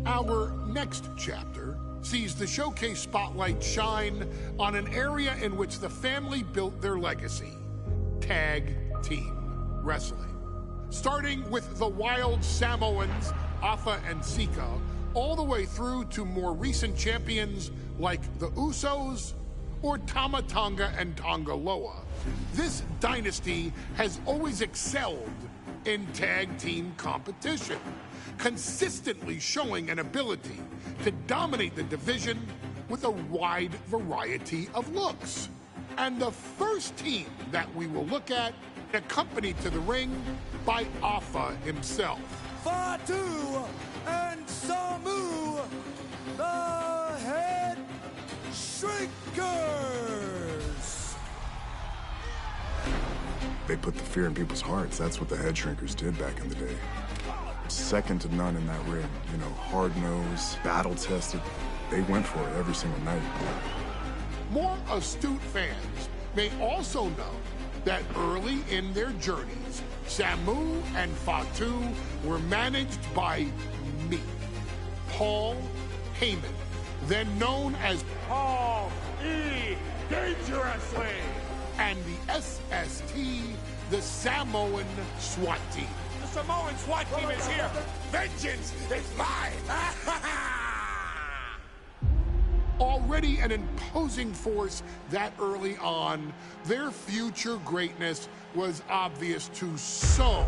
Our next chapter sees the showcase spotlight shine on an area in which the family built their legacy: tag team wrestling. Starting with the wild Samoans, Afa and Sika, all the way through to more recent champions like the Usos or Tama Tonga and Tonga Loa. This dynasty has always excelled in tag team competition, consistently showing an ability to dominate the division with a wide variety of looks. And the first team that we will look at, accompanied to the ring by Afa himself. Fatu and Samu, the Head Shrinkers. They put the fear in people's hearts. That's what the Head Shrinkers did back in the day. Second to none in that ring. You know, hard-nosed, battle-tested. They went for it every single night. More astute fans may also know that early in their journeys, Samu and Fatu were managed by me, Paul Heyman, then known as Paul E. Dangerously, and the SST, the Samoan SWAT team. The Samoan SWAT team is here. Vengeance is mine. Already an imposing force that early on, their future greatness was obvious to so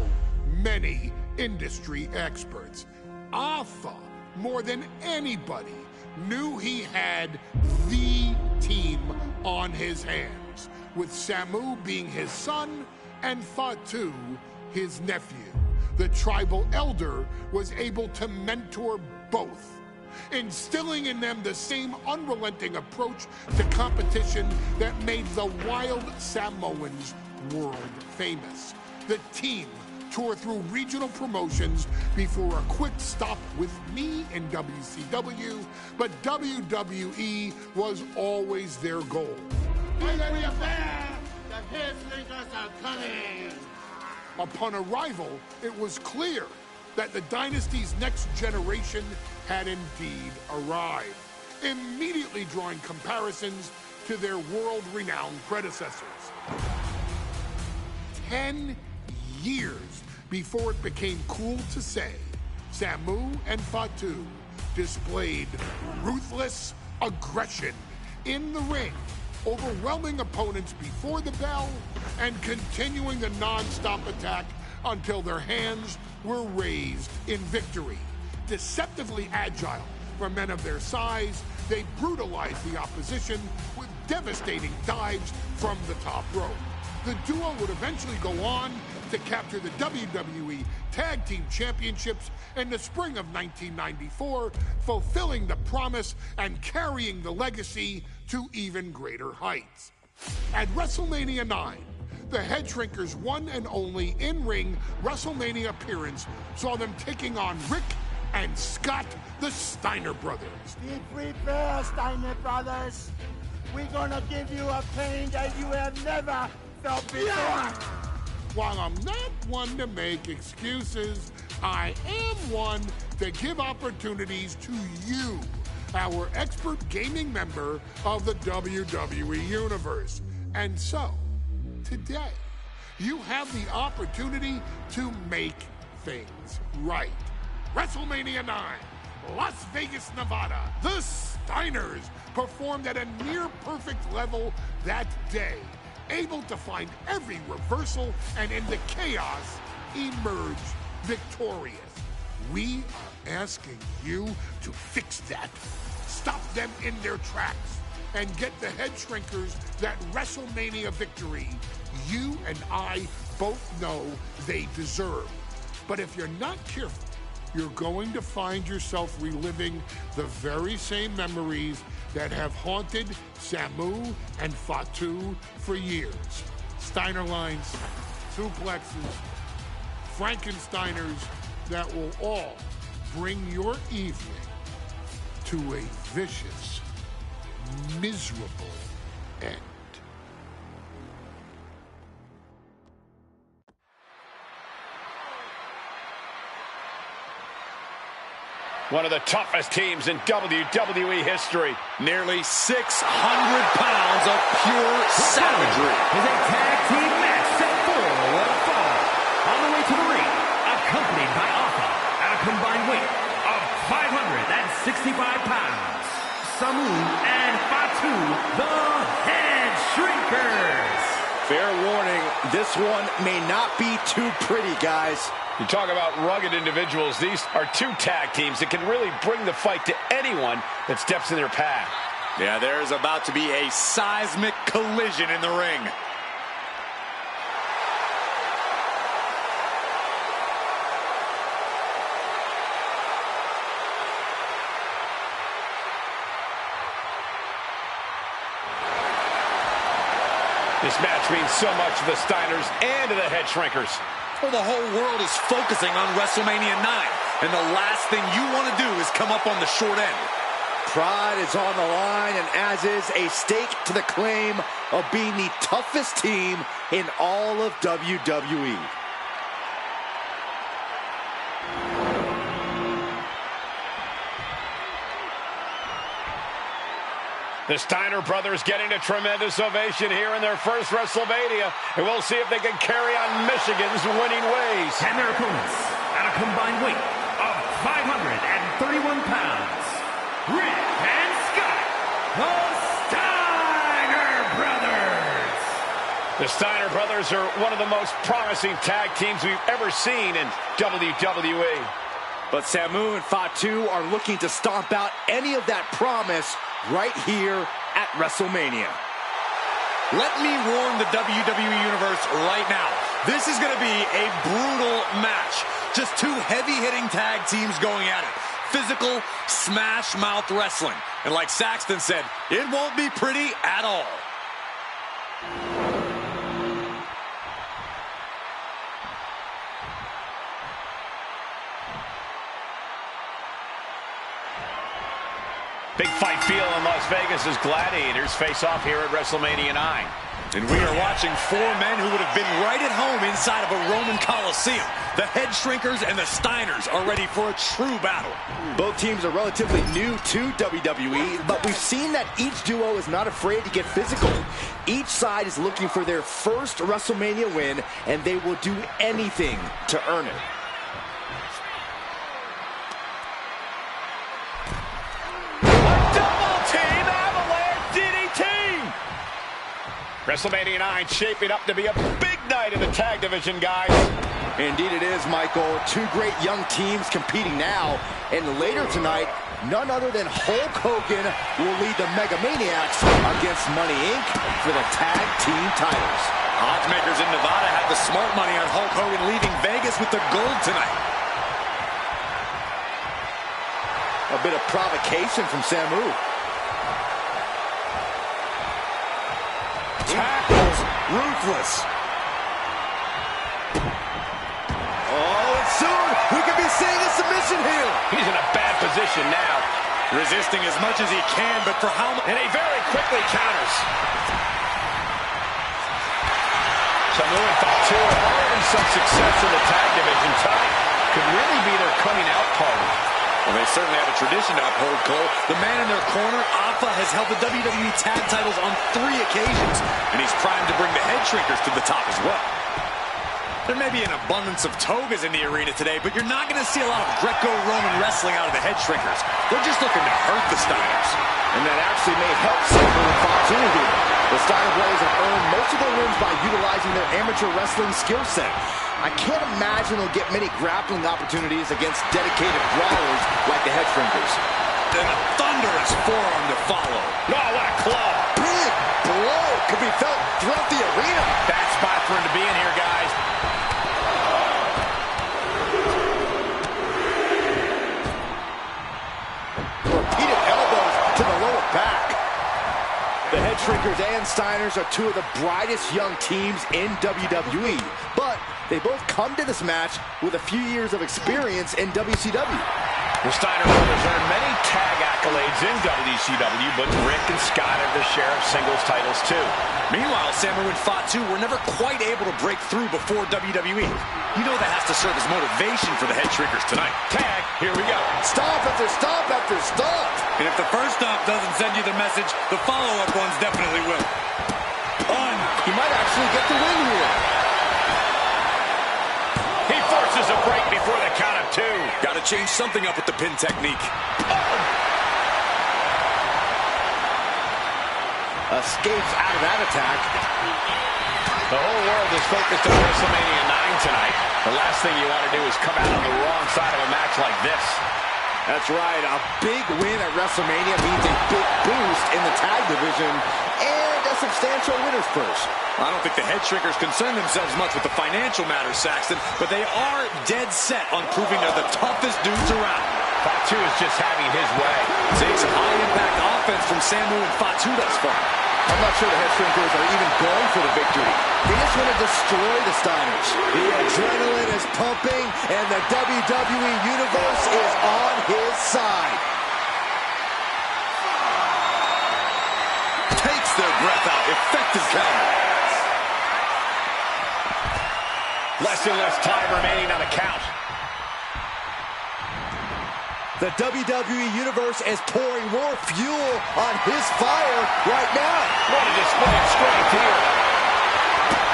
many industry experts. Afa, more than anybody, knew he had the team on his hands, with Samu being his son and Fatu his nephew. The tribal elder was able to mentor both, instilling in them the same unrelenting approach to competition that made the wild Samoans world famous. The team toured through regional promotions before a quick stop with me in WCW, but WWE was always their goal. Upon arrival, it was clear that the dynasty's next generation had indeed arrived, immediately drawing comparisons to their world-renowned predecessors. 10 years before it became cool to say, Samu and Fatu displayed ruthless aggression in the ring, overwhelming opponents before the bell and continuing the non-stop attack until their hands were raised in victory. Deceptively agile for men of their size, they brutalized the opposition with devastating dives from the top rope. The duo would eventually go on to capture the WWE Tag Team Championships in the spring of 1994, fulfilling the promise and carrying the legacy to even greater heights. At WrestleMania 9, the Head Shrinkers' one and only in-ring WrestleMania appearance saw them taking on Rick and Scott, the Steiner brothers. Be prepared, Steiner brothers. We're gonna give you a pain that you have never felt before. While I'm not one to make excuses, I am one to give opportunities to you, our expert gaming member of the WWE Universe. And so, today, you have the opportunity to make things right. WrestleMania 9, Las Vegas, Nevada. The Steiners performed at a near-perfect level that day, able to find every reversal and in the chaos emerge victorious. We are asking you to fix that, stop them in their tracks, and get the Head Shrinkers that WrestleMania victory you and I both know they deserve. But if you're not careful, you're going to find yourself reliving the very same memories that have haunted Samu and Fatu for years. Steiner lines, suplexes, Frankensteiners that will all bring your evening to a vicious, miserable end. One of the toughest teams in WWE history. Nearly 600 pounds of pure savagery. Is a tag team match set for one fall. On the way to the ring, accompanied by Alpha at a combined weight of 565 pounds. Samu and Fatu, the Head Shrinkers. Fair warning, this one may not be too pretty, guys. You talk about rugged individuals. These are two tag teams that can really bring the fight to anyone that steps in their path. Yeah, there's about to be a seismic collision in the ring. This match means so much to the Steiners and to the Head Shrinkers. Well, the whole world is focusing on WrestleMania 9, and the last thing you want to do is come up on the short end. Pride is on the line, and as is a stake to the claim of being the toughest team in all of WWE. The Steiner brothers getting a tremendous ovation here in their first WrestleMania. And we'll see if they can carry on Michigan's winning ways. And their opponents at a combined weight of 531 pounds. Rick and Scott, the Steiner brothers. The Steiner brothers are one of the most promising tag teams we've ever seen in WWE. But Samu and Fatu are looking to stomp out any of that promise right here at WrestleMania. Let me warn the WWE Universe right now. This is going to be a brutal match. Just two heavy-hitting tag teams going at it. Physical, smash-mouth wrestling. And like Saxton said, it won't be pretty at all. Big fight feel in Las Vegas as Gladiators face off here at WrestleMania 9. And we are watching four men who would have been right at home inside of a Roman Coliseum. The Head Shrinkers and the Steiners are ready for a true battle. Both teams are relatively new to WWE, but we've seen that each duo is not afraid to get physical. Each side is looking for their first WrestleMania win, and they will do anything to earn it. WrestleMania 9 shaping up to be a big night in the tag division, guys. Indeed it is, Michael. Two great young teams competing now. And later tonight, none other than Hulk Hogan will lead the Mega Maniacs against Money Inc. for the tag team titles. Oddsmakers in Nevada have the smart money on Hulk Hogan leaving Vegas with the gold tonight. A bit of provocation from Samu. Tackles, ruthless. Oh, and soon we could be seeing a submission here. He's in a bad position now. Resisting as much as he can, but for how much? And he very quickly counters. Samu and Fatu are having some success in the tag division. Tonight could really be their coming out party. Well, they certainly have a tradition to uphold, Cole. The man in their corner, Alpha, has held the WWE tag titles on 3 occasions, and he's primed to bring the Head Shrinkers to the top as well. There may be an abundance of togas in the arena today, but you're not going to see a lot of Greco-Roman wrestling out of the Head Shrinkers. They're just looking to hurt the Steiners. And that actually may help Samu and Fatu here. The Steiner brothers have earned most of their wins by utilizing their amateur wrestling skill set. I can't imagine they'll get many grappling opportunities against dedicated brawlers like the Head Shrinkers. And a thunderous forearm to follow. Oh, what a club. Big blow could be felt throughout the arena. Bad spot for him to be in here, guys. Repeated elbows to the lower back. The Head Shrinkers and Steiners are two of the brightest young teams in WWE, but they both come to this match with a few years of experience in WCW. The Steiner brothers earned many tag accolades in WCW, but Rick and Scott have their share of singles titles too. Meanwhile, Samu and Fatu were never quite able to break through before WWE. You know that has to serve as motivation for the Head Shrinkers tonight. Tag, here we go. Stomp after stomp after stomp. And if the first stomp doesn't send you the message, the follow-up ones definitely will. He might actually get the win here. He forces a break before the count of 2. Got to change something up with the pin technique. Escapes out of that attack. The whole world is focused on WrestleMania 9 tonight. The last thing you want to do is come out on the wrong side of a match like this. That's right. A big win at WrestleMania means a big boost in the tag division and a substantial winner's purse. I don't think the Head Shrinkers concern themselves much with the financial matters, Saxton, but they are dead set on proving they're the toughest dudes around. Fatu is just having his way. Seeing some high-impact offense from Samu and Fatu thus far. I'm not sure the Head Shrinkers are even going for the victory. They just want to destroy the Steiners. The adrenaline is pumping, and the WWE Universe is on his side. Takes their breath out. Effective counter. Less and less time remaining on the count. The WWE Universe is pouring more fuel on his fire right now. What a display of strength here.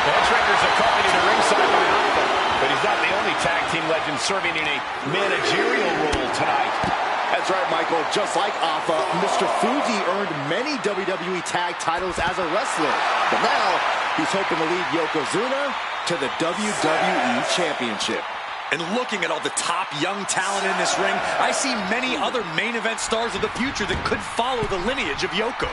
The Head Shrinkers accompany the ringside by Alpha, but he's not the only tag team legend serving in a managerial role tonight. That's right, Michael. Just like Alpha, Mr. Fuji earned many WWE tag titles as a wrestler. But now, he's hoping to lead Yokozuna to the WWE Championship. And looking at all the top young talent in this ring, I see many other main event stars of the future that could follow the lineage of Yoko.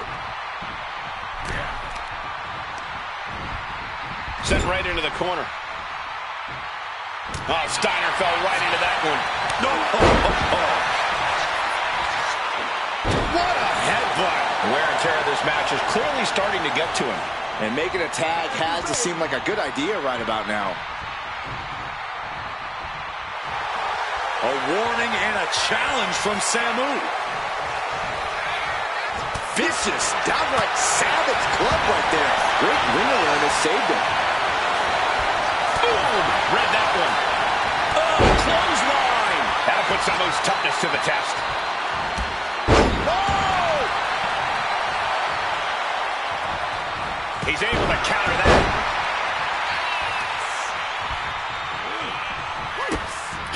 Sent right into the corner. Oh, Steiner fell right into that one. No. What a headbutt. The wear and tear of this match is clearly starting to get to him. And making a tag has to seem like a good idea right about now. A warning and a challenge from Samu. Vicious, downright savage club right there. Great ring awareness saved him. Boom! Read that one. Oh, clothesline! That'll put Samu's toughness to the test. Oh! He's able to counter that.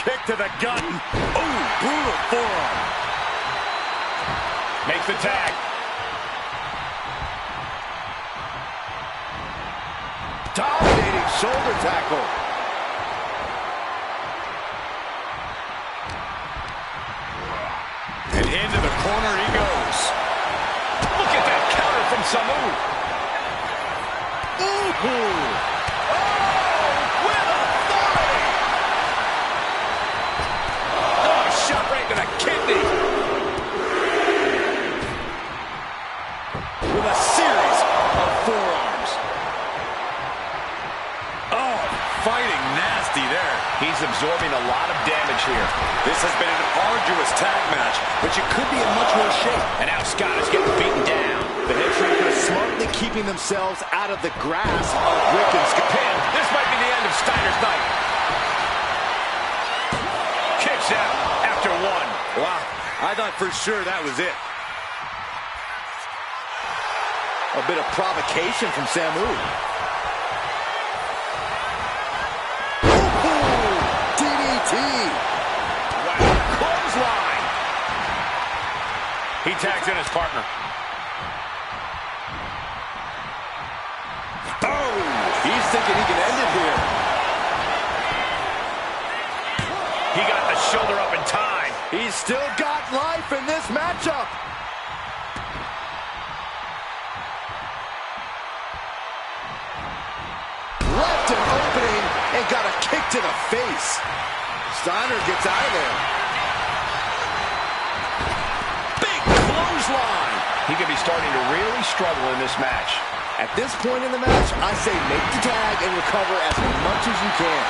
Kick to the gut. Oh, brutal forearm. Makes the tag. Dominating shoulder tackle. And into the corner he goes. Look at that counter from Samu. Ooh. Shot right to the kidney. With a series of forearms. Oh, fighting nasty there. He's absorbing a lot of damage here. This has been an arduous tag match, but you could be in much more shape. And now Scott is getting beaten down. The Head Shrinkers smartly keeping themselves out of the grasp of Rick and Scott. This might be the end of Steiner's night. Kicks out after one. Wow, I thought for sure that was it. A bit of provocation from Samu. Ooh, DDT. Wow, clothesline. He tags in his partner. Oh, he's thinking he can end it here. He got the shoulder up in time. He's still got life in this matchup. Left an opening and got a kick to the face. Steiner gets out of there. Big clothesline. He could be starting to really struggle in this match. At this point in the match, I say make the tag and recover as much as you can.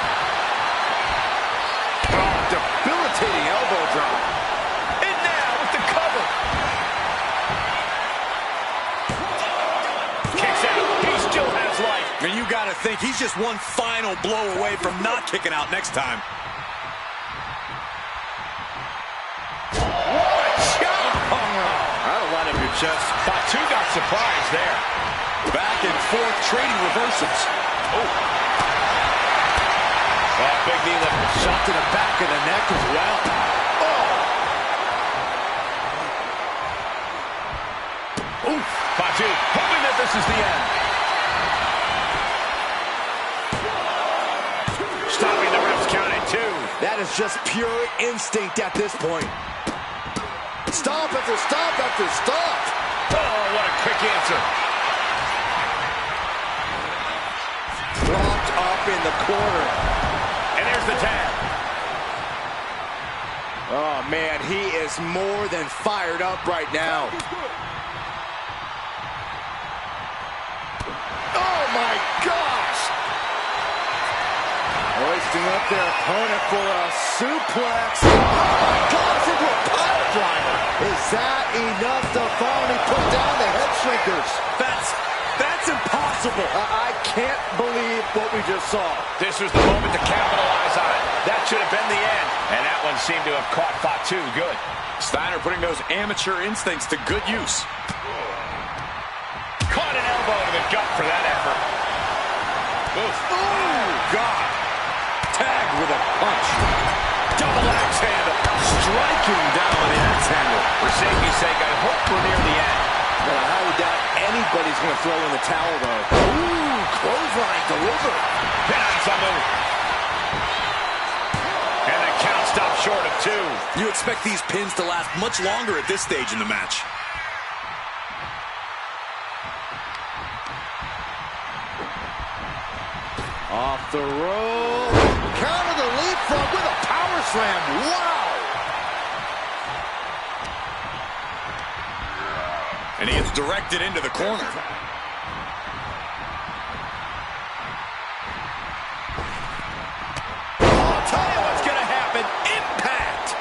Oh, debilitating elbow drop. He's just one final blow away from not kicking out next time. What a shot! That'll line up your chest. Fatu got surprised there. Back and forth, trading reversals. Oh. That big knee lift. Shot to the back of the neck as well. Oh. Fatu hoping that this is the end. Stopping the ref's count at 2. That is just pure instinct at this point. Stop after stop after stop. Oh, what a quick answer. Dropped up in the corner. And there's the tag. Oh, man, he is more than fired up right now. Oh, my gosh. Hoisting up their opponent for a suplex. Oh, my gosh, into a pile driver. Is that enough to finally put down the head shrinkers? That's impossible. I can't believe what we just saw. This was the moment to capitalize on it. That should have been the end. And that one seemed to have caught Fatu good. Steiner putting those amateur instincts to good use. Caught an elbow to the gut for that effort. Oof. Oh, God. Tagged with a punch. Double axe handle. Striking down with the axe handle. For safety's sake, I hope we're near the end. Well, I highly doubt anybody's going to throw in the towel, though. Ooh, clothesline delivered. Pin on Samu. And the count stopped short of 2. You expect these pins to last much longer at this stage in the match. Off the rope. Counter the leapfrog with a power slam. Wow. And he gets directed into the corner. I'll tell you what's going to happen. Impact.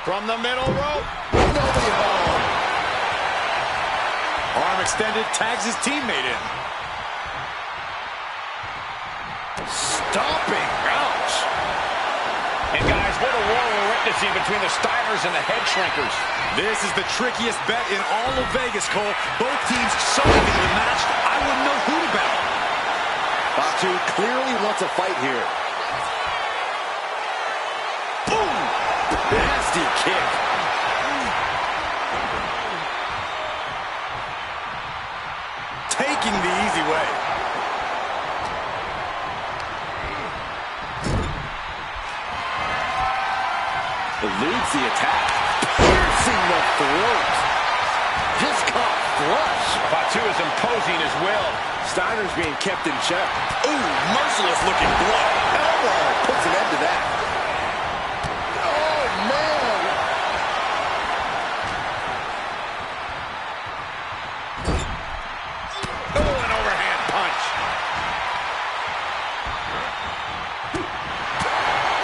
From the middle rope. Nobody home. Arm extended, tags his teammate in. Stomping. Ouch. And guys, what a war we're witnessing between the Steiners and the Head Shrinkers. This is the trickiest bet in all of Vegas, Cole. Both teams so into the match, I wouldn't know who to bet on. Fatu clearly wants a fight here. Boom! Nasty kick. Taking the easy way. Eludes the attack. Piercing the throat. Just caught flush. Fatu is imposing his will. Steiner's being kept in check. Ooh, merciless looking blow. Elbow puts an end to that. Oh, man. Oh, an overhand punch.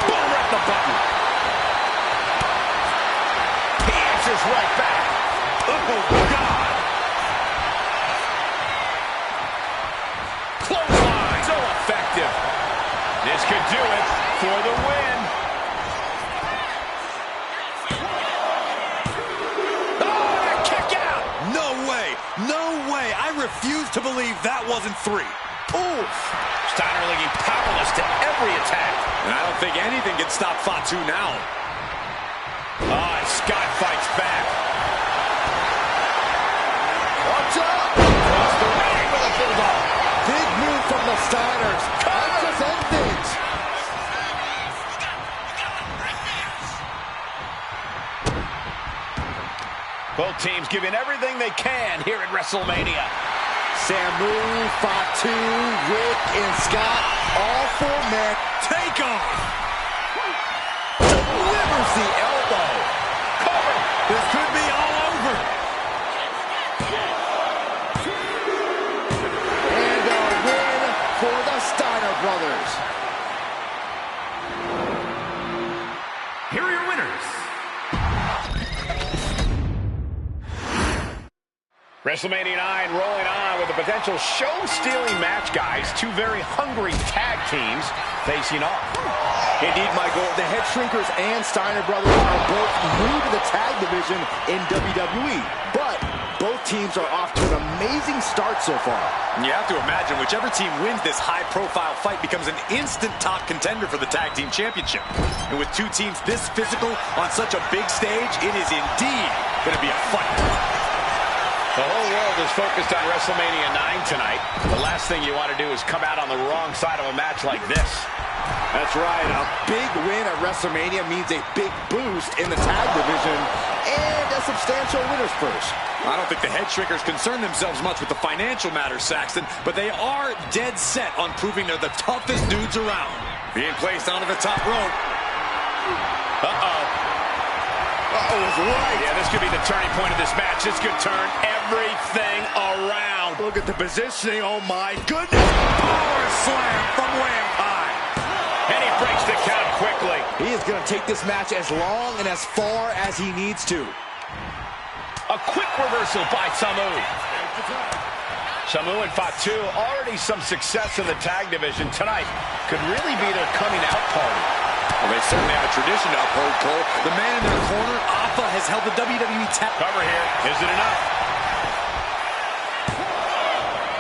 Boom, right the button. He answers right back. Oh, God. Clothesline. So effective. This could do it for the win. Oh, a kick out. No way. No way. I refuse to believe that wasn't 3. Oof. Steiner looking powerless to every attack. And I don't think anything can stop Fatu now. Oh, and Scott fights back. Watch out. Across the ring with a bulldog. Big move from the Steiners. That just end things. Both teams giving everything they can here at WrestleMania. Samu, Fatu, Rick, and Scott, all 4 men. Take off. Delivers the elbow. Cover. This could be all over. And a win for the Steiner brothers. Here are your winners. WrestleMania 9 rolling on with a potential show-stealing match, guys. Two very hungry tag teams facing off. Indeed, Michael, the Head Shrinkers and Steiner brothers are both new to the tag division in WWE, but both teams are off to an amazing start so far. You have to imagine whichever team wins this high-profile fight becomes an instant top contender for the tag team championship. And with two teams this physical on such a big stage, it is indeed going to be a fight. The whole world is focused on WrestleMania 9 tonight. The last thing you want to do is come out on the wrong side of a match like this. That's right. A big win at WrestleMania means a big boost in the tag division and a substantial winner's purse. I don't think the Head Shrinkers concern themselves much with the financial matters, Saxton, but they are dead set on proving they're the toughest dudes around. Being placed onto the top rope. Was right. Yeah, this could be the turning point of this match. This could turn everything around. Look at the positioning. Oh, my goodness. Power slam from way up high. And he breaks the count quickly. He is going to take this match as long and as far as he needs to. A quick reversal by Samu. Samu and Fatu, already some success in the tag division tonight. Could really be their coming out party. Well, they certainly have a tradition to uphold, Cole. The man in their corner, Alpha, has held the WWE tag. Cover here. Is it enough?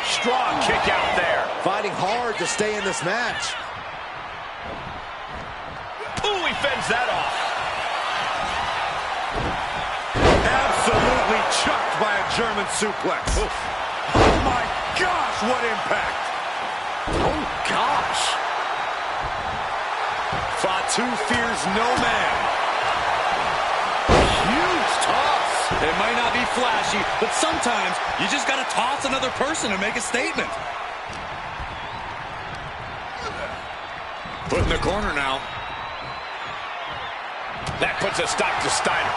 Strong kick out there. Fighting hard to stay in this match. Ooh, he fends that off. Absolutely chucked by a German suplex. Oof. Oh, my gosh, what impact. Oh, gosh. Fatu fears no man. Huge toss. It might not be flashy, but sometimes you just got to toss another person to make a statement. Put in the corner now. That puts a stop to Steiner.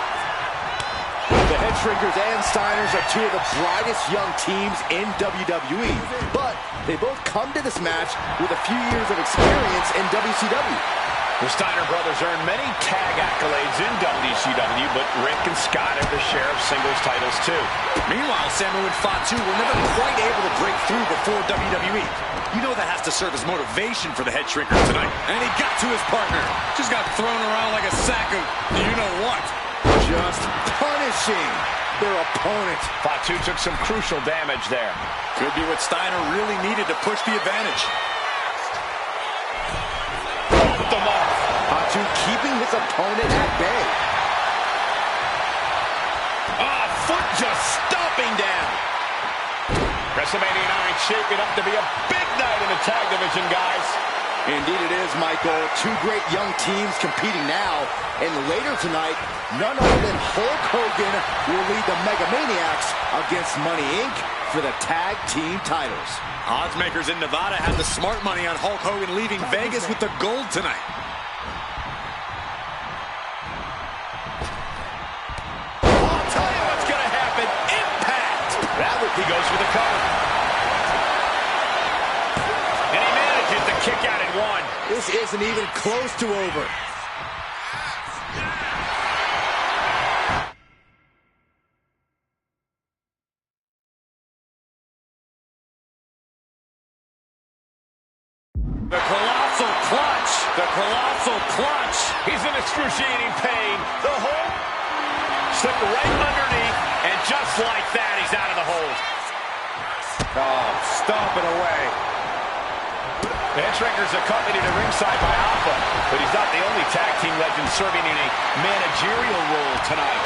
The Head Shrinkers and Steiners are two of the brightest young teams in WWE, but they both come to this match with a few years of experience in WCW. The Steiner brothers earned many tag accolades in WCW, but Rick and Scott have their share of singles titles too. Meanwhile, Samu and Fatu were never quite able to break through before WWE. You know that has to serve as motivation for the Head Shrinkers tonight. And he got to his partner. Just got thrown around like a sack of you-know-what. Just punishing their opponent. Fatu took some crucial damage there. Could be what Steiner really needed to push the advantage. Them off. Fatu keeping his opponent at bay. Foot just stomping down. WrestleMania 9 shaping up to be a big night in the tag division, guys. Indeed it is, Michael. Two great young teams competing now. And later tonight, none other than Hulk Hogan will lead the Mega Maniacs against Money Inc. for the tag team titles. Odds makers in Nevada had the smart money on Hulk Hogan leaving Vegas with the gold tonight. I'll tell you what's going to happen. Impact. He goes for the cover. And he manages to kick out at one. This isn't even close to over. The colossal clutch. The colossal clutch. He's in excruciating pain. The hold slipped right underneath, and just like that, he's out of the hold. Oh, stomping away. The Head Shrinkers accompanied to ringside by Alpha, but he's not the only tag team legend serving in a managerial role tonight.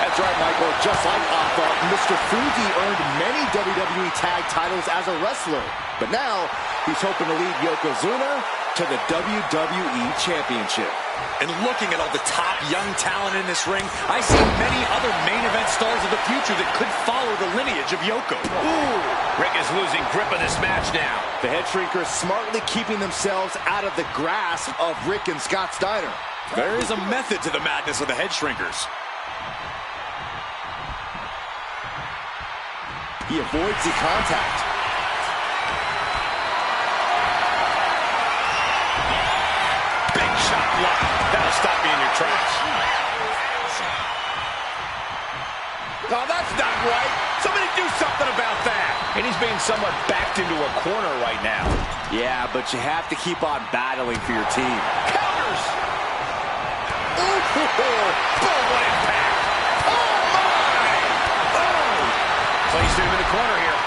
That's right, Michael. Just like Alpha, Mr. Fuji earned many WWE tag titles as a wrestler. But now, he's hoping to lead Yokozuna to the WWE Championship. And looking at all the top young talent in this ring, I see many other main event stars of the future that could follow the lineage of Yoko. Ooh. Rick is losing grip of this match now. The Head Shrinkers smartly keeping themselves out of the grasp of Rick and Scott Steiner. There is a method to the madness of the Head Shrinkers. He avoids the contact. Big shot block. That'll stop you in your tracks. Oh, that's not right. Somebody do something about that. And he's being somewhat backed into a corner right now. Yeah, but you have to keep on battling for your team. Counters. Ooh, boom, what impact. Oh, my. Oh. Placed him in the corner here.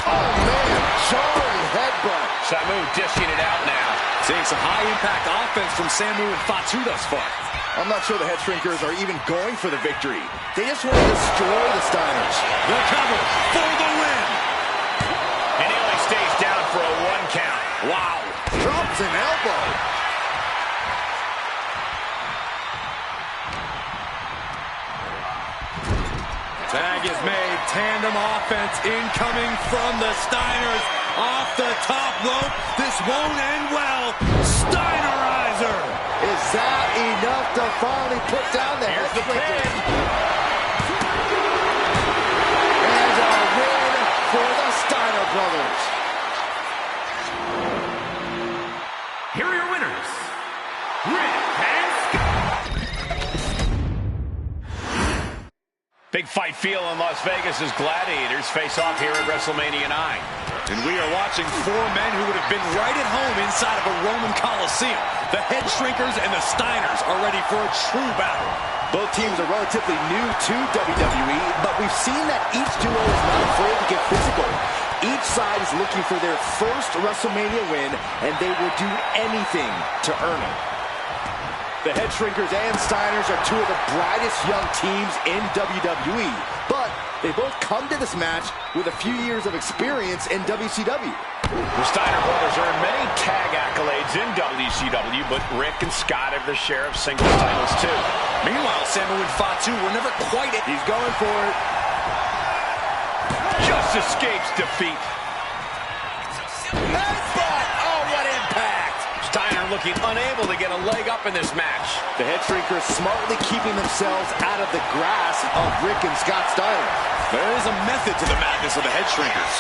Oh, man, jarring headbutt. Samu dishing it out now. Seeing some high-impact offense from Samu and Fatu thus far. I'm not sure the Head Shrinkers are even going for the victory. They just want to destroy the Steiners. The cover for the win. And he only stays down for a 1 count. Wow. Drops an elbow. Tag is made. Tandem offense incoming from the Steiners. Off the top rope. This won't end well. Steinerizer. Is that enough to finally put down the Head Shrinkers? And a win for the Steiner brothers. Here are your winners, Rick and Scott. Big fight feel in Las Vegas as Gladiators face off here at WrestleMania 9. And we are watching 4 men who would have been right at home inside of a Roman Coliseum. The Head Shrinkers and the Steiners are ready for a true battle. Both teams are relatively new to WWE, but we've seen that each duo is not afraid to get physical. Each side is looking for their first WrestleMania win, and they will do anything to earn it. The Head Shrinkers and Steiners are 2 of the brightest young teams in WWE, but they both come to this match with a few years of experience in WCW. The Steiner brothers earned many tag accolades in WCW, but Rick and Scott have their share of singles titles too. Meanwhile, Samu and Fatu were never quite it. He's going for it. Just escapes defeat. Headbutt! Oh, what impact! Steiner looking unable to get a leg up in this match. The Head Shrinkers smartly keeping themselves out of the grasp of Rick and Scott Steiner. There is a method to the madness of the Head Shrinkers.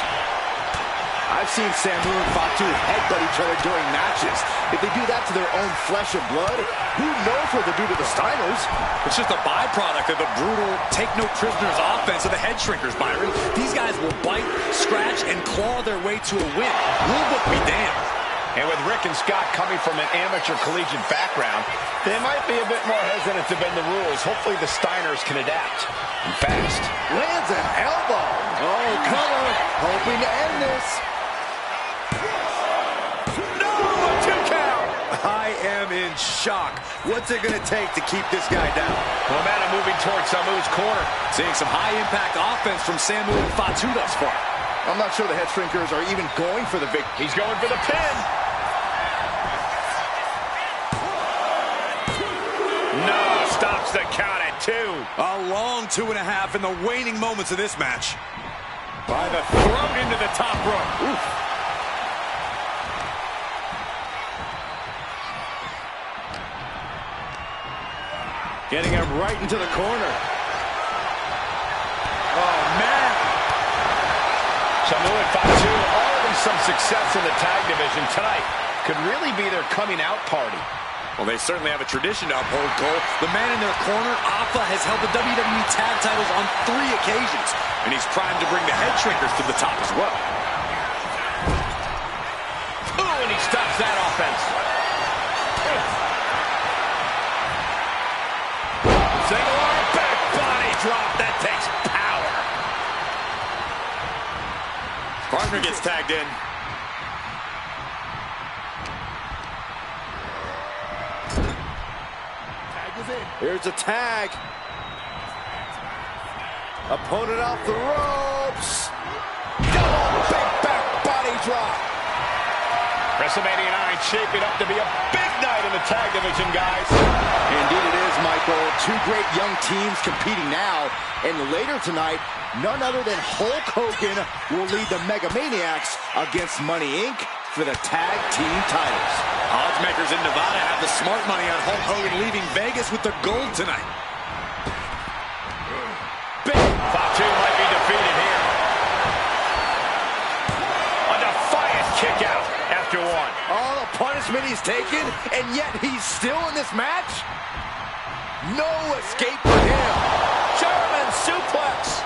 I've seen Samu and Fatu headbutt each other during matches. If they do that to their own flesh and blood, who knows what they'll do to the Steiners? It's just a byproduct of the brutal take-no-prisoners offense of the Head Shrinkers, Byron. These guys will bite, scratch, and claw their way to a win. Rule book be damned. And with Rick and Scott coming from an amateur collegiate background, they might be a bit more hesitant to bend the rules. Hopefully the Steiners can adapt. And fast. Lands an elbow. Oh, cover. Hoping to end this. No, a 2 count. I am in shock. What's it going to take to keep this guy down? Momentum moving towards Samu's corner. Seeing some high-impact offense from Samu and Fatu thus far. I'm not sure the Head Shrinkers are even going for the victory. He's going for the pin. No, stops the count at 2. A long 2.5 in the waning moments of this match. By the throat into the top rope. Oof. Getting him right into the corner. Oh, man. Samu and Fatu already some success in the tag division tonight. Could really be their coming out party. Well, they certainly have a tradition to uphold, Cole. The man in their corner, Alpha, has held the WWE tag titles on 3 occasions, and he's primed to bring the Head Shrinkers to the top as well. Ooh, and he stops that offense. Single arm back body drop. That takes power. Partner gets tagged in. Here's a tag. Opponent off the ropes. Double big back body drop. WrestleMania 9 shaping up to be a big night in the tag division, guys. Indeed it is, Michael. 2 great young teams competing now. And later tonight, none other than Hulk Hogan will lead the Mega Maniacs against Money Inc. for the tag team titles. Oddsmakers in Nevada have the smart money on Hulk Hogan leaving Vegas with the gold tonight. Big Fatu might be defeated here. A defiant kick out after 1. All the punishment he's taken, and yet he's still in this match? No escape for him. German suplex.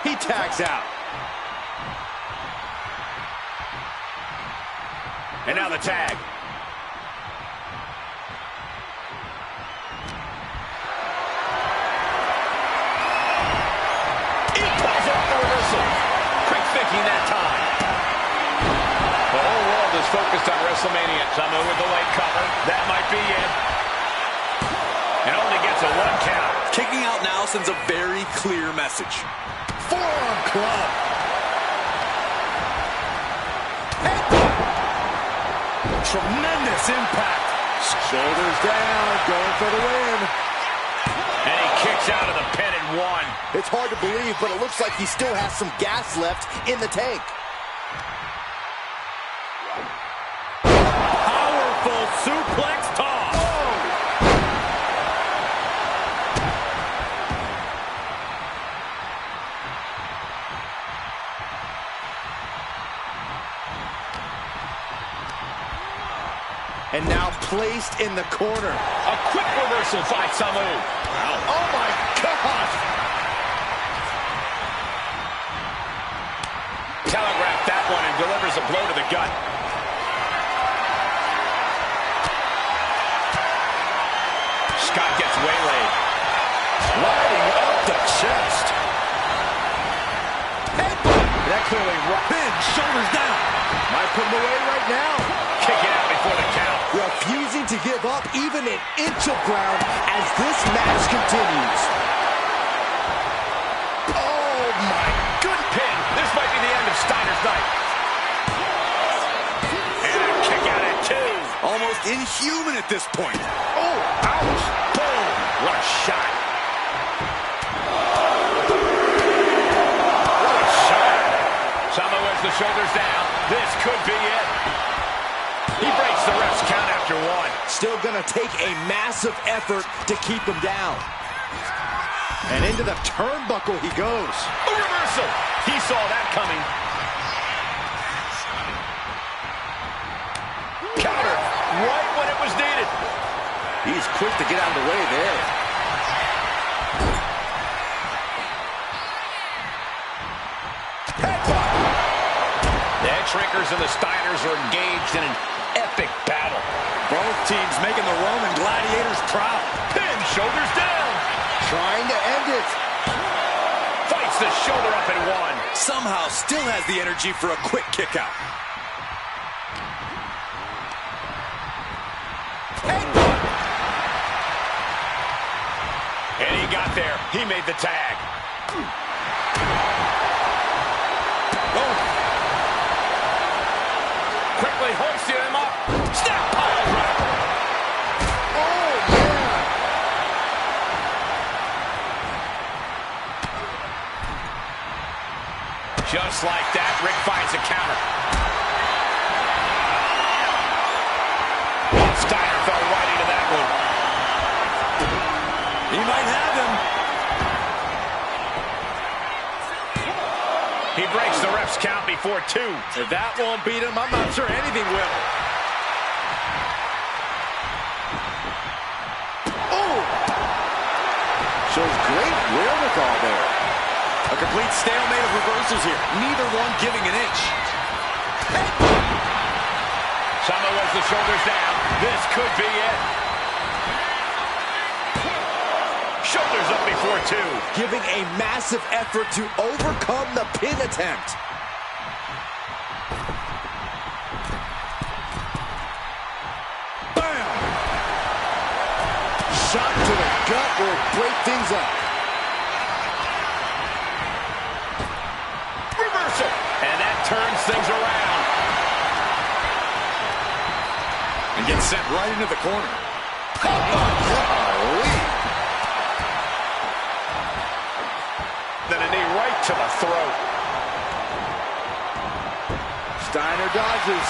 He tags out. And now the tag. He pulls off the reversal. Quick thinking that time. The whole world is focused on WrestleMania. Samu with the leg cover. That might be it. And only gets a 1 count. Kicking out now sends a very clear message. Forearm club. Tremendous impact. Shoulders down, going for the win. And he kicks out of the pin at 1. It's hard to believe, but it looks like he still has some gas left in the tank. Powerful suplex toss. And now placed in the corner. A quick reversal by Samu. Oh my gosh! Telegraphed that one and delivers a blow to the gut. Scott gets waylaid. Lighting up the chest. Headbutt. That clearly pin, shoulders down. Might put him away right now. Kicking out before the count. Refusing to give up even an inch of ground as this match continues. Oh my good pin. This might be the end of Steiner's night. And a kick out at 2. Almost inhuman at this point. Oh, ouch. Boom. What a shot. What a shot. Samu has the shoulders down. This could be it. He breaks the ref's count after 1. Still gonna take a massive effort to keep him down. And into the turnbuckle he goes. A reversal. He saw that coming. Counter right when it was needed. He's quick to get out of the way there. Headbutt. The Head Shrinkers and the Steiners are engaged in an epic battle. Both teams making the Roman Gladiators proud. Pin, shoulders down. Trying to end it. Fights the shoulder up at 1. Somehow still has the energy for a quick kick out. And he got there. He made the tag. Oh. Quickly hoisting him up. Snap pile driver. Oh, yeah. Just like that, Rick finds a counter. Oh, Steiner fell right into that one. He might have him. He breaks the ref's count before 2. If that won't beat him, I'm not sure anything will. Oh! Shows great wherewithal there. A complete stalemate of reversals here. Neither one giving an inch. Samu has the shoulders down. This could be it. Shoulders up before 2. Giving a massive effort to overcome the pin attempt. Bam! Shot to the gut will break things up. Reversal. And that turns things around. And gets sent right into the corner. Golly. Then a knee right to the throat. Steiner dodges.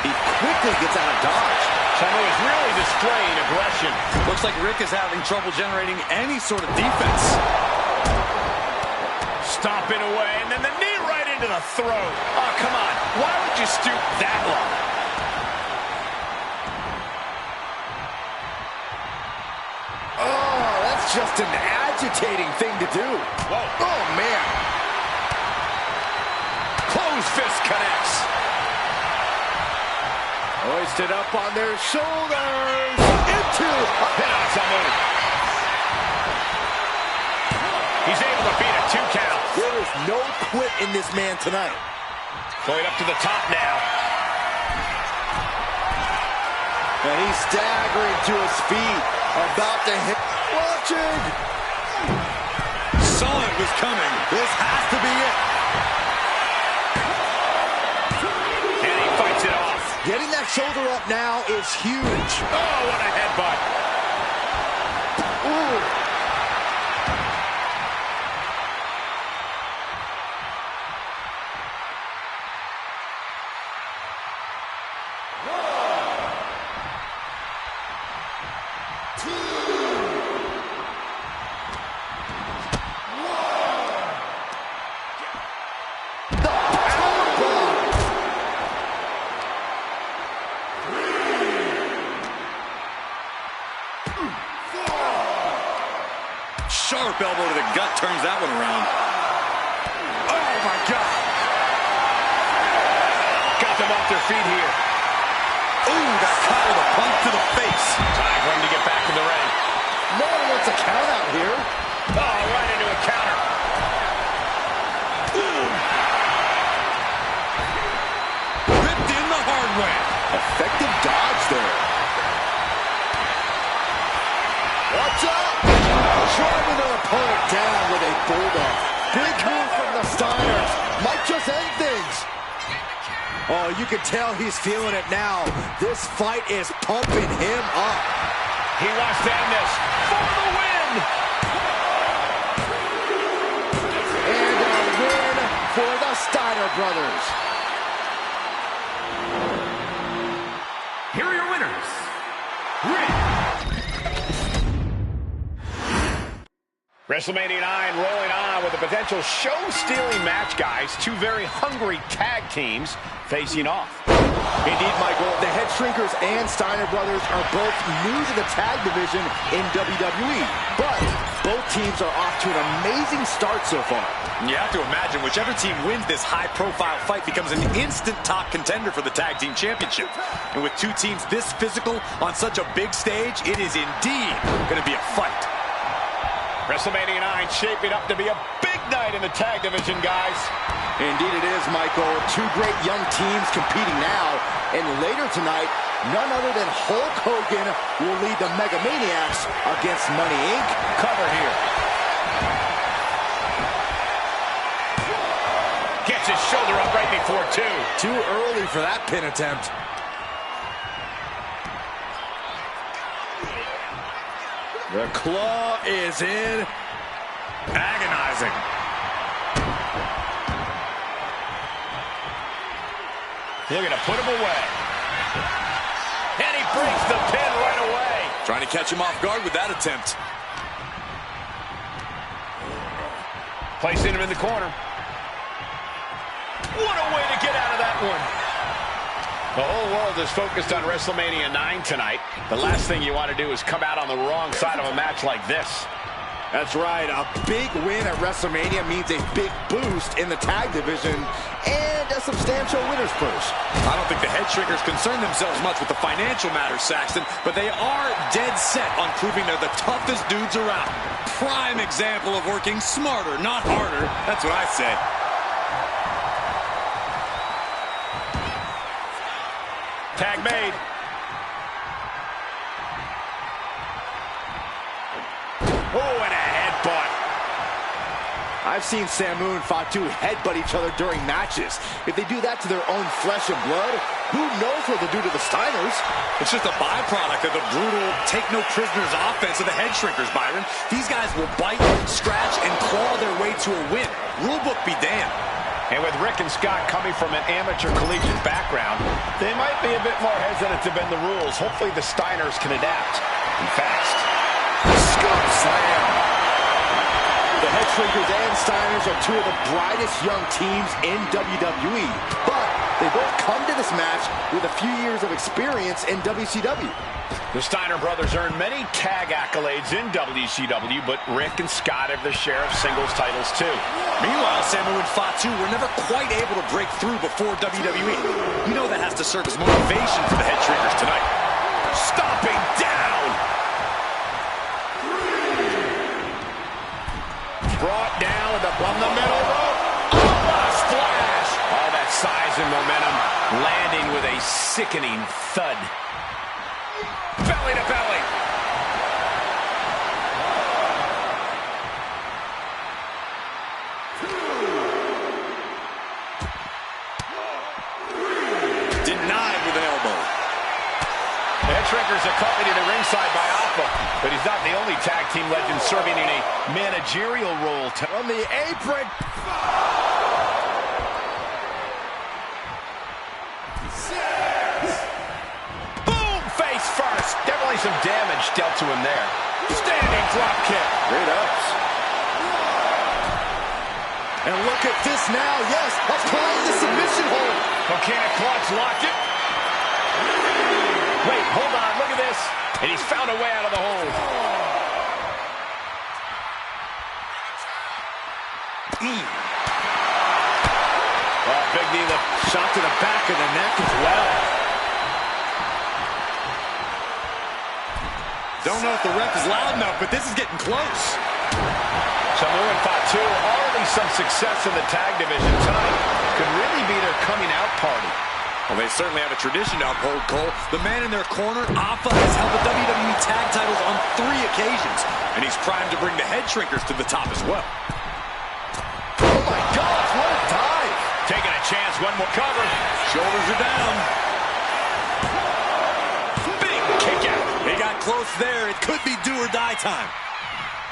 He quickly gets out of dodge. Samu is really displaying aggression. Looks like Rick is having trouble generating any sort of defense. Stomping away, and then the knee right into the throat. Oh, come on. Why would you stoop that low? Oh, that's just an agitating thing to do. Whoa. Oh, man. Closed fist connects. Hoisted up on their shoulders. Into a Pin on Samu. He's able to beat a 2 count. There is no quit in this man tonight. Going up to the top now. And he's staggering to his feet. About to hit. Watching. Saw it was coming. This has to be it. And he fights it off. Getting that shoulder up now is huge. Oh, what a headbutt. Ooh. Sharp elbow to the gut turns that one around. Oh, my God. Got them off their feet here. Ooh, got caught with a punch to the face. Time for him to get back in the ring. No one wants a count out here. Oh, right into a counter. Ripped in the hard way. Effective dodge there. Watch out! Driving their opponent down with a bulldog. Big move from the Steiners. Might just end things. Oh, you can tell he's feeling it now. This fight is pumping him up. He wants to end this for the win. And a win for the Steiner brothers. Here are your winners. Rick. WrestleMania 9 rolling on with a potential show-stealing match, guys. Two very hungry tag teams facing off. Indeed, Michael, the Head Shrinkers and Steiner brothers are both new to the tag division in WWE, but both teams are off to an amazing start so far. You have to imagine whichever team wins this high-profile fight becomes an instant top contender for the Tag Team Championship. And with two teams this physical on such a big stage, it is indeed going to be a fight. WrestleMania 9 shaping up to be a big night in the tag division, guys. Indeed it is, Michael. Two great young teams competing now. And later tonight, none other than Hulk Hogan will lead the Mega Maniacs against Money Inc. Cover here. Gets his shoulder up right before two. Too early for that pin attempt. The claw is in. Agonizing. Looking to put him away. And he breaks the pin right away. Trying to catch him off guard with that attempt. Placing him in the corner. What a way to get out of that one. The whole world is focused on WrestleMania 9 tonight. The last thing you want to do is come out on the wrong side of a match like this. That's right. A big win at WrestleMania means a big boost in the tag division and a substantial winner's purse. I don't think the Head Shrinkers concern themselves much with the financial matters, Saxton, but they are dead set on proving they're the toughest dudes around. Prime example of working smarter, not harder. That's what I say. Tag made. Oh, and a headbutt. I've seen Samu and Fatu headbutt each other during matches. If they do that to their own flesh and blood, who knows what they'll do to the Steiners? It's just a byproduct of the brutal take-no-prisoners offense of the Head Shrinkers, Byron. These guys will bite, scratch, and claw their way to a win. Rulebook be damned. And with Rick and Scott coming from an amateur collegiate background, they might be a bit more hesitant to bend the rules. Hopefully the Steiners can adapt and fast. Scoop slam. The Head Shrinkers and Steiners are two of the brightest young teams in WWE, but They both come to this match with a few years of experience in WCW. The Steiner brothers earned many tag accolades in WCW, but Rick and Scott have their share of singles titles too. Meanwhile, Samu and Fatu were never quite able to break through before WWE. You know that has to serve as motivation for the Head Shrinkers tonight. Stomping down! Brought down from the middle rope. Oh, what a splash! All that size and momentum landing with a sickening thud. Belly to belly. Denied with an elbow. The Head Shrinkers accompanied to ringside by Alpha, but he's not the only tag team legend serving in a managerial role. On the apron. Boom! Face first. Definitely some damage dealt to him there. Standing drop kick. Great ups. And look at this now. Yes, applying the submission hold. Volcanic clutch, locked it. Wait, hold on, look at this. And he's found a way out of the hold. Oh, big knee lift. Shot to the back of the neck as well. Don't know if the ref is loud enough, but this is getting close. Samu and Fatu, already some success in the tag division tonight. Could really be their coming out party. Well, they certainly have a tradition to uphold, Cole. The man in their corner, Alpha, has held the WWE tag titles on 3 occasions, and he's primed to bring the Head Shrinkers to the top as well. Oh my gosh, what a dive. Taking a chance, one will cover. Shoulders are down. Big kick out. He got close there. It could be do or die time.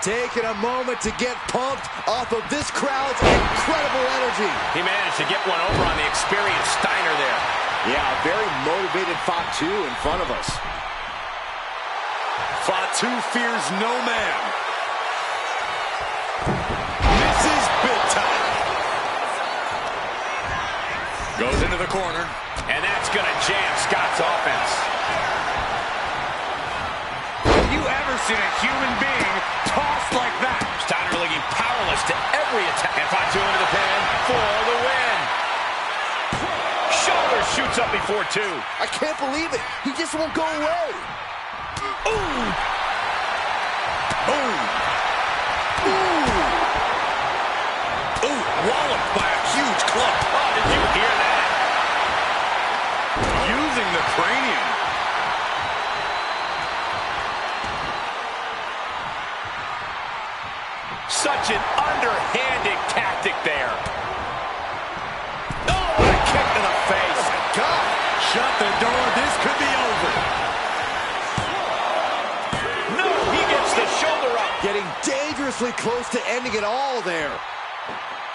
Taking a moment to get pumped off of this crowd's incredible energy. He managed to get one over on the experienced Steiner there. Yeah, a very motivated Fatu in front of us. Fatu fears no man. This is big time. Goes into the corner. And that's going to jam Scott's offense. Have you ever seen a human being tossed like that? Steiner looking powerless to every attack. And Fatu into the pin for the win. Shoulder shoots up before 2. I can't believe it. He just won't go away. Ooh! Ooh! Ooh! Ooh! Walloped by a huge club. Oh, did you hear that? Using the cranium. Such an underhanded tactic there. Oh, what a kick to the face. Oh, my God. Shut the door. This could be over. No, he gets the shoulder up. Getting dangerously close to ending it all there.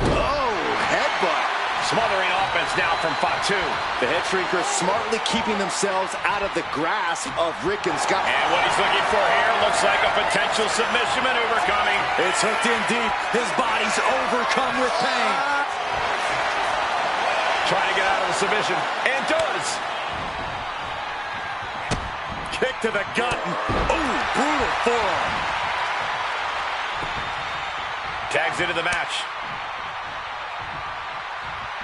Oh, headbutt. Smothering offense now from Fatu. The Head Shrinkers smartly keeping themselves out of the grasp of Rick and Scott. And what he's looking for here looks like a potential submission maneuver coming. It's hooked in deep. His body's overcome with pain. Trying to get out of the submission. And does. Kick to the gut. Ooh, brutal forearm. Tags into the match.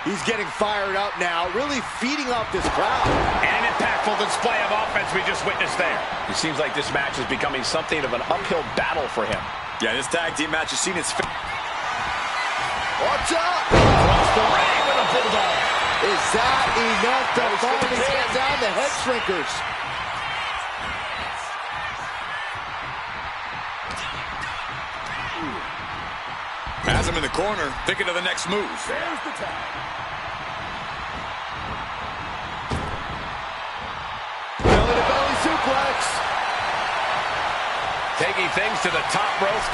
He's getting fired up now, really feeding off this crowd. And an impactful display of offense we just witnessed there. It seems like this match is becoming something of an uphill battle for him. Yeah, this tag team match has seen its... Watch out! Across the ring with a bulldog. Is that enough to finally get down the Head Shrinkers? Has him in the corner, thinking of the next move. There's the tag. Belly to belly suplex. Taking things to the top rope.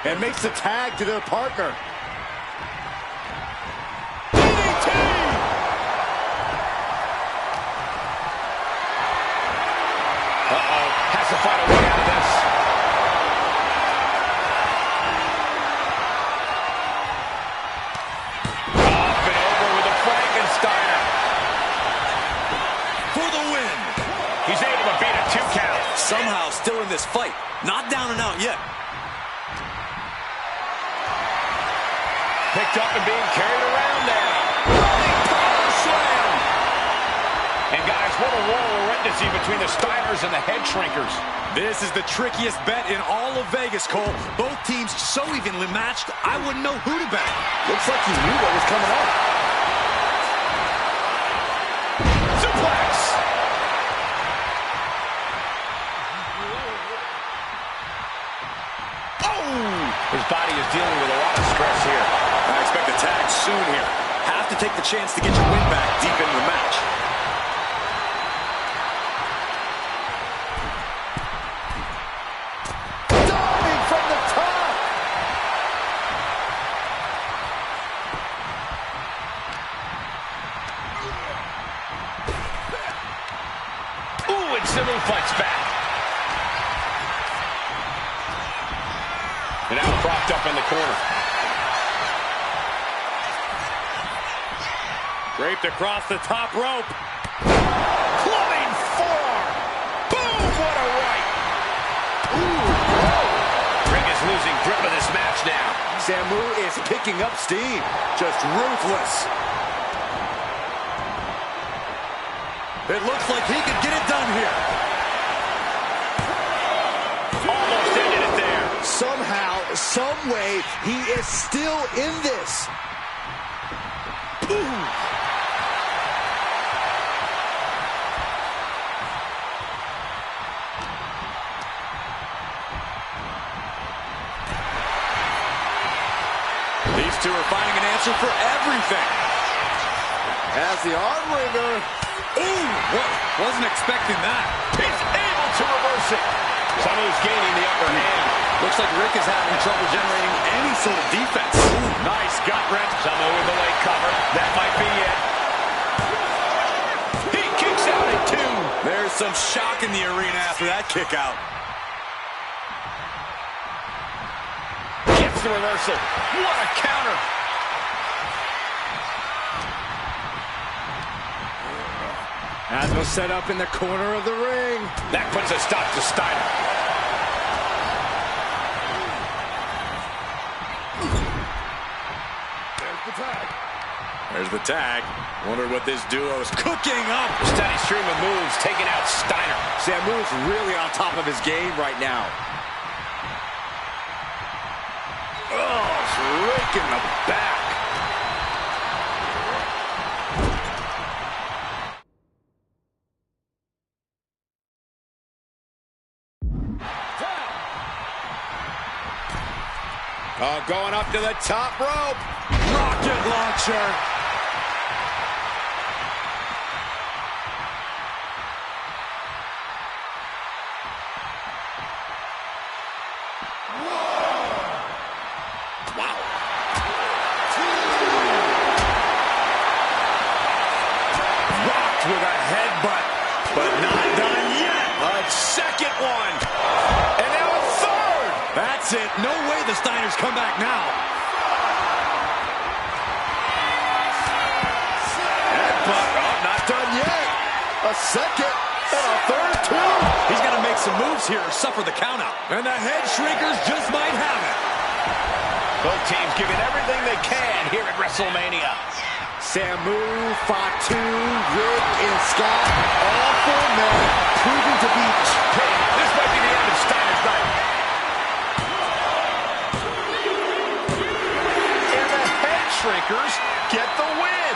and makes the tag to their partner. Uh-oh, has to find a way out of this. Up and over with a Frankensteiner. For the win. He's able to beat a 2 count. Somehow still in this fight. Not down and out yet. Picked up and being carried around now. Power slam. And guys, what a war we're witnessing between the Steiners and the Head Shrinkers. This is the trickiest bet in all of Vegas, Cole. Both teams so evenly matched, I wouldn't know who to bet. Looks like he knew what was coming up. Suplex. Oh! His body is dealing with a lot of stress here. I expect a tag soon here. Have to take the chance to get your win back deep into the match. Diving from the top. Ooh, and Samu fights back. And now propped up in the corner. Draped across the top rope. Clubbing forearm. Boom, what a right. Ooh. Ring is losing grip of this match now. Samu is picking up steam. Just ruthless. It looks like he could get it done here. Almost ended it there. Somehow, some way, he is still in this. Ooh. These two are finding an answer for everything. As the arm wringer. Ooh, wasn't expecting that. He's able to reverse it. Samu's gaining the upper hand. Looks like Rick is having trouble generating any sort of defense. Ooh, nice gut wrench. Samu with the leg cover. That might be it. He kicks out at 2. There's some shock in the arena after that kick out. Gets the reversal. What a counter. Asmo set up in the corner of the ring. That puts a stop to Steiner. There's the tag. There's the tag. Wonder what this duo is cooking up. Steady stream of moves taking out Steiner. Samu's really on top of his game right now. Oh, it's raking the back. Oh, going up to the top rope. Rocket launcher. Wow. Rocked with a headbutt, but not done yet. A second one. And now a third. That's it. No way the Steiners come back now. Headbutt. Oh, not done yet. A second and a third, too. He's going to make some moves here or suffer the countout. And the Head Shrinkers just might have it. Both teams giving everything they can here at WrestleMania. Samu, Fatu, Rick, and Scott, all 4 men proving to be... Hey, this might be the end of Steiner's night. And the Head Shrinkers get the win.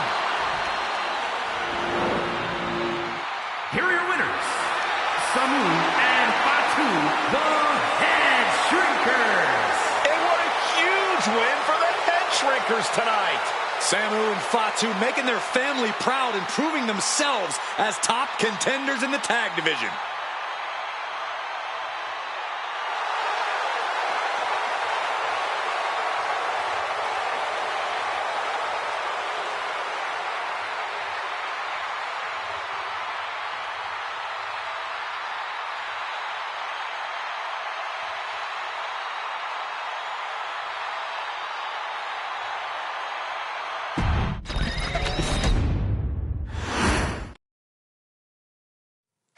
Here are your winners, Samu and Fatu, the Head Shrinkers. And what a huge win for the Head Shrinkers tonight. Samu and Fatu making their family proud and proving themselves as top contenders in the tag division.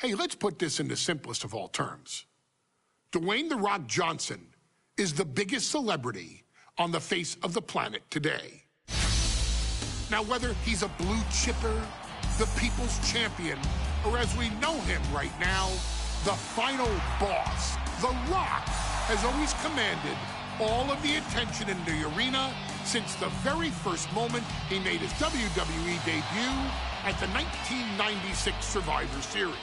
Hey, let's put this in the simplest of all terms. Dwayne "The Rock" Johnson is the biggest celebrity on the face of the planet today. Now, whether he's a blue chipper, the people's champion, or as we know him right now, the final boss, The Rock has always commanded all of the attention in the arena since the very first moment he made his WWE debut at the 1996 Survivor Series.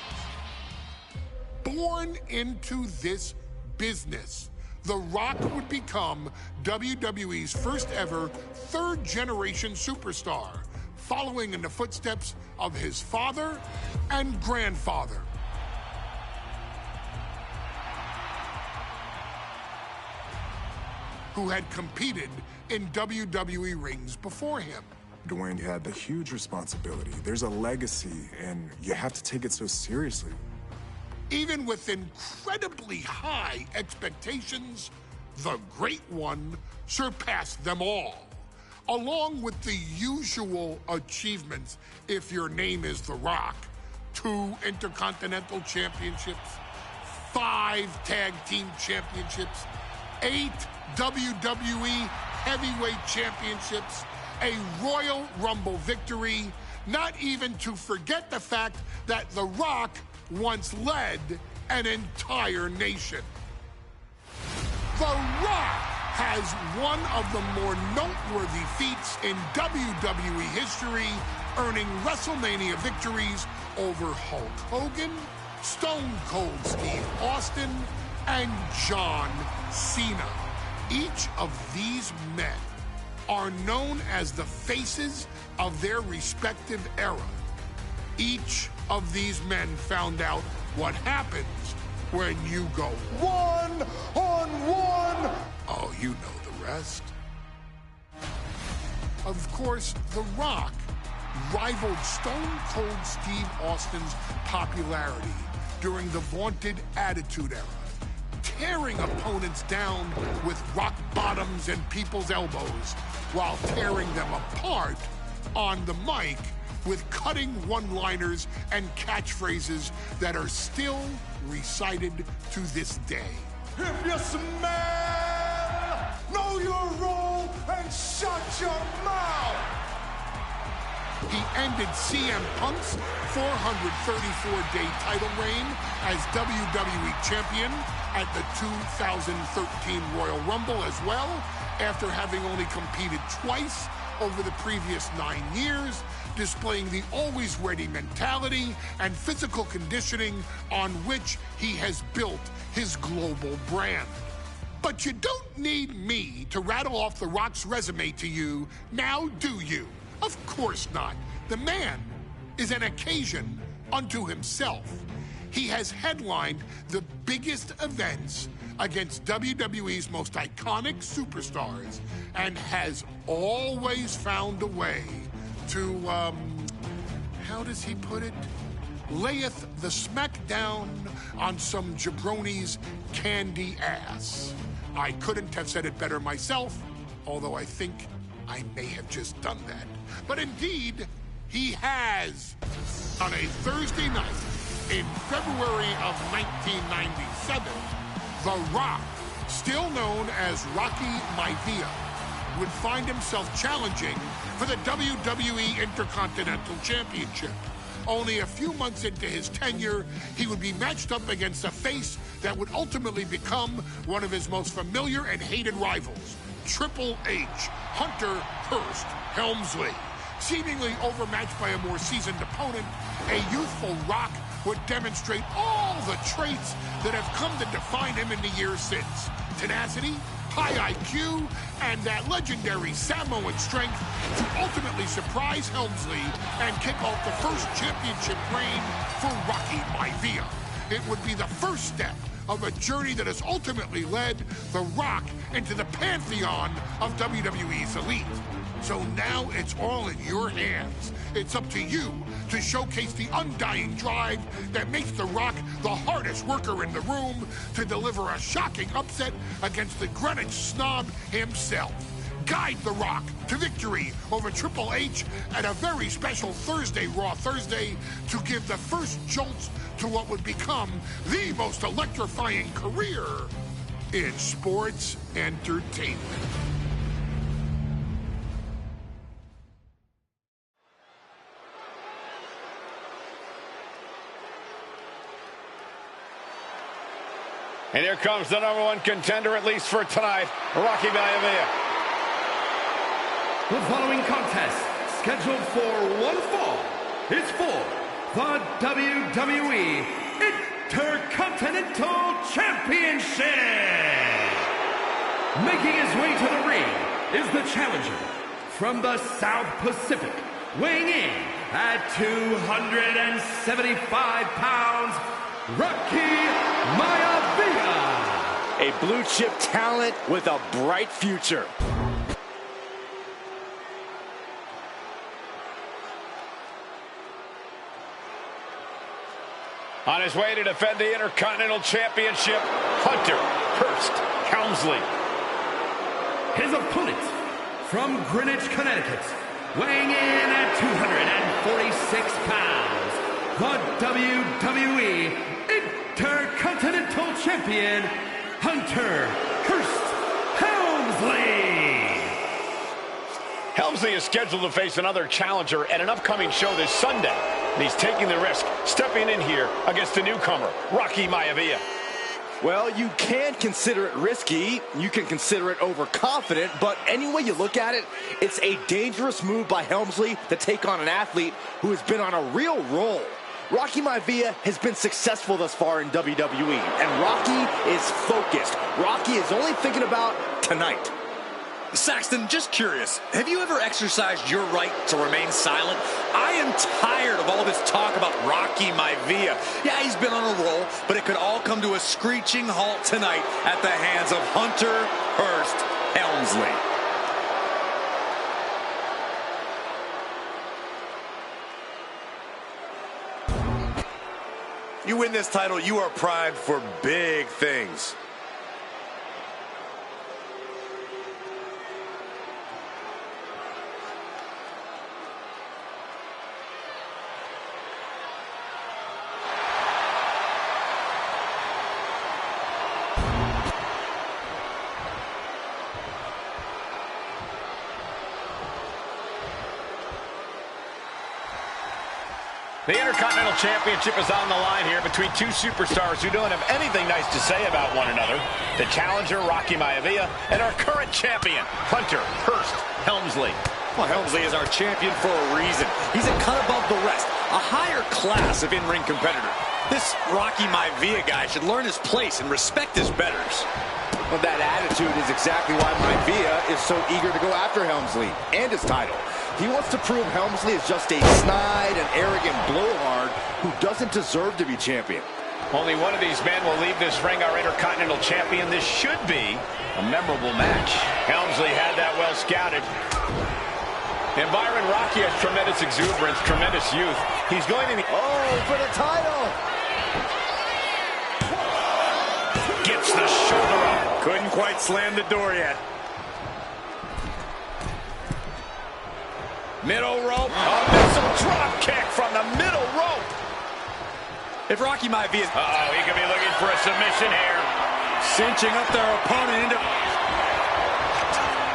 Born into this business, The Rock would become WWE's first ever third-generation superstar, following in the footsteps of his father and grandfather. Who had competed in WWE rings before him. Dwayne had the huge responsibility. There's a legacy, and you have to take it so seriously. Even with incredibly high expectations, the Great One surpassed them all, along with the usual achievements if your name is The Rock: 2 Intercontinental Championships, 5 Tag Team Championships, 8 WWE Heavyweight Championships, a Royal Rumble victory, not even to forget the fact that The Rock once led an entire nation. The Rock has one of the more noteworthy feats in WWE history, earning WrestleMania victories over Hulk Hogan, Stone Cold Steve Austin, and John Cena. Each of these men are known as the faces of their respective era. Each of these men found out what happens when you go one-on-one. Oh, you know the rest. Of course, The Rock rivaled Stone Cold Steve Austin's popularity during the vaunted Attitude Era, tearing opponents down with rock bottoms and people's elbows while tearing them apart on the mic with cutting one-liners and catchphrases that are still recited to this day. If you smell, know your role and shut your mouth. He ended CM Punk's 434-day title reign as WWE Champion at the 2013 Royal Rumble as well, after having only competed twice over the previous 9 years, displaying the always-ready mentality and physical conditioning on which he has built his global brand. But you don't need me to rattle off The Rock's resume to you, now do you? Of course not. The man is an occasion unto himself. He has headlined the biggest events against WWE's most iconic superstars and has always found a way to, how does he put it? Layeth the smackdown on some jabroni's candy ass. I couldn't have said it better myself, although I think I may have just done that. But indeed, he has. On a Thursday night in February of 1997, The Rock, still known as Rocky Maivia, would find himself challenging for the WWE Intercontinental Championship. Only a few months into his tenure, he would be matched up against a face that would ultimately become one of his most familiar and hated rivals, Triple H, Hunter Hearst Helmsley. Seemingly overmatched by a more seasoned opponent, a youthful Rock would demonstrate all the traits that have come to define him in the years since. Tenacity, high IQ, and that legendary Samoan strength to ultimately surprise Helmsley and kick off the first championship reign for Rocky Maivia. It would be the first step of a journey that has ultimately led The Rock into the pantheon of WWE's elite. So now it's all in your hands. It's up to you to showcase the undying drive that makes The Rock the hardest worker in the room to deliver a shocking upset against the Greenwich snob himself. guide The Rock to victory over Triple H at a very special Thursday, Raw Thursday, to give the first jolts to what would become the most electrifying career in sports entertainment. And here comes the #1 contender, at least for tonight, Rocky Maivia. The following contest, scheduled for one fall, is for the WWE Intercontinental Championship. Making his way to the ring is the challenger from the South Pacific, weighing in at 275 pounds, Rocky Maivia. A blue chip talent with a bright future. On his way to defend the Intercontinental Championship, Hunter Hearst Helmsley. His opponent from Greenwich, Connecticut, weighing in at 246 pounds, the WWE Intercontinental Champion, Hunter Hearst Helmsley. Helmsley is scheduled to face another challenger at an upcoming show this Sunday. And he's taking the risk, stepping in here against the newcomer, Rocky Maivia. Well, you can consider it risky, you can consider it overconfident, but any way you look at it, it's a dangerous move by Helmsley to take on an athlete who has been on a real roll. Rocky Maivia has been successful thus far in WWE, and Rocky is focused. Rocky is only thinking about tonight. Saxton, just curious, have you ever exercised your right to remain silent? I am tired of all this talk about Rocky Maivia. Yeah, he's been on a roll, but it could all come to a screeching halt tonight at the hands of Hunter Hearst Helmsley. You win this title, you are primed for big things. The Intercontinental Championship is on the line here between two superstars who don't have anything nice to say about one another. The challenger, Rocky Maivia, and our current champion, Hunter Hearst Helmsley. Well, Helmsley is our champion for a reason. He's a cut above the rest, a higher class of in-ring competitor. This Rocky Maivia guy should learn his place and respect his betters. Well, that attitude is exactly why Maivia is so eager to go after Helmsley and his title. He wants to prove Helmsley is just a snide and arrogant blowhard who doesn't deserve to be champion. Only one of these men will leave this ring our Intercontinental Champion. This should be a memorable match. Helmsley had that well scouted. And Byron, Rocky has tremendous exuberance, tremendous youth. He's going to be... Oh, for the title! Gets the shoulder up. Couldn't quite slam the door yet. Middle rope. A missile drop kick from the middle rope. If Rocky Maivia... Uh-oh, he could be looking for a submission here. Cinching up their opponent into...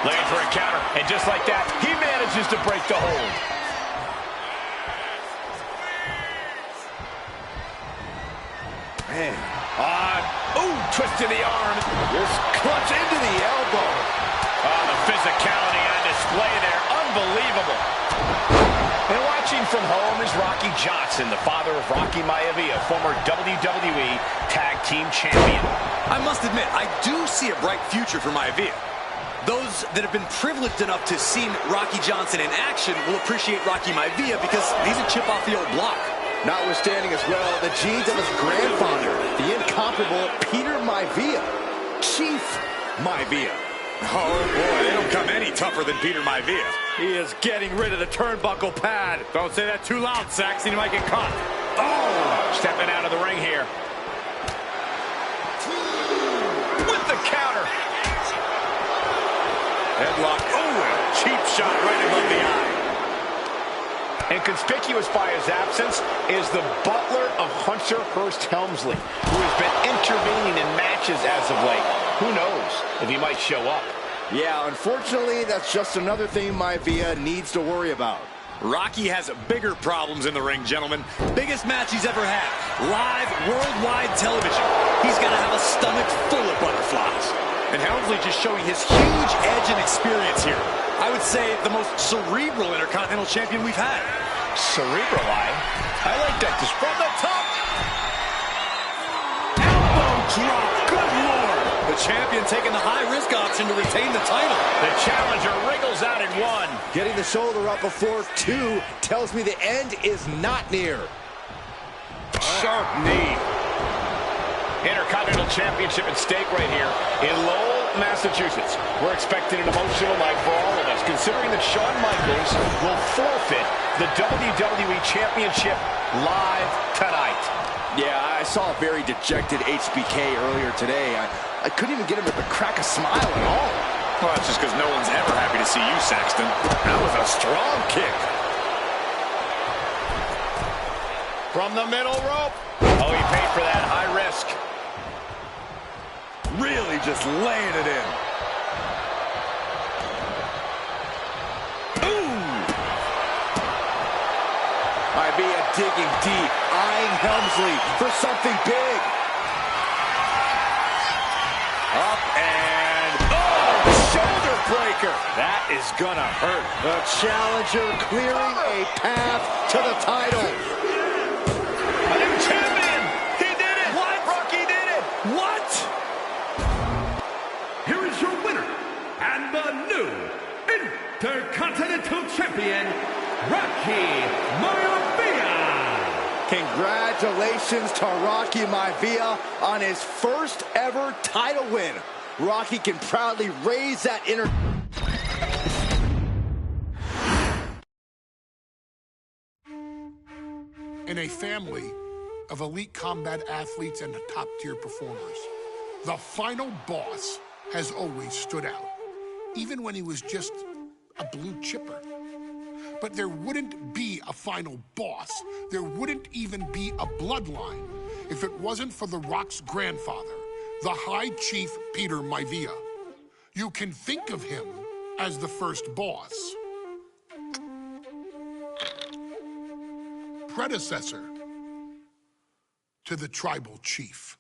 Looking for a counter. And just like that, he manages to break the hold. Man. Ooh, twist to the arm. Just clutch into the elbow. Oh, the physicality on display there. Unbelievable. And watching from home is Rocky Johnson, the father of Rocky Maivia, former WWE Tag Team Champion. I must admit, I do see a bright future for Maivia. Those that have been privileged enough to see Rocky Johnson in action will appreciate Rocky Maivia because he's a chip off the old block. Notwithstanding as well the genes of his grandfather, the incomparable Peter Maivia, Chief Maivia. Oh boy, they don't come any tougher than Peter Maivia. He is getting rid of the turnbuckle pad. Don't say that too loud, Saxon, you might get caught. Oh, stepping out of the ring here. With the counter. Headlock. Oh, cheap shot right above the eye. And conspicuous by his absence is the butler of Hunter Hearst Helmsley, who has been intervening in matches as of late. Who knows if he might show up. Yeah, unfortunately, that's just another thing Maivia needs to worry about. Rocky has bigger problems in the ring, gentlemen. Biggest match he's ever had. Live, worldwide television. He's got to have a stomach full of butterflies. And Helmsley just showing his huge edge and experience here. I would say the most cerebral Intercontinental Champion we've had. Cerebral, I like that. Just from the top. Elbow drop. Good Lord. The champion taking the high-risk option to retain the title. The challenger wriggles out in one. Getting the shoulder up before 2 tells me the end is not near. Sharp knee. Intercontinental Championship at stake right here in Lowell, Massachusetts. We're expecting an emotional night for all of us, considering that Shawn Michaels will forfeit the WWE Championship live tonight. Yeah, I saw a very dejected HBK earlier today. I couldn't even get him to crack a smile at all. Well, that's just because no one's ever happy to see you, Saxton. That was a strong kick. From the middle rope. Oh, he paid for that high risk. Really just laying it in. Ooh! Maivia digging deep, eyeing Helmsley for something big. Up and shoulder breaker. That is gonna hurt. The challenger clearing a path to the title. A new champion. He did it. What? Rocky did it. What? Here is your winner, and the new Intercontinental Champion, Rocky Maivia. Congratulations to Rocky Maivia on his first ever title win. Rocky can proudly raise that In a family of elite combat athletes and top-tier performers, the final boss has always stood out, even when he was just a blue chipper. But there wouldn't be a final boss. There wouldn't even be a bloodline if it wasn't for The Rock's grandfather, the High Chief Peter Maivia. You can think of him as the first boss. Predecessor to the tribal chief.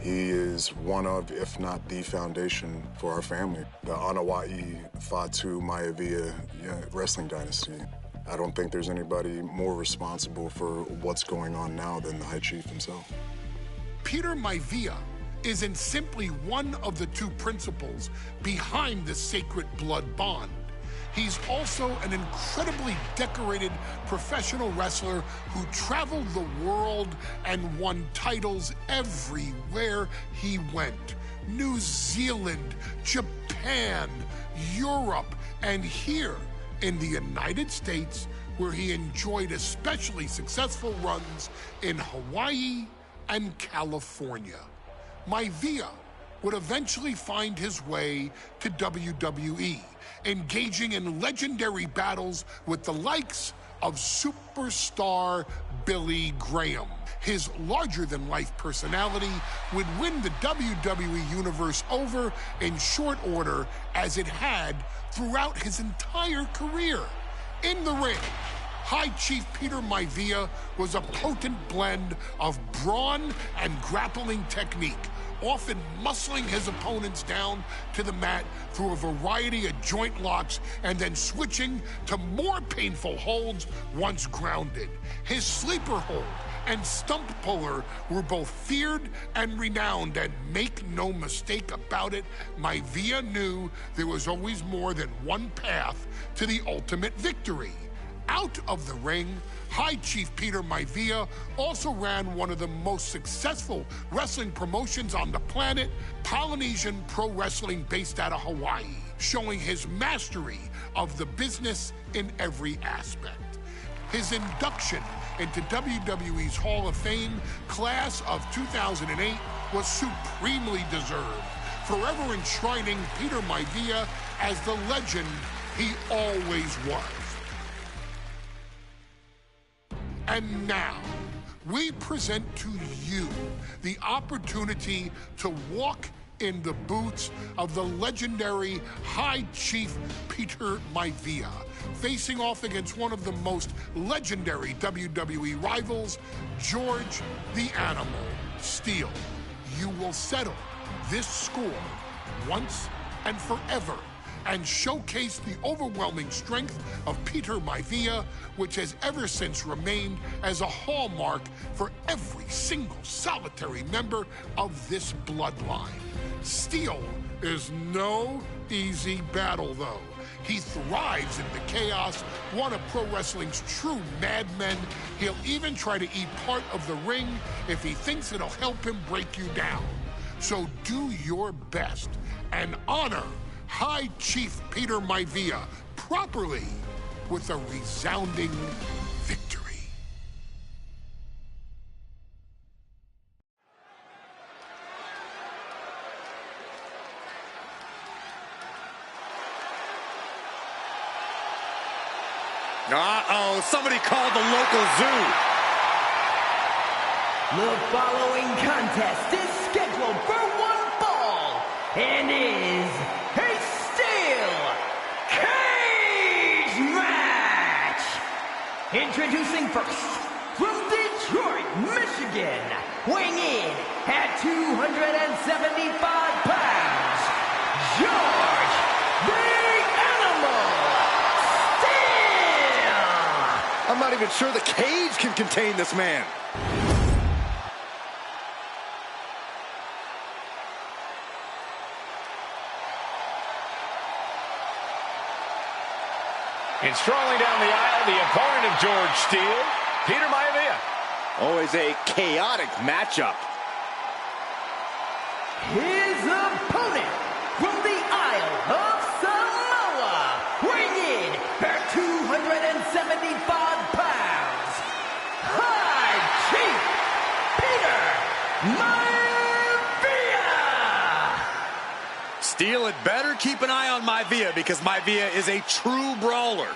He is one of, if not the foundation for our family. The Wwe 2K25 Maivia wrestling dynasty. I don't think there's anybody more responsible for what's going on now than the High Chief himself. Peter Maivia isn't simply one of the two principals behind the sacred blood bond. He's also an incredibly decorated professional wrestler who traveled the world and won titles everywhere he went. New Zealand, Japan, Europe, and here in the United States, where he enjoyed especially successful runs in Hawaii and California. Maivia would eventually find his way to WWE, engaging in legendary battles with the likes of superstar Billy Graham. His larger-than-life personality would win the WWE Universe over in short order, as it had throughout his entire career. In the ring, High Chief Peter Maivia was a potent blend of brawn and grappling technique, often muscling his opponents down to the mat through a variety of joint locks and then switching to more painful holds once grounded. His sleeper hold and stump puller were both feared and renowned, and make no mistake about it, Maivia knew there was always more than one path to the ultimate victory. Out of the ring, High Chief Peter Maivia also ran one of the most successful wrestling promotions on the planet, Polynesian Pro Wrestling, based out of Hawaii, showing his mastery of the business in every aspect. His induction into WWE's Hall of Fame class of 2008 was supremely deserved, forever enshrining Peter Maivia as the legend he always was. And now, we present to you the opportunity to walk in the boots of the legendary High Chief Peter Maivia, facing off against one of the most legendary WWE rivals, George the Animal Steele. You will settle this score once and forever and showcase the overwhelming strength of Peter Maivia, which has ever since remained as a hallmark for every single solitary member of this bloodline. Steele is no easy battle, though. He thrives in the chaos, one of pro wrestling's true madmen. He'll even try to eat part of the ring if he thinks it'll help him break you down. So do your best and honor High Chief Peter Maivia properly with a resounding victory. Uh-oh, somebody called the local zoo. The following contest is scheduled for one fall and is a steel cage match. Introducing first, from Detroit, Michigan, weighing in at 275 pounds, George the Animal Steele. I'm not even sure the cage can contain this man. And strolling down the aisle, the opponent of George Steele, Peter Maivia. Always a chaotic matchup. His opponent from the Isle of Samoa, weighing in at 275 pounds, High Chief Peter Maivia. Steele had better keep an eye on Maivia because Maivia is a true brawler.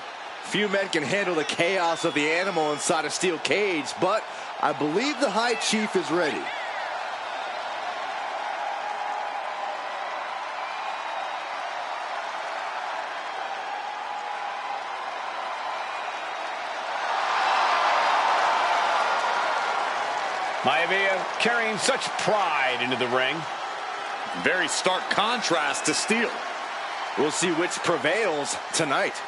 Few men can handle the chaos of the animal inside a steel cage, but I believe the High Chief is ready. Maivia carrying such pride into the ring. Very stark contrast to Steele. We'll see which prevails tonight.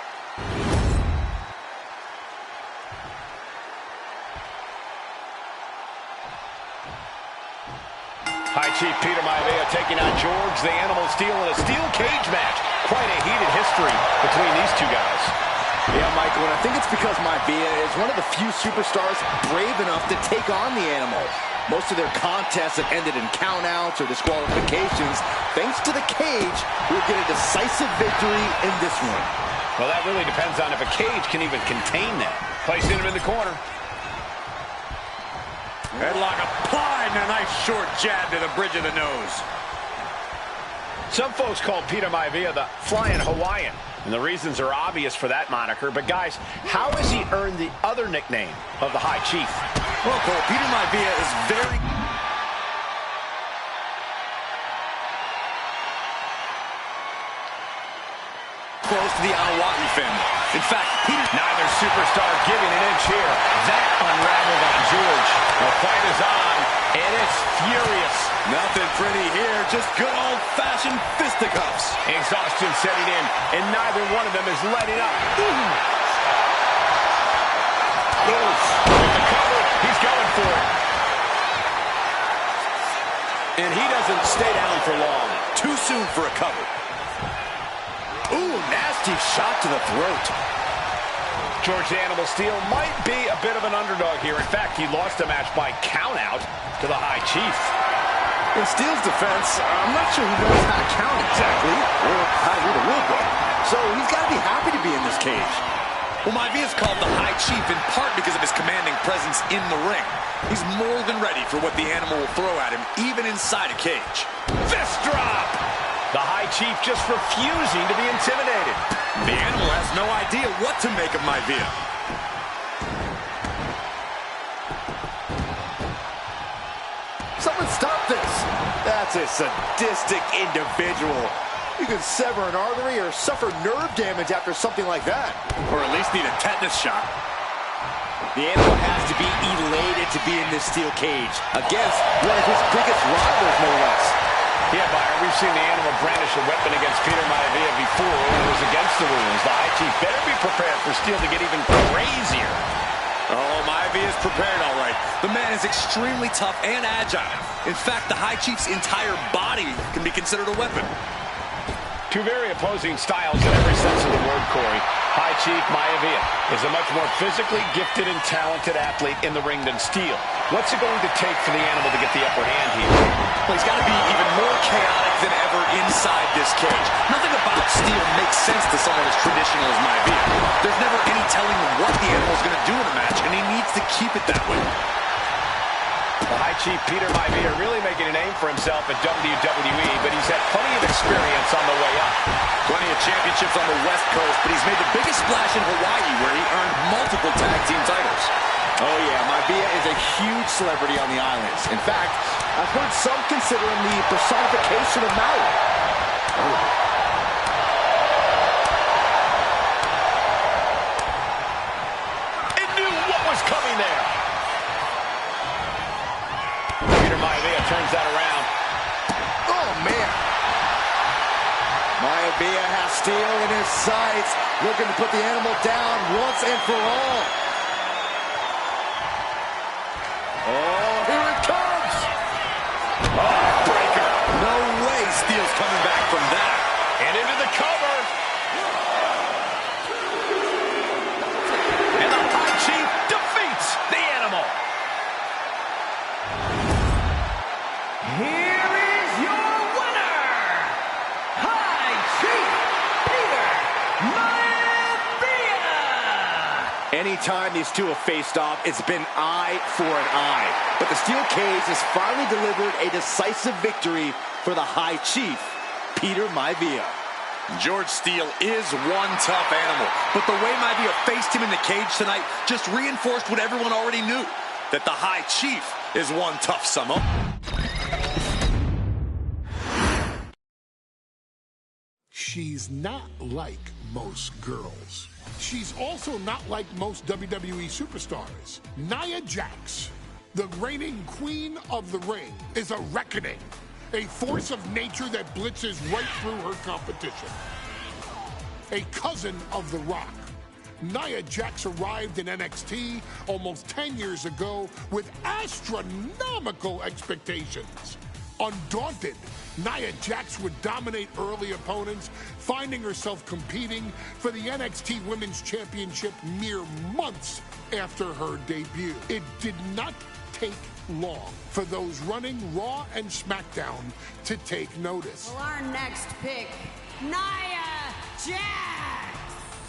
High Chief Peter Maivia taking on George the Animal Steele in a steel cage match. Quite a heated history between these two guys. Yeah, Michael, and I think it's because Maivia is one of the few superstars brave enough to take on the animal. Most of their contests have ended in countouts or disqualifications. Thanks to the cage, we'll get a decisive victory in this one. Well, that really depends on if a cage can even contain that. Placing him in the corner. Headlock applied and a nice short jab to the bridge of the nose. Some folks call Peter Maivia the Flying Hawaiian, and the reasons are obvious for that moniker. But guys, how has he earned the other nickname of the High Chief? Well, Cole, Peter Maivia is very... close to the Anawati family. In fact, neither superstar giving an inch here. That unraveled on George. The fight is on, and it's furious. Nothing pretty here, just good old-fashioned fisticuffs. Exhaustion setting in, and neither one of them is letting up. With the cover, he's going for it. And he doesn't stay down for long. Too soon for a cover. Ooh, nasty shot to the throat. George the Animal Steele might be a bit of an underdog here. In fact, he lost the match by countout to the High Chief. In Steele's defense, I'm not sure he knows how to count exactly, or how to read a rule book. So he's got to be happy to be in this cage. Well, Maivia is called the High Chief in part because of his commanding presence in the ring. He's more than ready for what the animal will throw at him, even inside a cage. Fist drop! The High Chief just refusing to be intimidated. The animal has no idea what to make of Maivia. Someone stop this. That's a sadistic individual. You can sever an artery or suffer nerve damage after something like that. Or at least need a tetanus shot. The animal has to be elated to be in this steel cage against one of his biggest rivals, no less. Yeah, Byron, we've seen the animal brandish a weapon against Peter Maivia before when it was against the rules. The High Chief better be prepared for Steel to get even crazier. Oh, Maivia is prepared, all right. The man is extremely tough and agile. In fact, the High Chief's entire body can be considered a weapon. Two very opposing styles in every sense of the word, Corey. High Chief Maivia is a much more physically gifted and talented athlete in the ring than Steel. What's it going to take for the animal to get the upper hand here? Well, he's got to be even more chaotic than ever inside this cage. Nothing about Steel makes sense to someone as traditional as Maivia. There's never any telling what the animal's going to do in a match, and he needs to keep it that way. The High Chief Peter Maivia really making a name for himself at WWE, but he's had plenty of experience on the way up. Plenty of championships on the West Coast, but he's made the biggest splash in Hawaii, where he earned multiple tag team titles. Oh yeah, Maivia is a huge celebrity on the islands. In fact, I've heard some consider him the personification of Maui. It knew what was coming there. Maivia turns that around. Oh, man. Maivia has Steel in his sights, looking to put the animal down once and for all. Oh, here it comes. Oh, breaker. No way Steel's coming back from that. And into the cover. And the High Chief defeats the animal. Here is your winner, High Chief Peter Maivia! Anytime these two have faced off, it's been eye for an eye. But the steel cage has finally delivered a decisive victory for the High Chief, Peter Maivia. George Steele is one tough animal, but the way Maivia faced him in the cage tonight just reinforced what everyone already knew, that the High Chief is one tough Samoan. She's not like most girls. She's also not like most WWE superstars. Nia Jax, the reigning queen of the ring, is a reckoning, a force of nature that blitzes right through her competition. A cousin of The Rock, Nia Jax arrived in NXT almost 10 years ago with astronomical expectations. Undaunted, Nia Jax would dominate early opponents, finding herself competing for the NXT Women's Championship mere months after her debut. It did not take long for those running Raw and SmackDown to take notice. Well, our next pick, Nia Jax.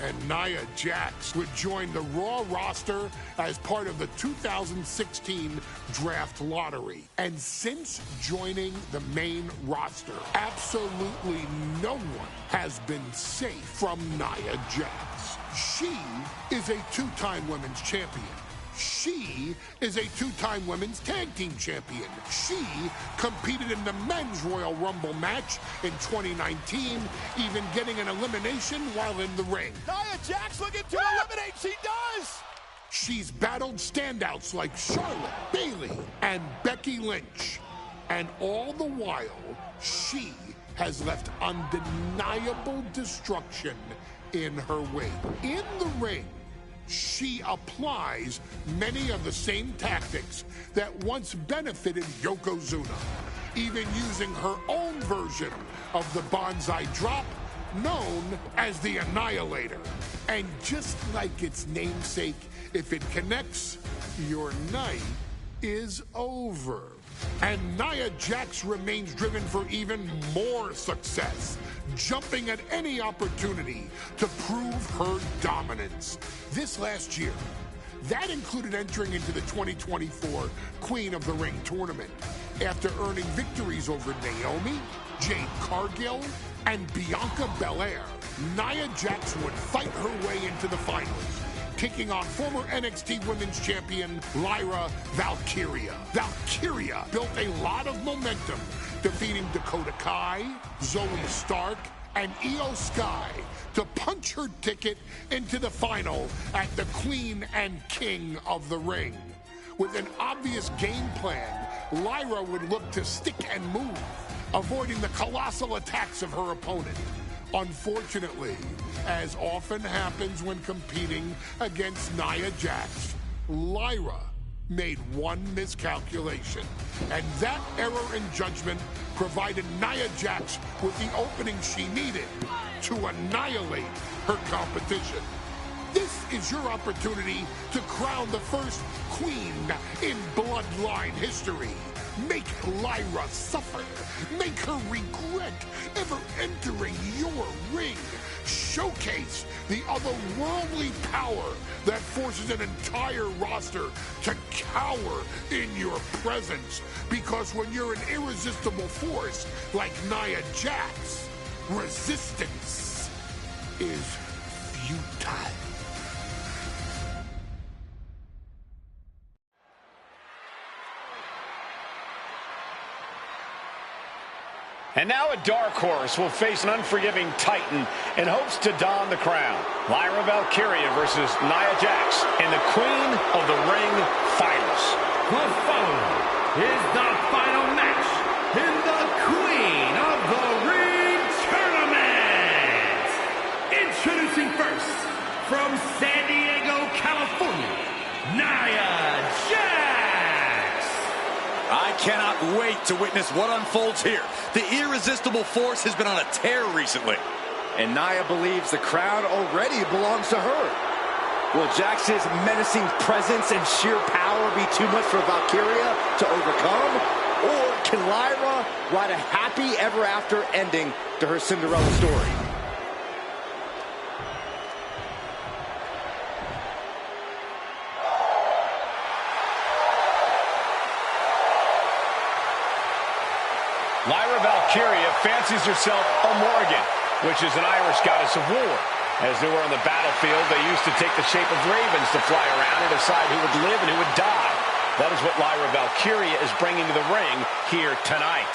And Nia Jax would join the Raw roster as part of the 2016 draft lottery. And since joining the main roster, absolutely no one has been safe from Nia Jax. She is a two-time women's champion. She is a two-time women's tag team champion. She competed in the men's Royal Rumble match in 2019, even getting an elimination while in the ring. Nia Jax looking to eliminate. She does. She's battled standouts like Charlotte, Bayley, and Becky Lynch. And all the while, she has left undeniable destruction in her wake. In the ring, she applies many of the same tactics that once benefited Yokozuna, even using her own version of the Bonsai Drop, known as the Annihilator. And just like its namesake, if it connects, your night is over. And Nia Jax remains driven for even more success, jumping at any opportunity to prove her dominance. This last year, That included entering into the 2024 Queen of the Ring tournament after earning victories over Naomi, Jade Cargill, and Bianca Belair. Nia Jax would fight her way into the finals, taking on former NXT Women's Champion Lyra Valkyria. Valkyria built a lot of momentum, defeating Dakota Kai, Zoe Stark, and Io Sky to punch her ticket into the final at the Queen and King of the Ring. With an obvious game plan, Lyra would look to stick and move, avoiding the colossal attacks of her opponent. Unfortunately, as often happens when competing against Nia Jax, Lyra made one miscalculation, and that error in judgment provided Nia Jax with the opening she needed to annihilate her competition. This is your opportunity to crown the first queen in Bloodline history. Make Lyra suffer. Make her regret ever entering your ring. Showcase the otherworldly power that forces an entire roster to cower in your presence. Because when you're an irresistible force like Nia Jax, resistance is futile. And now a dark horse will face an unforgiving titan in hopes to don the crown. Lyra Valkyria versus Nia Jax in the Queen of the Ring finals. The following is the final match in the Queen of the Ring tournament. Introducing first, from San Diego, California, Nia Jax. I cannot wait to witness what unfolds here. The irresistible force has been on a tear recently. And Nia believes the crowd already belongs to her. Will Jax's menacing presence and sheer power be too much for Valkyria to overcome? Or can Lyra write a happy ever after ending to her Cinderella story? Lyra Valkyria fancies herself a Morrigan, which is an Irish goddess of war. As they were on the battlefield, they used to take the shape of ravens to fly around and decide who would live and who would die. That is what Lyra Valkyria is bringing to the ring here tonight.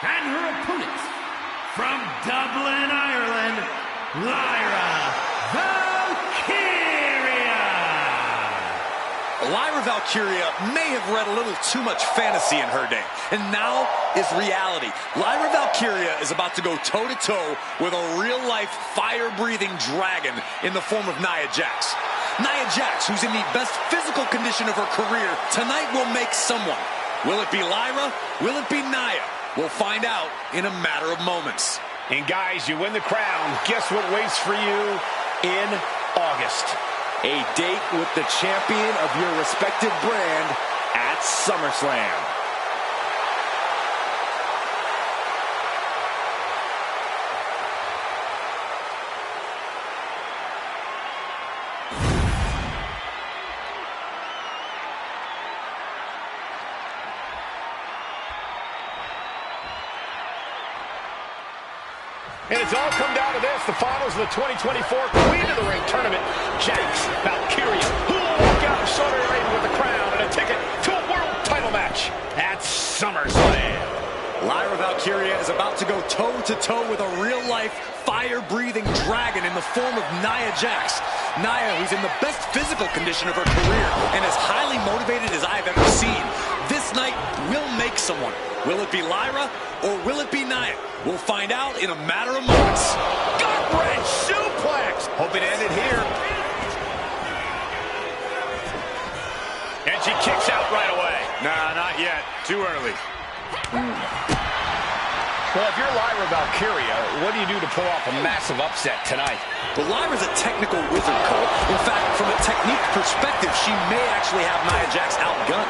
And her opponent, from Dublin, Ireland, Lyra Valkyria. Lyra Valkyria may have read a little too much fantasy in her day, and now is reality. Lyra Valkyria is about to go toe-to-toe with a real-life, fire-breathing dragon in the form of Nia Jax. Nia Jax, who's in the best physical condition of her career, tonight will make someone. Will it be Lyra? Will it be Nia? We'll find out in a matter of moments. And guys, you win the crown. Guess what waits for you in August? A date with the champion of your respective brand at SummerSlam. And it's all come down to this, the finals of the 2024 Queen of the Ring tournament. Jax Valkyria, who will walk out of Saudi Arabia with the crown and a ticket to a world title match at SummerSlam. Lyra Valkyria is about to go toe-to-toe with a real-life, fire-breathing dragon in the form of Nia Jax. Nia, who's in the best physical condition of her career and as highly motivated as I've ever seen. This night will make someone. Will it be Lyra or will it be Nia? We'll find out in a matter of moments. Gut-wrench suplex. Hope it ended here. And she kicks out right away. Nah, not yet. Too early. Well, if you're Lyra Valkyria, what do you do to pull off a massive upset tonight? Well, Lyra's a technical wizard, Cole. In fact, from a technique perspective, she may actually have Nia Jax outgunned.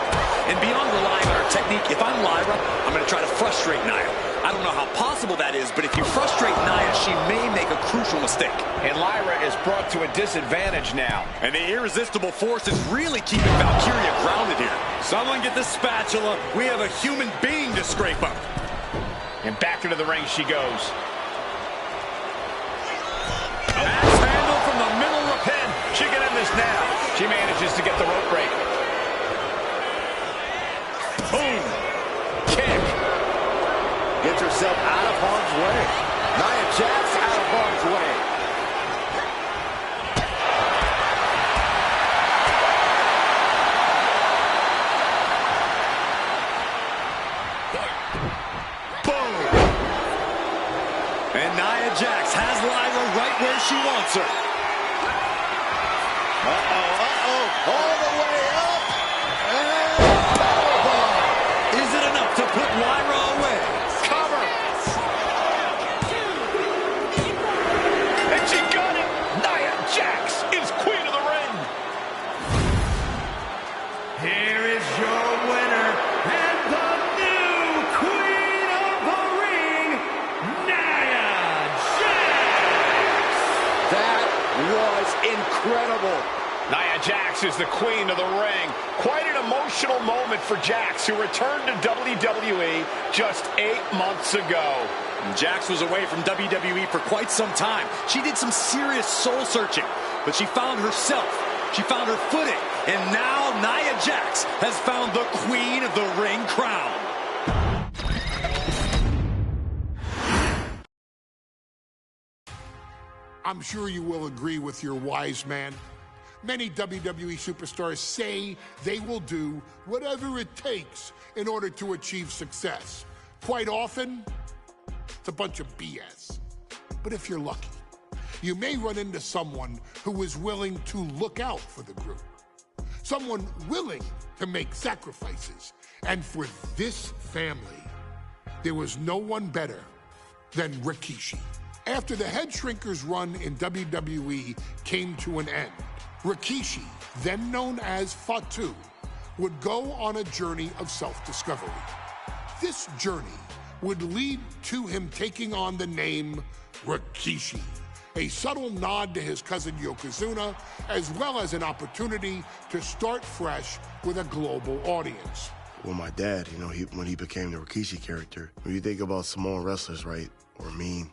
And beyond relying on her technique, if I'm Lyra, I'm going to try to frustrate Nia. I don't know how possible that is, but if you frustrate Nia, she may make a crucial mistake. And Lyra is brought to a disadvantage now. And the irresistible force is really keeping Valkyria grounded here. Someone get the spatula. We have a human being to scrape up. And back into the ring she goes. Axe handle from the middle of the pin. She can end this now. She manages to get the rope break. Boom. Kick. Gets herself out of harm's way. Nia Jax out of harm's way. Boom. And Nia Jax has Lyra right where she wants her. All the way up. And powerbomb. Is it enough to put Lyra away? Cover. And she got it. Nia Jax is queen of the ring. Here is your winner and the new queen of the ring, Nia Jax. That was incredible. Nia Jax is the queen of the ring. Quite an emotional moment for Jax, who returned to WWE just 8 months ago. Jax was away from WWE for quite some time. She did some serious soul searching, but she found herself. She found her footing, and now Nia Jax has found the queen of the ring crown. I'm sure you will agree with your wise man. Many WWE superstars say they will do whatever it takes in order to achieve success. Quite often, it's a bunch of BS. But if you're lucky, you may run into someone who is willing to look out for the group. Someone willing to make sacrifices. And for this family, there was no one better than Rikishi. After the Head Shrinkers run in WWE came to an end, Rikishi, then known as Fatu, would go on a journey of self-discovery. This journey would lead to him taking on the name Rikishi, a subtle nod to his cousin Yokozuna, as well as an opportunity to start fresh with a global audience. Well, my dad, when he became the Rikishi character, when you think about Samoan wrestlers, right, or mean,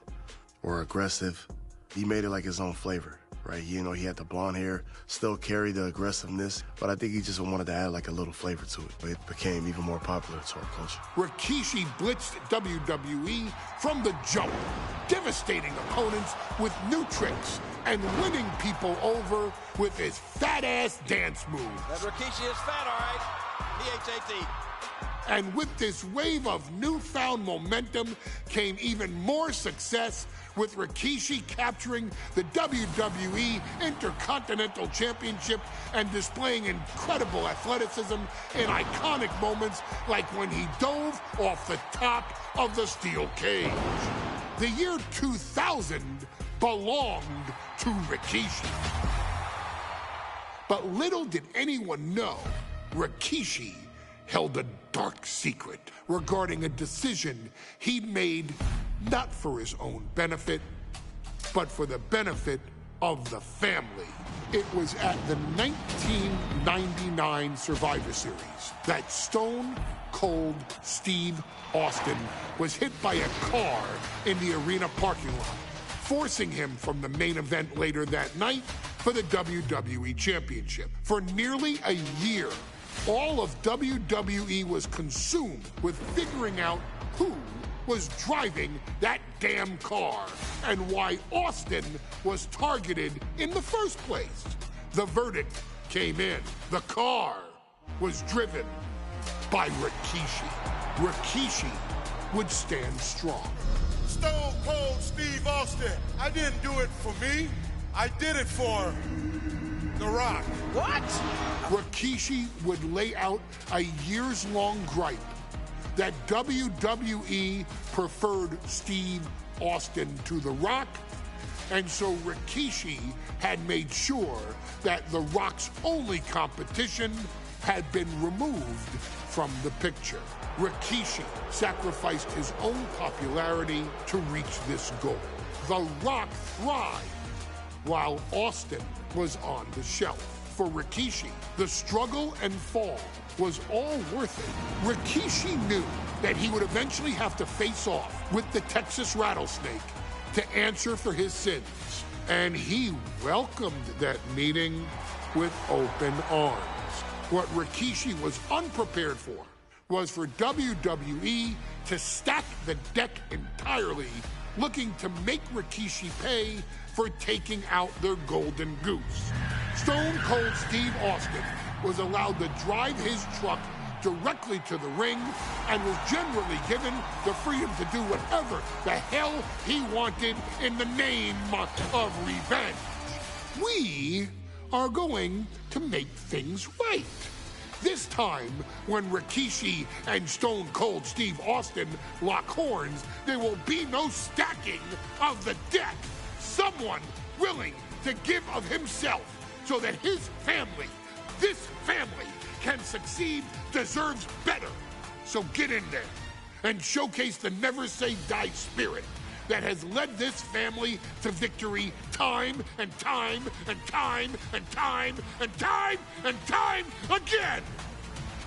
or aggressive, he made it like his own flavor, right? He had the blonde hair, still carried the aggressiveness, but I think he just wanted to add like a little flavor to it. It became even more popular to our culture. Rikishi blitzed WWE from the jump, devastating opponents with new tricks and winning people over with his fat-ass dance moves. That Rikishi is fat, all right. P-H-A-T. And with this wave of newfound momentum came even more success, with Rikishi capturing the WWE Intercontinental Championship and displaying incredible athleticism in iconic moments like when he dove off the top of the steel cage. The year 2000 belonged to Rikishi. But little did anyone know, Rikishi held a dark secret regarding a decision he'd made not for his own benefit, but for the benefit of the family. It was at the 1999 Survivor Series that Stone Cold Steve Austin was hit by a car in the arena parking lot, forcing him from the main event later that night for the WWE Championship. For nearly a year, all of WWE was consumed with figuring out who was driving that damn car and why Austin was targeted in the first place. The verdict came in. The car was driven by Rikishi. Rikishi would stand strong. Stone Cold Steve Austin. I didn't do it for me. I did it for The Rock. What? Rikishi would lay out a years-long gripe that WWE preferred Steve Austin to The Rock, and so Rikishi had made sure that The Rock's only competition had been removed from the picture. Rikishi sacrificed his own popularity to reach this goal. The Rock thrived while Austin was on the shelf. For Rikishi, the struggle and fall was all worth it. Rikishi knew that he would eventually have to face off with the Texas Rattlesnake to answer for his sins. And he welcomed that meeting with open arms. What Rikishi was unprepared for was for WWE to stack the deck entirely, looking to make Rikishi pay for taking out their golden goose. Stone Cold Steve Austin was allowed to drive his truck directly to the ring and was generally given the freedom to do whatever the hell he wanted in the name of revenge. We are going to make things right. This time, when Rikishi and Stone Cold Steve Austin lock horns, there will be no stacking of the deck. Someone willing to give of himself so that his family, this family, can succeed, deserves better. So get in there and showcase the never say die spirit that has led this family to victory time and time and time and time and time and time again.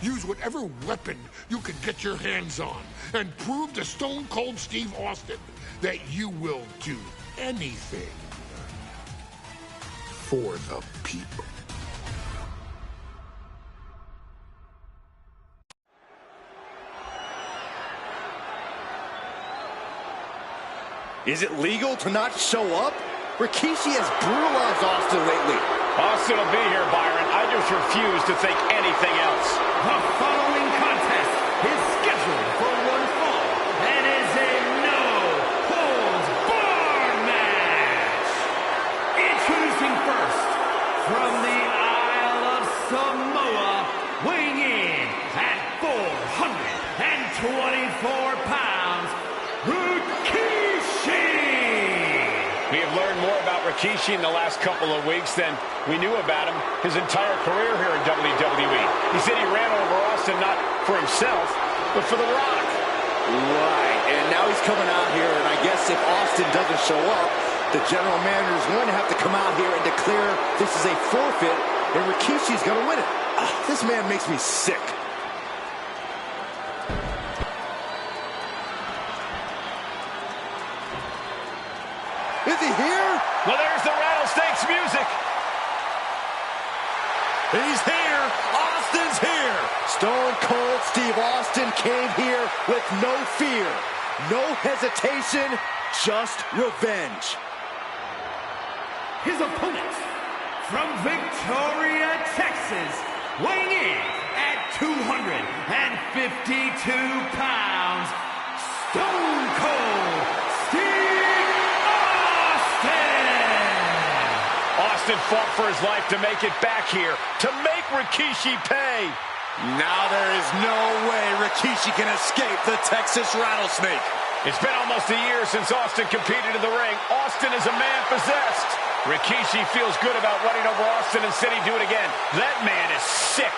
Use whatever weapon you can get your hands on and prove to Stone Cold Steve Austin that you will do anything for the people. Is it legal to not show up? Rikishi has brutalized Austin lately. Austin will be here, Byron. I just refuse to think anything else. The following contest is scheduled for one fall and is a no-holds-barred match. Introducing first, from the Isle of Samoa, weighing in at 424 pounds, We have learned more about Rikishi in the last couple of weeks than we knew about him his entire career here in WWE. He said he ran over Austin not for himself, but for The Rock. Right, and now he's coming out here, and I guess if Austin doesn't show up, the general manager is going to have to come out here and declare this is a forfeit, and Rikishi's going to win it. This man makes me sick. Is he here? Well, there's the Rattlesnake's music. He's here. Austin's here. Stone Cold Steve Austin came here with no fear, no hesitation, just revenge. His opponent, from Victoria, Texas, weighing in at 252 pounds, Stone Cold Steve Austin fought for his life to make it back here, to make Rikishi pay. Now there is no way Rikishi can escape the Texas Rattlesnake. It's been almost a year since Austin competed in the ring. Austin is a man possessed. Rikishi feels good about running over Austin and said he'd do it again. That man is sick.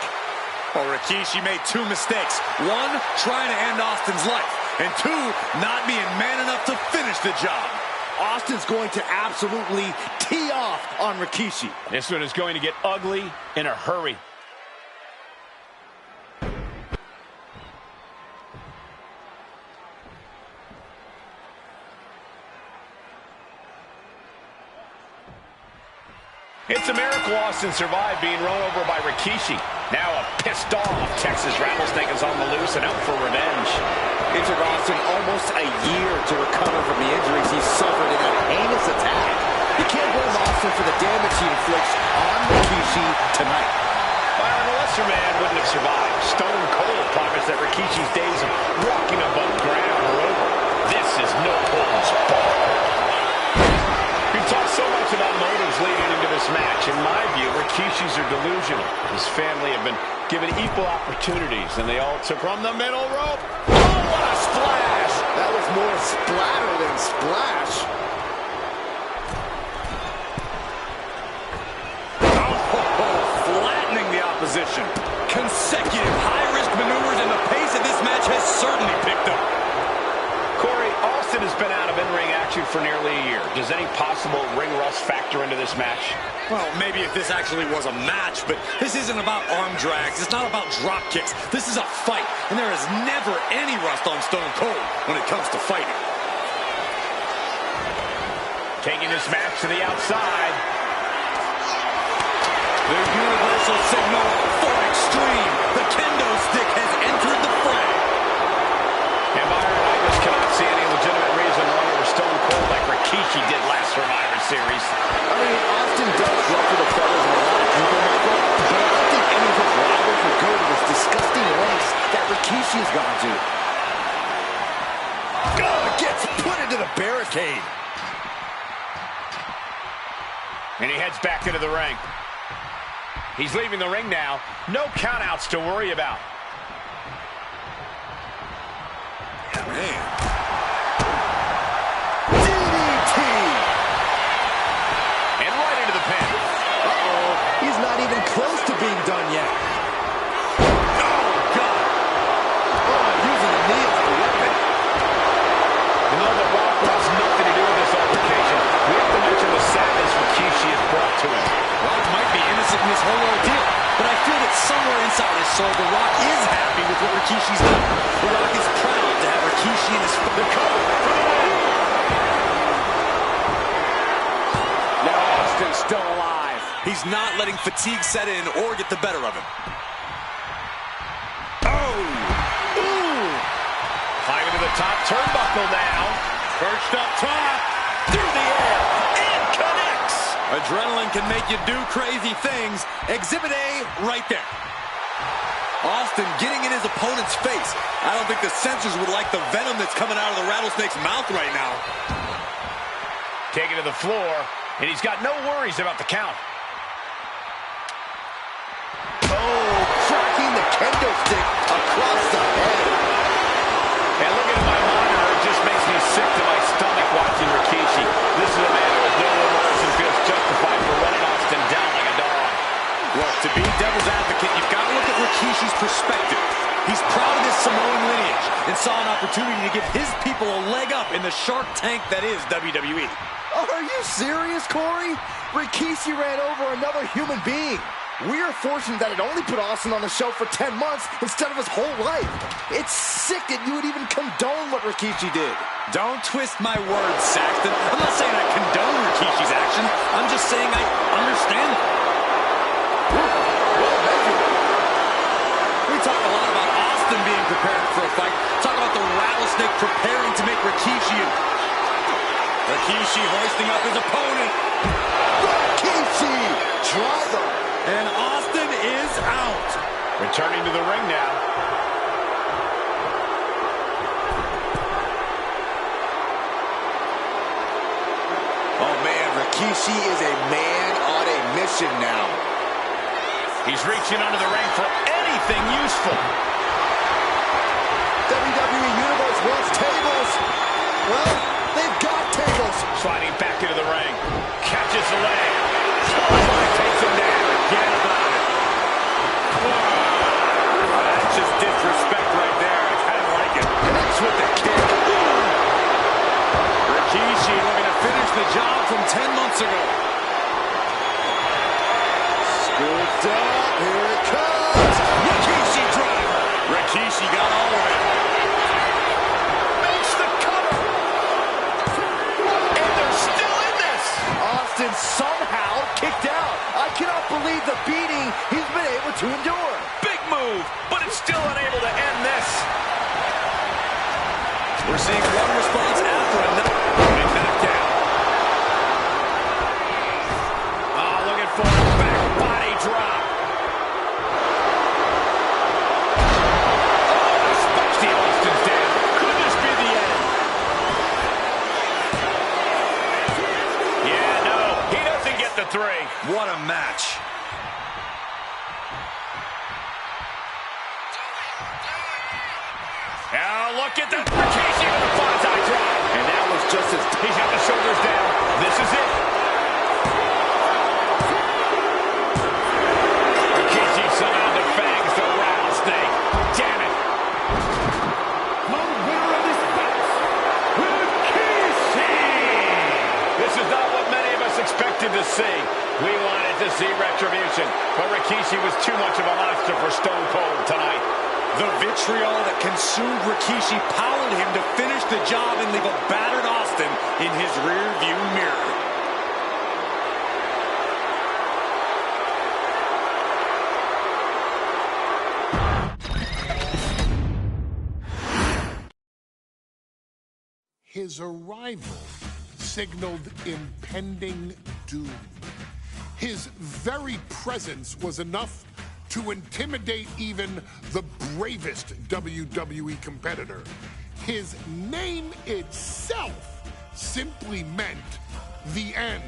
Well, Rikishi made two mistakes. One, trying to end Austin's life. And two, not being man enough to finish the job. Austin's going to absolutely tee off on Rikishi. This one is going to get ugly in a hurry. It's a miracle Austin survived being run over by Rikishi. Now a pissed off Texas Rattlesnake is on the loose and out for revenge. It took Austin almost a year to recover from the injuries he suffered in that heinous attack. You can't blame Austin for the damage he inflicts on Rikishi tonight. Byron, the lesser man wouldn't have survived. Stone Cold promised that Rikishi's days of walking above ground are over. This is no holds barred. We've talked so much about motives leading into this match. In my view, Rikishis are delusional. His family have been given equal opportunities, and they all took from the middle rope. Oh, what a splash! That was more splatter than splash. Flattening the opposition. Does any possible ring rust factor into this match? Well, maybe if this actually was a match, but this isn't about arm drags. It's not about drop kicks. This is a fight, and there is never any rust on Stone Cold when it comes to fighting. Taking this match to the outside. The universal signal for extreme. The kendo stick has entered the fray. And Byron, I just cannot see any legitimate reason to run over Stone Cold like Rikishi did last Survivor Series. I mean, Austin does ruffle the feathers of a lot of people, Michael, but I don't think any of his rivals would go to this disgusting lengths that Rikishi has gone to. Oh, gets put into the barricade. And he heads back into the ring. He's leaving the ring now. No countouts to worry about. Man. DDT! And right into the pin. Uh-oh. He's not even close to being done yet. Oh, God. Oh, using the knee as a weapon. And though the Rock wants nothing to do with this altercation, we have to mention the sadness Rikishi has brought to him. Rock might be innocent in this whole ordeal, but I feel that somewhere inside his soul, The Rock is happy with what Rikishi's done. The Rock is proud to have Rikishi in his the cover for the win. Now Austin's still alive. He's not letting fatigue set in or get the better of him. Oh! Ooh! Climbing to the top turnbuckle now. Perched up top, through the air, and connects! Adrenaline can make you do crazy things. Exhibit A right there. Austin getting in his opponent's face. I don't think the censors would like the venom that's coming out of the rattlesnake's mouth right now. Taken to the floor, and he's got no worries about the count. Oh, cracking the kendo stick across the head. And looking at my monitor, it just makes me sick to my stomach watching Rikishi. This is a man who has no remorse and feels justified for running Austin down like a dog. Look, to be devil's advocate, you've got to look at Rikishi's perspective. He's proud of his Samoan lineage and saw an opportunity to give his people a leg up in the Shark Tank that is WWE. Are you serious, Corey? Rikishi ran over another human being. We're fortunate that it only put Austin on the show for 10 months instead of his whole life. It's sick that you would even condone what Rikishi did. Don't twist my words, Saxton. I'm not saying I condone Rikishi's action. I'm just saying I understand it. Well measured. We talk a lot about Austin being prepared for a fight. Talk about the rattlesnake preparing to make Rikishi. Rikishi hoisting up his opponent. Rikishi! Driver! And Austin is out. Returning to the ring now. Oh man, Rikishi is a man on a mission now. He's reaching under the ring for anything useful. WWE Universe wants tables. Well, they've got tables. Sliding back into the ring. Catches the leg. Takes him down. Forget about it. That's just disrespect right there. I kind of like it. Connects with the kick. Rikishi looking to finish the job from 10 months ago. Scooped up. Here it comes. Rikishi driver. Rikishi got all of it. Makes the cover. And they're still in this. Austin somehow kicked out. I cannot believe the beating he's been able to endure. Big move, but it's still unable to end this. We're seeing one response after another. And back down. Oh, looking for a back body drop. Oh, Steve Austin's dead. Could this be the end? Yeah, no, he doesn't get the 3. What a match. Now look at the Rikishi with the bonsai drop. And that was just as... He's got the shoulders down. This is it. Rikishi somehow defangs the rattlesnake. Damn it. The winner of this bout, Rikishi! This is not what many of us expected to see. We wanted to see retribution, but Rikishi was too much of a monster for Stone Cold tonight. The vitriol that consumed Rikishi powered him to finish the job and leave a battered Austin in his rear-view mirror. His arrival signaled impending doom. His very presence was enough to intimidate even the bravest WWE competitor. His name itself simply meant the end.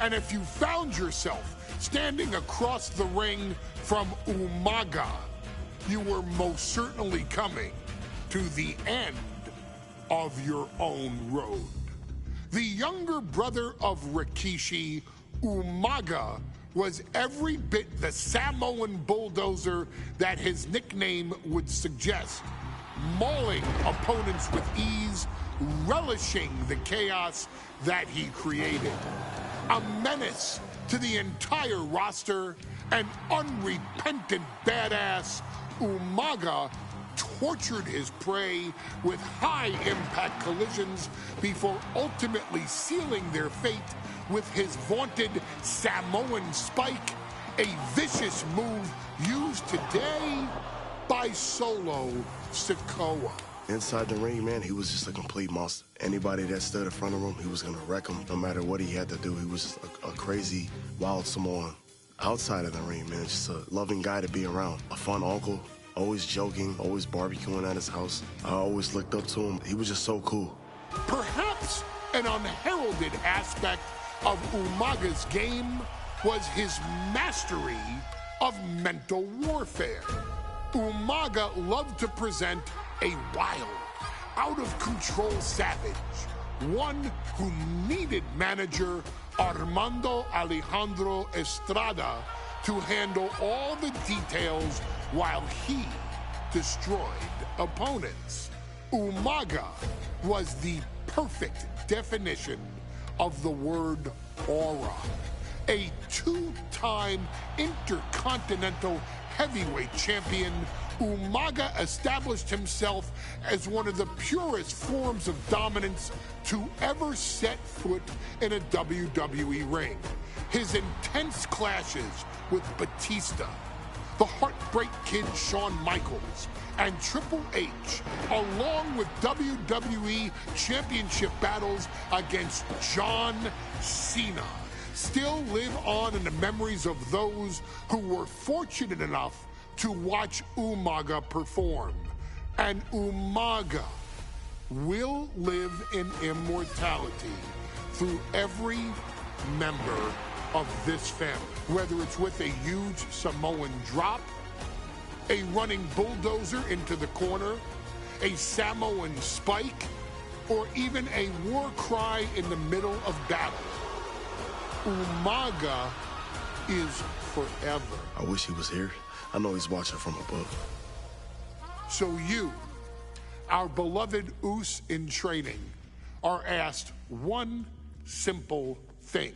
And if you found yourself standing across the ring from Umaga, you were most certainly coming to the end of your own road. The younger brother of Rikishi, Umaga, was every bit the Samoan bulldozer that his nickname would suggest, mauling opponents with ease, relishing the chaos that he created. A menace to the entire roster, an unrepentant badass, Umaga tortured his prey with high-impact collisions before ultimately sealing their fate with his vaunted Samoan spike, a vicious move used today by Solo Sikoa. Inside the ring, man, he was just a complete monster. Anybody that stood in front of him, he was going to wreck him no matter what he had to do. He was just a crazy, wild Samoan. Outside of the ring, man, just a loving guy to be around. A fun uncle, always joking, always barbecuing at his house. I always looked up to him. He was just so cool. Perhaps an unheralded aspect of Umaga's game was his mastery of mental warfare. Umaga loved to present a wild, out-of-control savage, one who needed manager Armando Alejandro Estrada to handle all the details while he destroyed opponents. Umaga was the perfect definition of the word aura. A two-time intercontinental heavyweight champion, Umaga established himself as one of the purest forms of dominance to ever set foot in a WWE ring. His intense clashes with Batista, the Heartbreak Kid Shawn Michaels, and Triple H, along with WWE Championship battles against John Cena, still live on in the memories of those who were fortunate enough to watch Umaga perform. And Umaga will live in immortality through every member of this family, whether it's with a huge Samoan drop, a running bulldozer into the corner, a Samoan spike, or even a war cry in the middle of battle. Umaga is forever. I wish he was here. I know he's watching from above. So you, our beloved Us in training, are asked one simple thing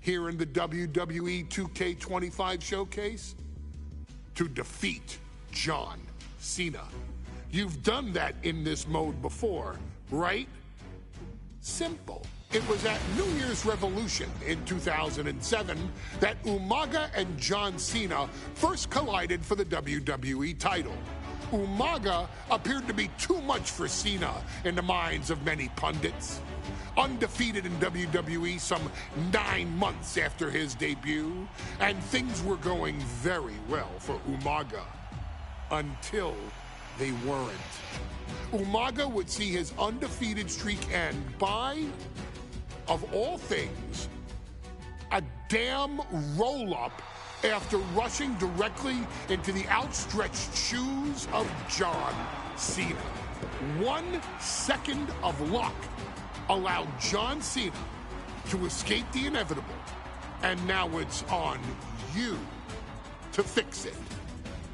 here in the WWE 2K25 showcase: to defeat John Cena. You've done that in this mode before, right? Simple. It was at New Year's Revolution in 2007 that Umaga and John Cena first collided for the WWE title. Umaga appeared to be too much for Cena in the minds of many pundits. Undefeated in WWE some 9 months after his debut, and things were going very well for Umaga. Until they weren't. Umaga would see his undefeated streak end by, of all things, a damn roll-up after rushing directly into the outstretched shoes of John Cena. 1 second of luck allowed John Cena to escape the inevitable, and now it's on you to fix it.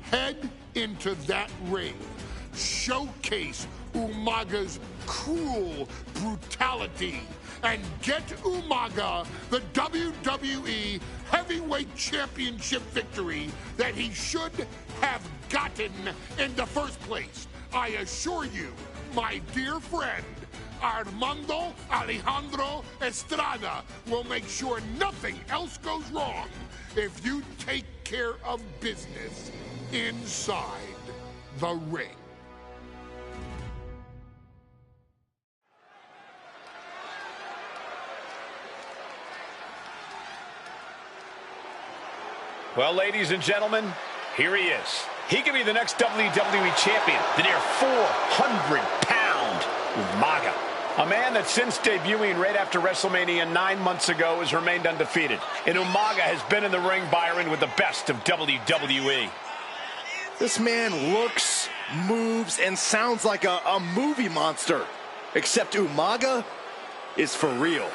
Head into that ring. Showcase Umaga's cruel brutality. and get Umaga the WWE Heavyweight Championship victory that he should have gotten in the first place. I assure you, my dear friend, Armando Alejandro Estrada will make sure nothing else goes wrong if you take care of business inside the ring. Well, ladies and gentlemen, here he is. He could be the next WWE champion, the near 400-pound Umaga. A man that since debuting right after WrestleMania 9 months ago has remained undefeated. And Umaga has been in the ring, Byron, with the best of WWE. This man looks, moves, and sounds like a movie monster. Except Umaga is for real.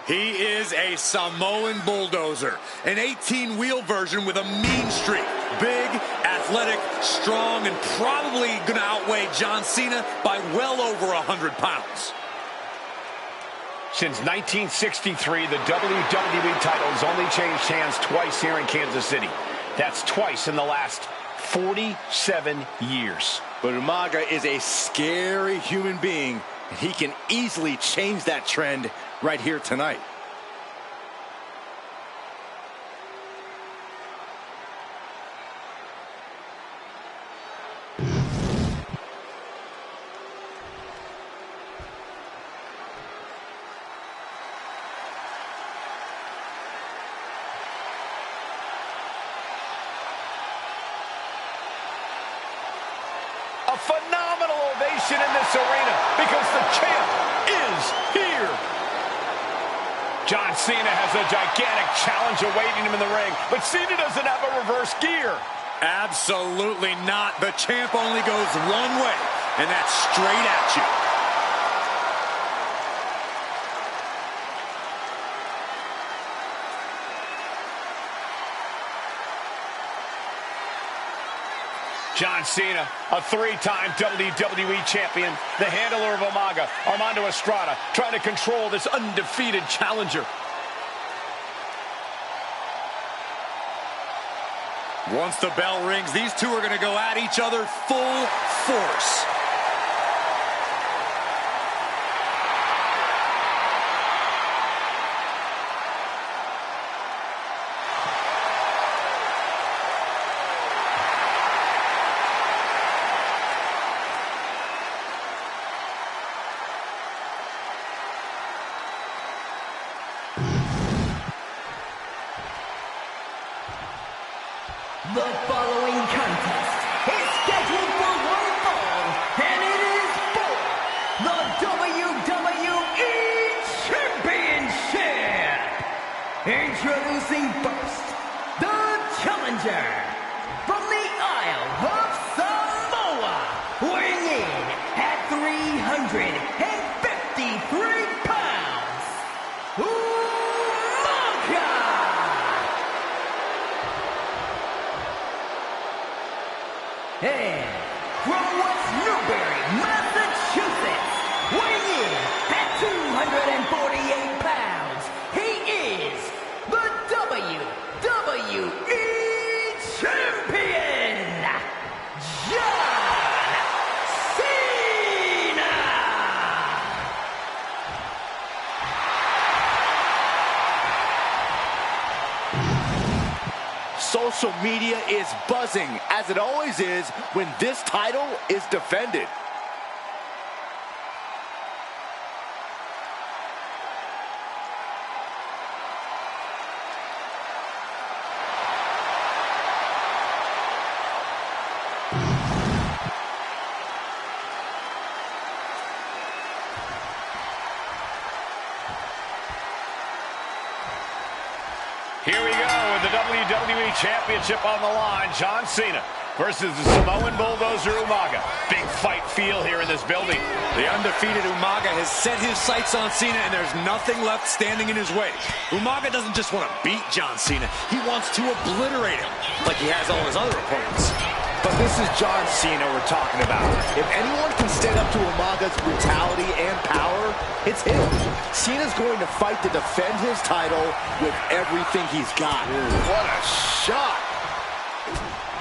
He is a Samoan bulldozer, an 18-wheel version with a mean streak. Big, athletic, strong, and probably going to outweigh John Cena by well over 100 pounds. Since 1963, the WWE title has only changed hands twice here in Kansas City. That's twice in the last 47 years. But Umaga is a scary human being, and he can easily change that trend right here tonight. A phenomenal ovation in this arena because the champ is here. John Cena has a gigantic challenge awaiting him in the ring, but Cena doesn't have a reverse gear. Absolutely not. The champ only goes one way, and that's straight at you. John Cena, a three-time WWE champion, the handler of Umaga, Armando Estrada, trying to control this undefeated challenger. Once the bell rings, these two are going to go at each other full force. The following contest is scheduled for one fall, and it is for the WWE Championship. Introducing first, the challenger from the Isle of Samoa, weighing in at 353 pounds, Umaga. And from West Newbury, Massachusetts, weighing in at 248 pounds, he is the WWE Champion, John Cena! Social media is buzzing, as it always is when this title is defended. Here we go with the WWE Championship on the line. John Cena versus the Samoan bulldozer Umaga. Big fight feel here in this building. The undefeated Umaga has set his sights on Cena, and there's nothing left standing in his way. Umaga doesn't just want to beat John Cena. He wants to obliterate him like he has all his other opponents. But this is John Cena we're talking about. If anyone can stand up to Umaga's brutality and power, it's him. Cena's going to fight to defend his title with everything he's got. What a shot.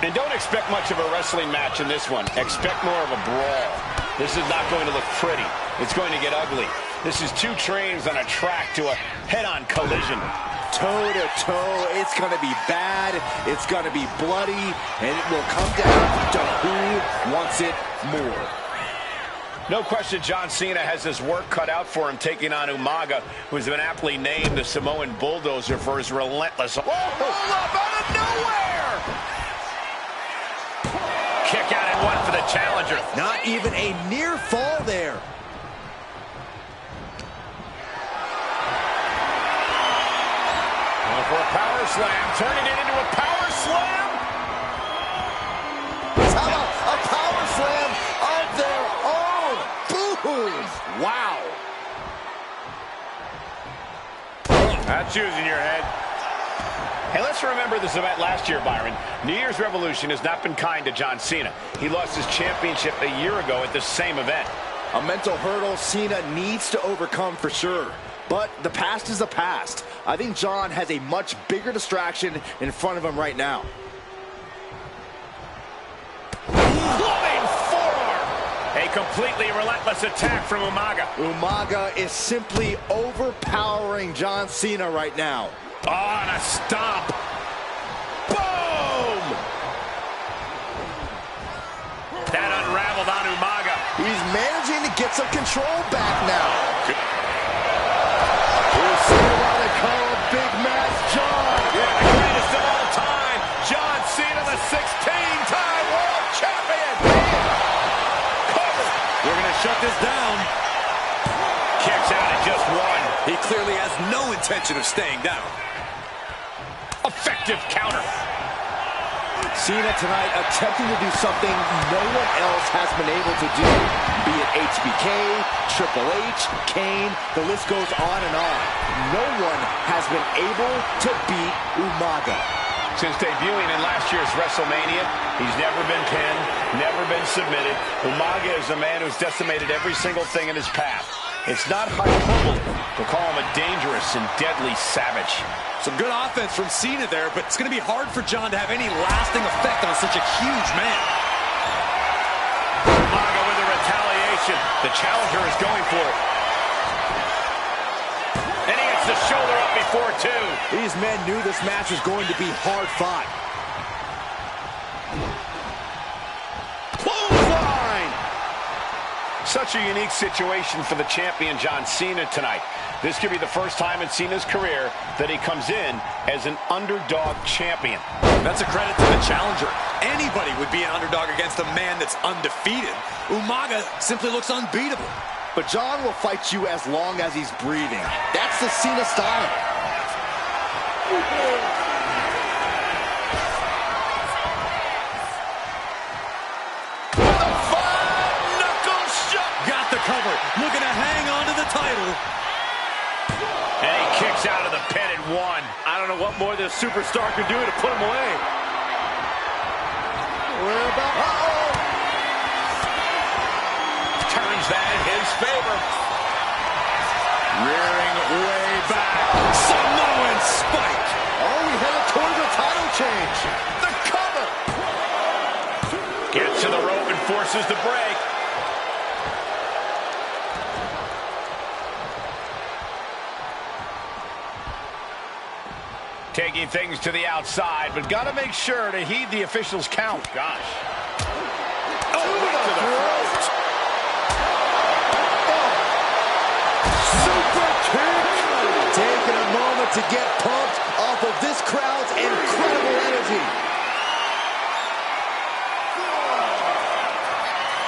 And don't expect much of a wrestling match in this one. Expect more of a brawl. This is not going to look pretty. It's going to get ugly. This is two trains on a track to a head-on collision. Toe-to-toe, it's going to be bad, it's going to be bloody, and it will come down to who wants it more. No question John Cena has his work cut out for him taking on Umaga, who's been aptly named the Samoan Bulldozer for his relentless... Whoa, hold up out of nowhere! Kick out and one for the challenger. Not even a near fall there. For a power slam, turning it into a power slam. How about a power slam of their own? Boom! Wow. That's using your head. Hey, let's remember this event last year, Byron. New Year's Revolution has not been kind to John Cena. He lost his championship a year ago at the same event. A mental hurdle Cena needs to overcome for sure. But the past is the past. I think John has a much bigger distraction in front of him right now. Flying forearm! A completely relentless attack from Umaga. Umaga is simply overpowering John Cena right now. Oh, and a stomp. Boom! That unraveled on Umaga. He's managing to get some control back now. Big Match John. Yeah, the greatest of all time. John Cena, the 16-time world champion. Cover. We're going to shut this down. Kicks out at just one. He clearly has no intention of staying down. Effective counter. Cena tonight attempting to do something no one else has been able to do. Be it HBK, Triple H, Kane, the list goes on and on. No one has been able to beat Umaga. Since debuting in last year's WrestleMania, he's never been pinned, never been submitted. Umaga is a man who's decimated every single thing in his path. It's not hyperbole to call him a dangerous and deadly savage. Some good offense from Cena there, but it's going to be hard for John to have any lasting effect on such a huge man. Umaga with a retaliation. The challenger is going for it. And he gets the shoulder up before two. These men knew this match was going to be hard fought. Clothesline! Such a unique situation for the champion John Cena tonight. This could be the first time in Cena's career that he comes in as an underdog champion. That's a credit to the challenger. Anybody would be an underdog against a man that's undefeated. Umaga simply looks unbeatable. But John will fight you as long as he's breathing. That's the Cena style. With a five-knuckle shot. Got the cover. Looking to hang on to the title. And he kicks out of the pin at one. I don't know what more this superstar could do to put him away. We're about... Turns that in his favor. Rearing way back. Samoan spike. Oh, we headed towards a title change. The cover. Gets to the rope and forces the break. Taking things to the outside, but got to make sure to heed the officials' count. Gosh. Oh, right to the throat. Super kick. Taking a moment to get pumped off of this crowd's incredible energy.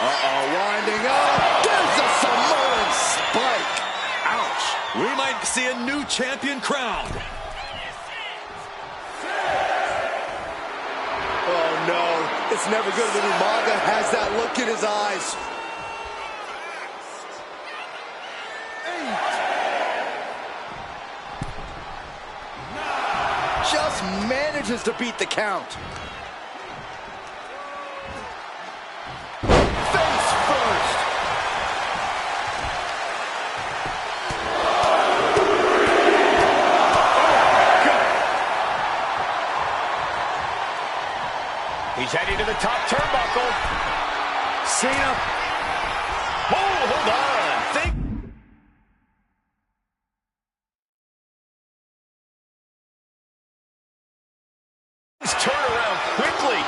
Uh-oh, winding up. There's a Samoan spike. Ouch. We might see a new champion crowned. Oh, no. It's never good when Umaga has that look in his eyes. 8, 9. Just manages to beat the count. the top turnbuckle. Cena. Oh, hold on. Think. Turn around quickly.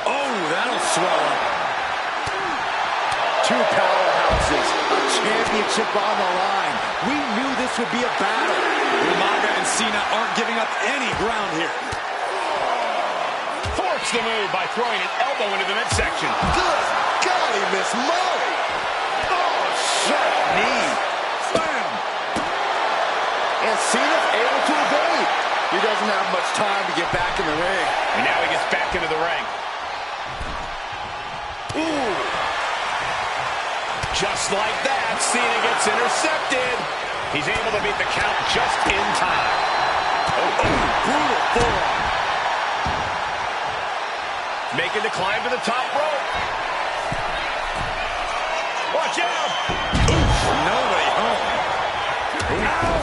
Oh, that'll swell up. Two powerhouses, a championship on the line. We knew this would be a battle. Umaga and Cena aren't giving up any ground here. Forks the move by throwing an elbow into the midsection. Good golly, Miss Molly. Oh, sharp knee. Bam. And Cena's able to evade. He doesn't have much time to get back in the ring. And now he gets back into the ring. Ooh. Just like that, Cena gets intercepted. He's able to beat the count just in time. Oh, Brutal forearm. making the climb to the top rope. Watch out. Oof, no way home. Ow.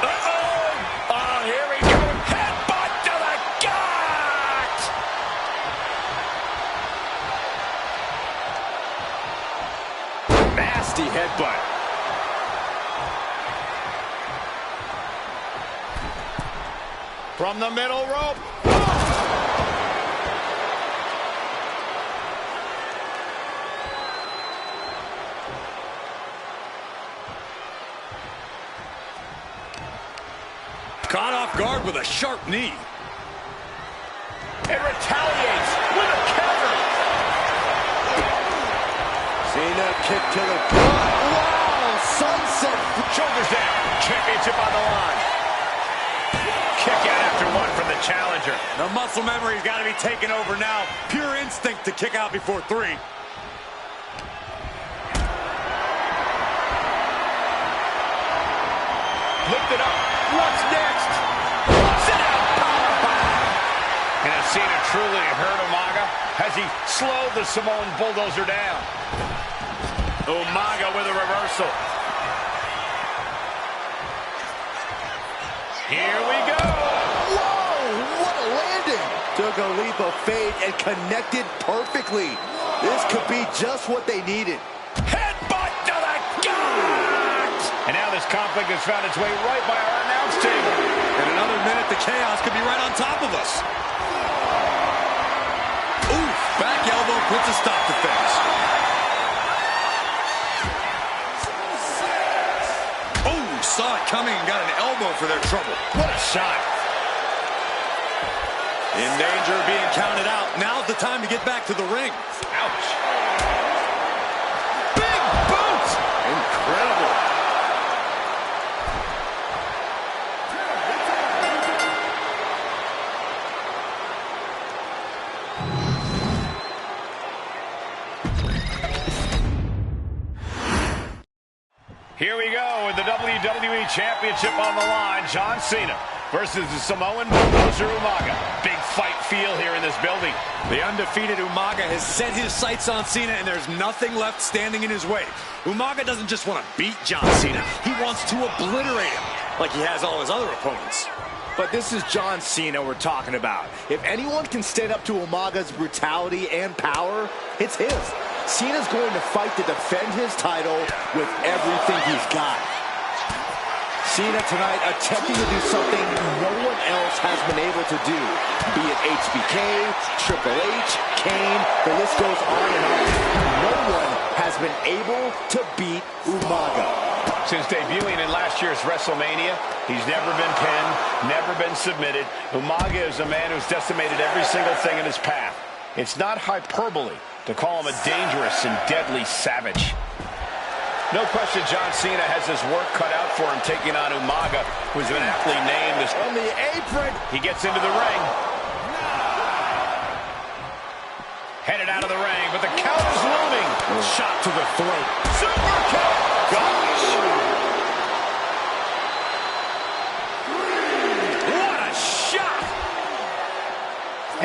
Uh-oh. Oh, here we go. Headbutt to the gut. Nasty headbutt. From the middle rope. Caught off guard with a sharp knee. And retaliates with a counter. Cena kick to the gut. Wow, sunset. Shoulders down. Championship on the line. Kick out after one from the challenger. The muscle memory's got to be taken over now. Pure instinct to kick out before 3. Lift it up. What's next? Sit out. Powerbomb. And has Cena truly hurt Umaga? Has he slowed the Samoan bulldozer down? Umaga with a reversal. Here we go. Whoa, what a landing. Took a leap of faith and connected perfectly. This could be just what they needed. Headbutt to the gut. And now this conflict has found its way right by our announce table. In another minute, the chaos could be right on top of us. Oof, back elbow puts a stop to things. Oh, saw it coming and got an elbow for their trouble. What a shot. In danger of being counted out. Now's the time to get back to the ring. Ouch. Big boot. Incredible. Here we go with the WWE Championship on the line. John Cena versus the Samoan bulldozer Umaga. Big fight feel here in this building. The undefeated Umaga has set his sights on Cena, and there's nothing left standing in his way. Umaga doesn't just want to beat John Cena. He wants to obliterate him, like he has all his other opponents. But this is John Cena we're talking about. If anyone can stand up to Umaga's brutality and power, it's his. Cena's going to fight to defend his title with everything he's got. Cena tonight attempting to do something no one else has been able to do. Be it HBK, Triple H, Kane, the list goes on and on. No one has been able to beat Umaga. Since debuting in last year's WrestleMania, he's never been pinned, never been submitted. Umaga is a man who's decimated every single thing in his path. It's not hyperbole to call him a dangerous and deadly savage. No question John Cena has his work cut out for him taking on Umaga, who's been aptly named as... On the apron. He gets into the ring. Headed out of the ring, but the count is looming. Shot to the throat. Super kick. Gosh. What a shot.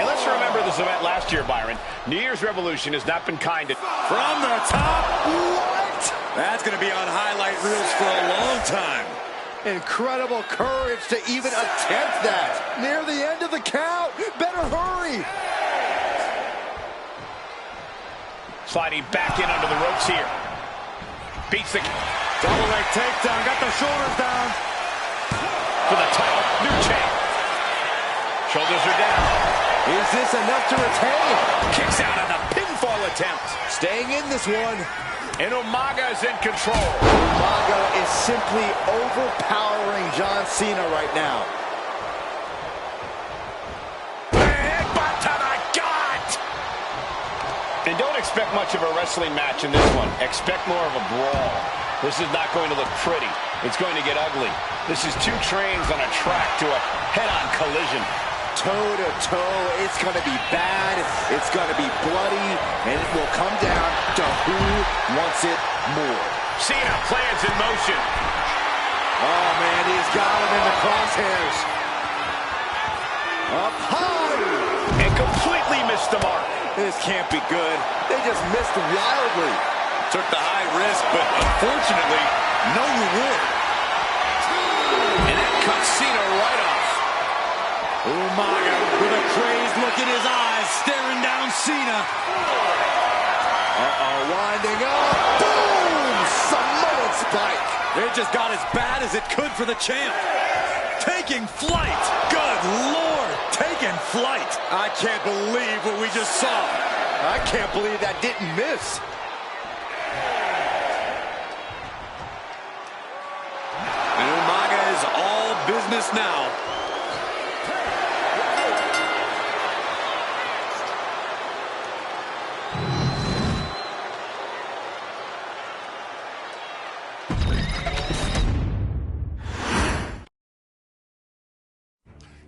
And let's remember this event last year, Byron. New Year's Revolution has not been kind to... From the top. What? That's going to be on highlight reels for a long time. Incredible courage to even attempt that. Near the end of the count. Better hurry. Sliding back in under the ropes here. Beats the double leg takedown. Got the shoulders down. For the title. New champ. Shoulders are down. Is this enough to retain? Kicks out on the pinfall attempt. Staying in this one. And Umaga is in control. Umaga is simply overpowering John Cena right now. Headbutt to the gut! And don't expect much of a wrestling match in this one. Expect more of a brawl. This is not going to look pretty. It's going to get ugly. This is two trains on a track to a head-on collision. Toe-to-toe, it's going to be bad, it's going to be bloody, and it will come down to who wants it more. Cena plans in motion. Oh, man, he's got him in the crosshairs. Up high. And completely missed the mark. This can't be good. They just missed wildly. Took the high risk, but unfortunately, no reward. And that cuts Cena right off. Umaga with a crazed look in his eyes, staring down Cena. Winding up. Boom! Samoan spike. It just got as bad as it could for the champ. Taking flight. Good Lord, taking flight. I can't believe what we just saw. I can't believe that didn't miss. And Umaga is all business now.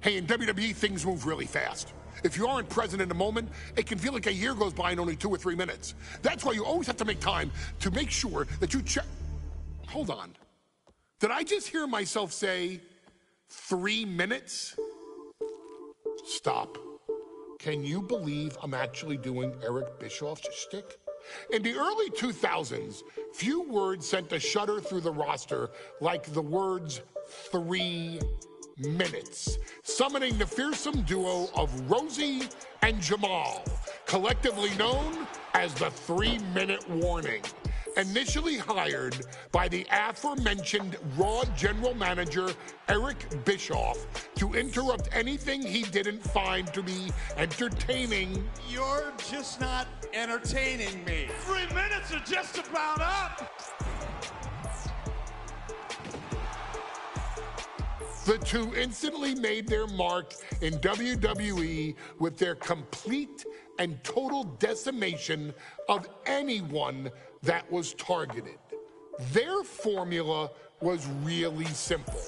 Hey, in WWE, things move really fast. If you aren't present in the moment, it can feel like a year goes by in only 2 or 3 minutes. That's why you always have to make time to make sure that you check. Hold on. Did I just hear myself say 3 minutes? Stop. Can you believe I'm actually doing Eric Bischoff's shtick? In the early 2000s, few words sent a shudder through the roster like the words 3 minutes, summoning the fearsome duo of Rosie and Jamal, collectively known as the 3-minute warning. Initially hired by the aforementioned Raw general manager Eric Bischoff to interrupt anything he didn't find to be entertaining. You're just not entertaining me. 3 minutes are just about up. The two instantly made their mark in WWE with their complete and total decimation of anyone that was targeted. Their formula was really simple.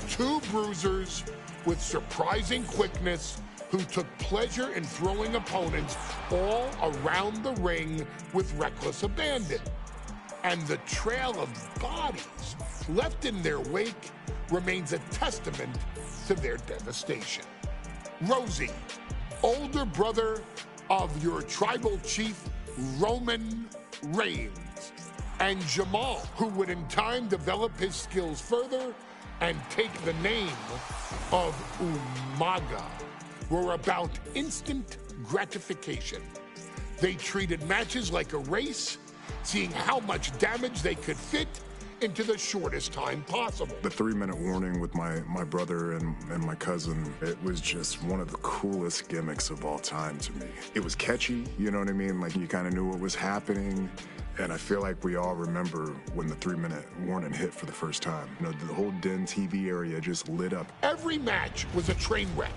Two bruisers with surprising quickness who took pleasure in throwing opponents all around the ring with reckless abandon. And the trail of bodies left in their wake remains a testament to their devastation. Rosie, older brother of your tribal chief, Roman Reigns, and Jamal, who would in time develop his skills further and take the name of Umaga, were about instant gratification. They treated matches like a race, seeing how much damage they could fit into the shortest time possible. The 3-minute warning with my brother and my cousin, it was just one of the coolest gimmicks of all time to me. It was catchy, you know what I mean? Like, you kind of knew what was happening. And I feel like we all remember when the 3-minute warning hit for the first time. You know, the whole Den TV area just lit up. Every match was a train wreck,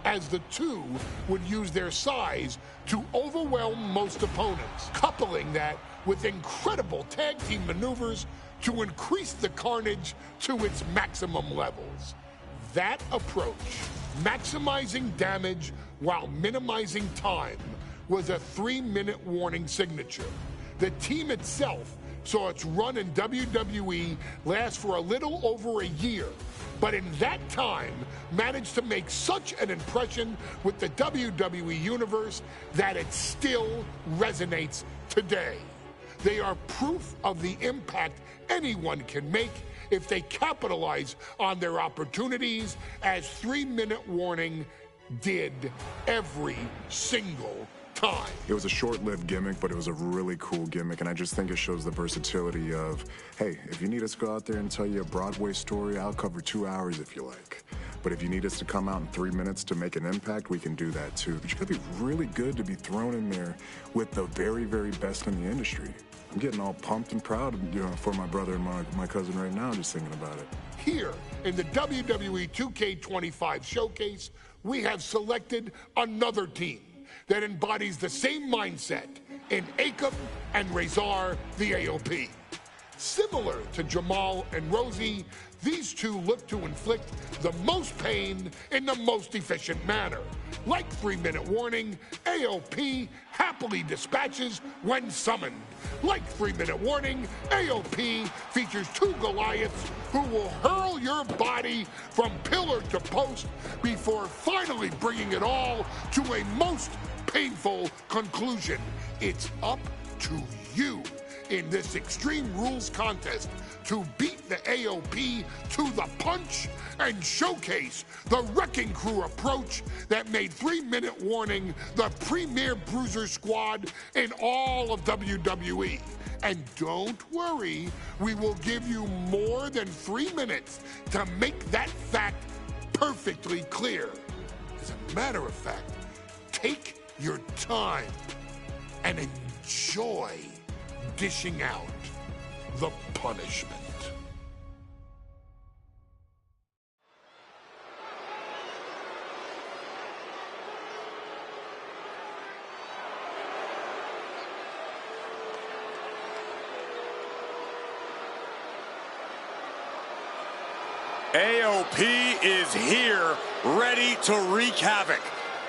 as the two would use their size to overwhelm most opponents, coupling that with incredible tag team maneuvers to increase the carnage to its maximum levels. That approach, maximizing damage while minimizing time, was a 3-minute warning signature. The team itself saw its run in WWE last for a little over a year, but in that time managed to make such an impression with the WWE Universe that it still resonates today. They are proof of the impact anyone can make if they capitalize on their opportunities, as 3-minute warning did every single time. It was a short-lived gimmick, but it was a really cool gimmick, and I just think it shows the versatility of, hey, if you need us to go out there and tell you a Broadway story, I'll cover 2 hours if you like. But if you need us to come out in 3 minutes to make an impact, we can do that too. But you gotta be really good to be thrown in there with the very, very best in the industry. I'm getting all pumped and proud, for my brother and my cousin right now, just thinking about it. Here in the WWE 2K25 showcase, we have selected another team that embodies the same mindset in Akam and Razor the AOP. Similar to Jamal and Rosie, these two look to inflict the most pain in the most efficient manner. Like 3-minute warning, AOP happily dispatches when summoned. Like 3-minute warning, AOP features 2 Goliaths who will hurl your body from pillar to post before finally bringing it all to a most painful conclusion. It's up to you in this Extreme Rules contest to beat the AOP to the punch and showcase the Wrecking Crew approach that made 3-minute warning the premier bruiser squad in all of WWE. And don't worry, we will give you more than 3 minutes to make that fact perfectly clear. As a matter of fact, take your time and enjoy dishing out the punishment. AOP is here, ready to wreak havoc.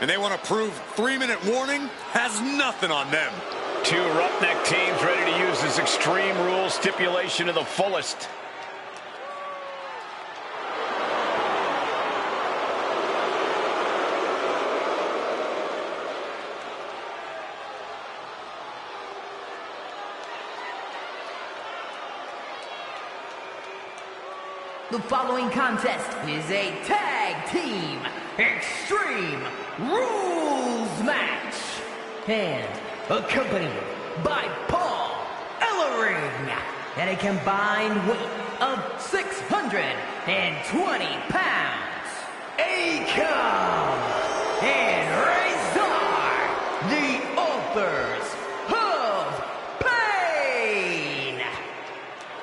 And they want to prove 3-minute warning has nothing on them. 2 roughneck teams ready to use this Extreme Rules stipulation to the fullest. The following contest is a tag team Extreme Rules match, and accompanied by Paul Ellering at a combined weight of 620 pounds. Akam and Razor, the authors of pain.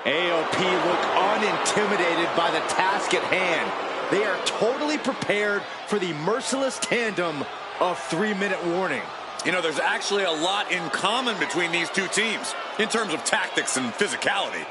AOP look unintimidated by the task at hand. They are totally prepared for the merciless tandem of 3-minute warning. You know, there's actually a lot in common between these two teams in terms of tactics and physicality.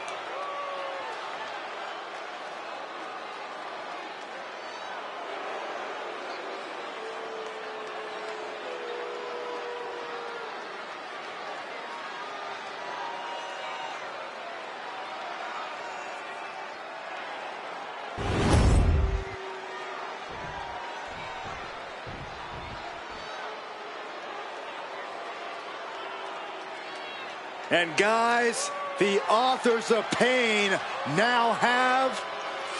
And guys, the authors of pain now have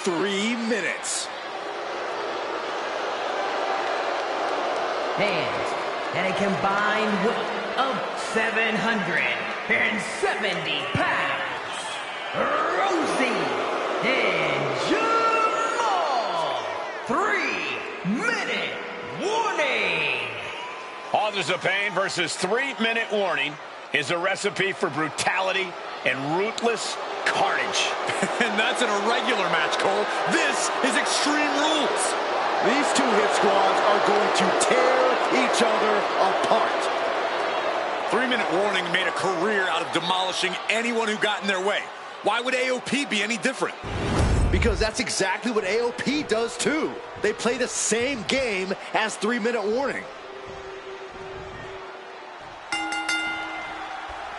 3 minutes. Hands at a combined weight of 770 pounds. Rosie and Jamal. 3-minute warning. Authors of Pain versus 3-minute warning is a recipe for brutality and ruthless carnage. And that's an irregular match, Cole. This is Extreme Rules. These 2 hit squads are going to tear each other apart. 3-minute warning made a career out of demolishing anyone who got in their way. Why would AOP be any different? Because that's exactly what AOP does too. They play the same game as 3-minute warning.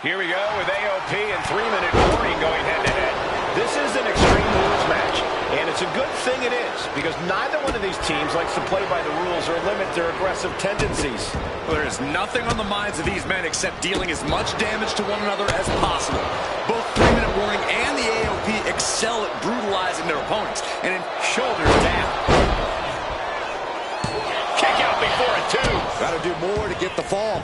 Here we go with AOP and 3-minute warning going head-to-head. This is an Extreme Rules match, and it's a good thing it is, because neither one of these teams likes to play by the rules or limit their aggressive tendencies. Well, there is nothing on the minds of these men except dealing as much damage to one another as possible. Both 3-minute warning and the AOP excel at brutalizing their opponents, and in shoulders down. Kick out before a 2. Gotta do more to get the fall.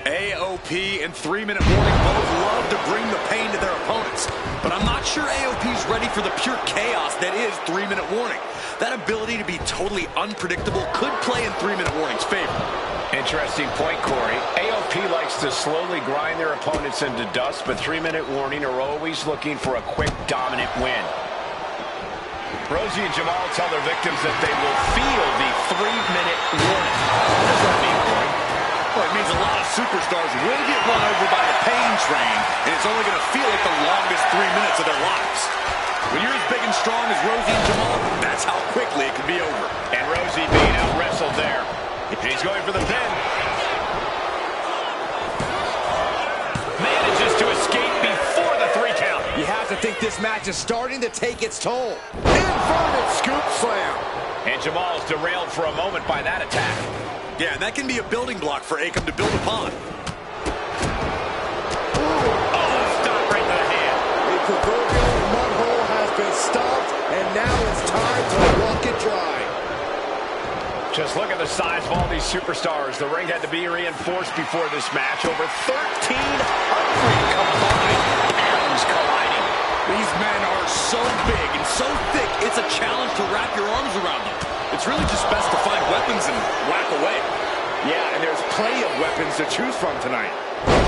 AOP and 3-minute warning both love to bring the pain to their opponents, but I'm not sure AOP's ready for the pure chaos that is 3-minute warning. That ability to be totally unpredictable could play in 3-minute warning's favor. Interesting point, Corey. AOP likes to slowly grind their opponents into dust, but 3-minute warning are always looking for a quick, dominant win. Rosie and Jamal tell their victims that they will feel the 3-minute warning. What does that mean, Corey? Well, it means a lot of superstars will get run over by the pain train, and it's only going to feel like the longest 3 minutes of their lives. When you're as big and strong as Rosie and Jamal, that's how quickly it can be over. And Rosie being out-wrestled there. He's going for the pin. Manages to escape before the 3 count. You have to think this match is starting to take its toll. Inverted scoop slam. And Jamal is derailed for a moment by that attack. Yeah, and that can be a building block for Akam to build upon. Oh, stop right to the hand. The proverbial mud hole has been stopped, and now it's time to walk it dry. Just look at the size of all these superstars. The ring had to be reinforced before this match. Over 1,300 combined atoms colliding. These men are so big and so thick, it's a challenge to wrap your arms around them. It's really just best to find weapons and whack away. Yeah, and there's plenty of weapons to choose from tonight.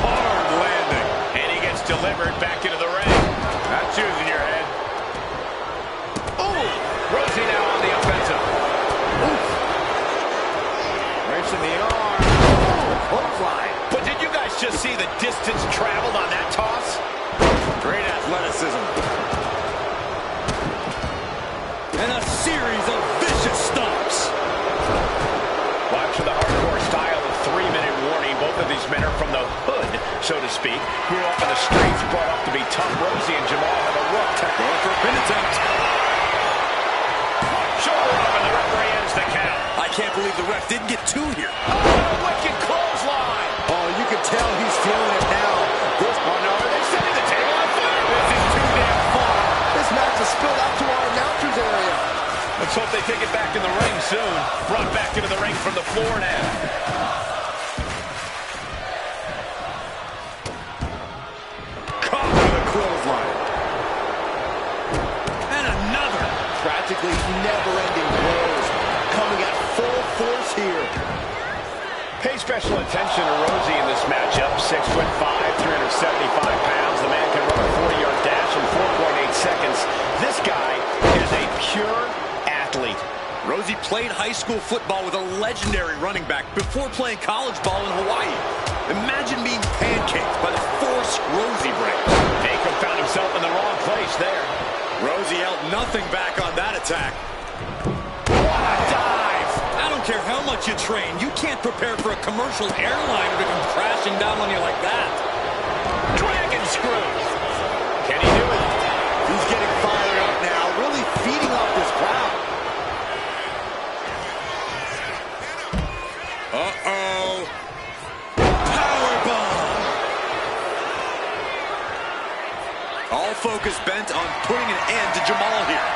Hard landing. And he gets delivered back into the ring. Not choosing your head. Oh! Rosie now on the offensive. Oof. Wrench in the arm. Clothesline. But did you guys just see the distance traveled on that toss? Great athleticism. And a series of vicious stomps. Watch for the hardcore style of 3-minute warning. Both of these men are from the hood, so to speak. Grew up in the streets, brought up to be tough. Rosie and Jamal have a rough technique for a pin attempt. Shoulder up, and the referee ends the count. I can't believe the ref didn't get 2 here. Oh, wicked clothesline. Oh, you can tell he's feeling it now. They're setting the table on fire. This is too damn far. This match is spilled out to our announcers area. Let's hope they take it back in the ring soon. Brought back into the ring from the floor now. Caught with a clothesline. And another. Practically never-ending blows. Coming at full force here. Pay special attention to Rosie in this matchup. 6'5", 375 pounds. The man can run a 40-yard dash in 4.8 seconds. This guy is a pure athlete. Rosie played high school football with a legendary running back before playing college ball in Hawaii. Imagine being pancaked by the force Rosie brings. Akam found himself in the wrong place there. Rosie held nothing back on that attack. What a dive! I don't care how much you train, you can't prepare for a commercial airliner to come crashing down on you like that. Dragon screw. Can he do it? He's getting fired up now, really feeding off this crowd. Uh-oh. Powerbomb. All focus bent on putting an end to Jamal here.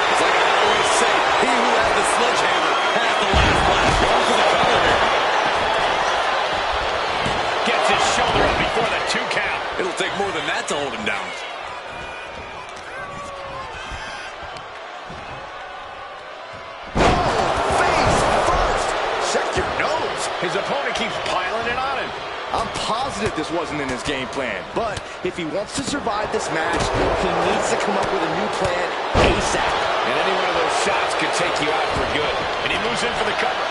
It's like I always say, he who has the sledgehammer has the last laugh. Going for the cover here. Gets his shoulder up before the 2 count. It'll take more than that to hold him down. His opponent keeps piling it on him. I'm positive this wasn't in his game plan, but if he wants to survive this match, he needs to come up with a new plan ASAP. And any one of those shots could take you out for good. And he moves in for the cover.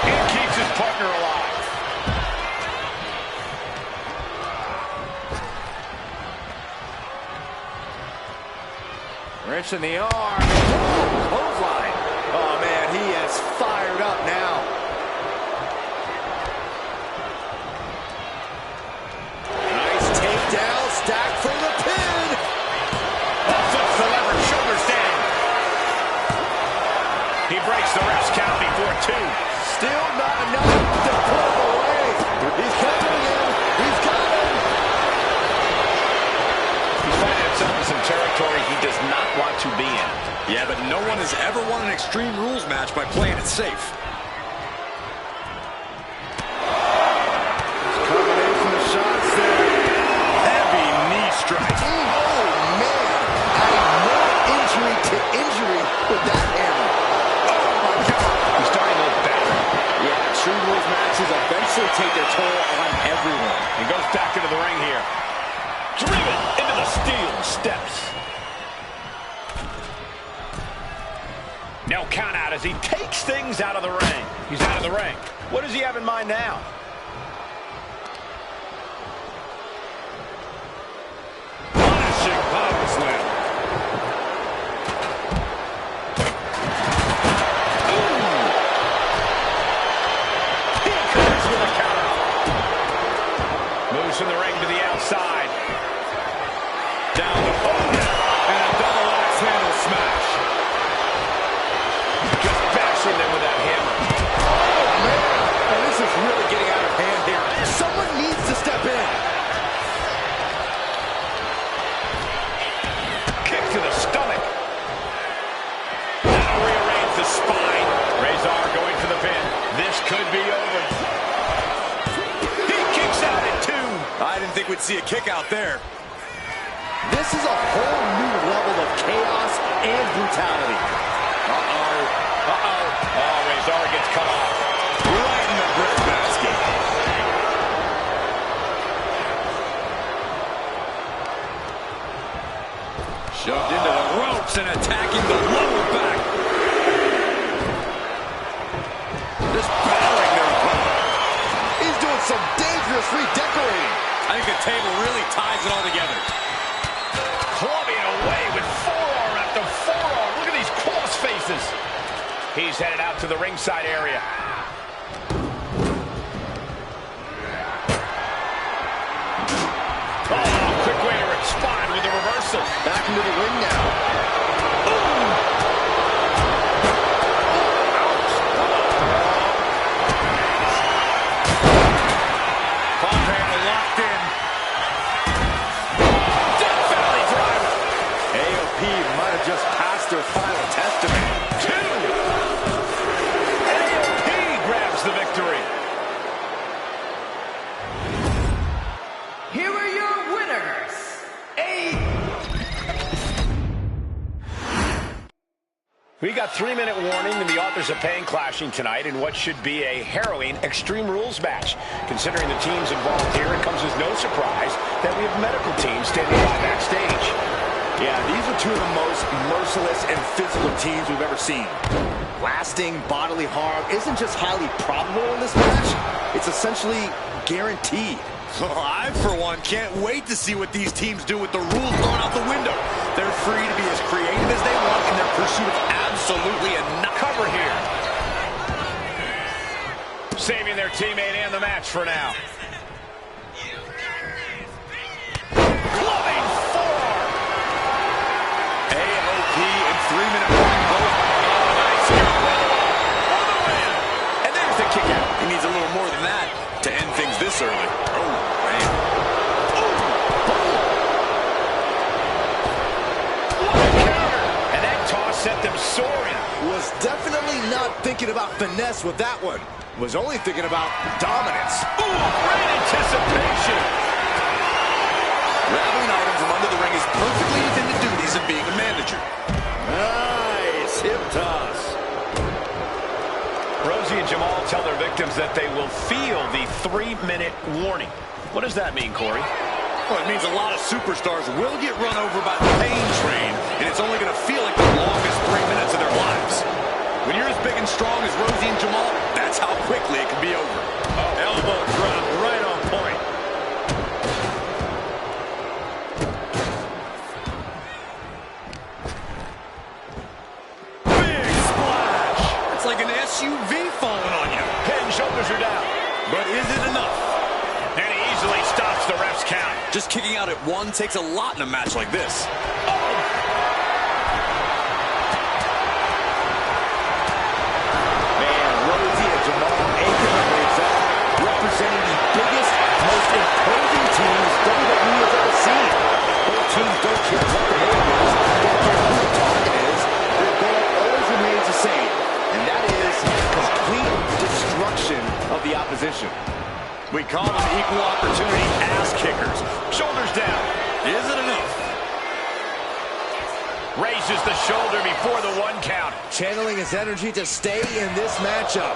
And keeps his partner alive. Wrench in the arm. Clothesline. Oh, man, he is fired up now. Nice takedown, stacked for Makes the ref's count before 2. Still not enough to pull him away. He's countering him. He's got him. He's finding himself in some territory he does not want to be in. Yeah, but no one has ever won an Extreme Rules match by playing it safe. Combination of shots there. Heavy knee strike. Oh, man. Adding more injury to injury with that hammer. Oh, my God. He's starting to look better. Yeah, Extreme Rules matches eventually take their toll on everyone. He goes back into the ring here. Driven into the steel steps. No count out as he takes things out of the ring. He's out of the ring. What does he have in mind now? Punishing power slam. Ooh. He comes with a counter. Moves from the ring to the outside. Down the pole. And a double axe handle smash. Just bashing them with that hammer. Oh, man. And this is really getting out of hand here. Someone needs to step in. Kick to the stomach. Now rearrange the spine. Razor going for the pin. This could be over. He kicks out at 2. I didn't think we'd see a kick out there. This is a whole new level of chaos and brutality. Oh, Razor gets cut off. Right in the breadbasket. Shoved into the ropes and attacking the lower back. Just battering their opponent. He's doing some dangerous redecorating. I think the table really ties it all together. Clubbing away with forearm after forearm. Look at these cross faces. He's headed out to the ringside area. Oh, quick way to respond with a reversal. Back into the ring now. Palm handle locked in. Death Valley driver. AOP might have just passed their final testament. 2. AOP grabs the victory. Here are your winners. We got 3-minute warning and the authors of pain clashing tonight in what should be a harrowing Extreme Rules match. Considering the teams involved here, it comes as no surprise that we have medical teams standing by backstage. Yeah, these are two of the most merciless and physical teams we've ever seen. Lasting bodily harm isn't just highly probable in this match, it's essentially guaranteed. Well, I, for one, can't wait to see what these teams do with the rules thrown out the window. They're free to be as creative as they want in their pursuit of absolutely enough. Cover here. Saving their teammate and the match for now. Clubbing forearm. AOP and 3-minute warning both. Oh, nice kick. On the win. And there's the kick out. He needs a little more than that to end things this early. Oh, man. What a counter. And that toss sent them soaring. Was definitely not thinking about finesse with that one. Was only thinking about dominance. Ooh, great anticipation. Grabbing an item from under the ring is perfectly within the duties of being a manager. Nice hip toss. Rosie and Jamal tell their victims that they will feel the 3-minute warning. What does that mean, Corey? Well, it means a lot of superstars will get run over by the pain train, and it's only going to feel like the longest 3 minutes of their lives. When you're as big and strong as Rosie and Jamal, that's how quickly it can be over. Oh, elbow drop right on point. Big splash. It's like an SUV falling on you. Head and shoulders are down. But is it enough? And he easily stops the ref's count. Just kicking out at 1 takes a lot in a match like this. representing the biggest, most imposing teams WWE has ever seen. Both teams don't care what the name is, don't care who the target is. Their goal always remains the same, and that is complete destruction of the opposition. We call them equal opportunity ass kickers. Shoulders down. Is it enough? Raises the shoulder before the 1 count. Channeling his energy to stay in this matchup.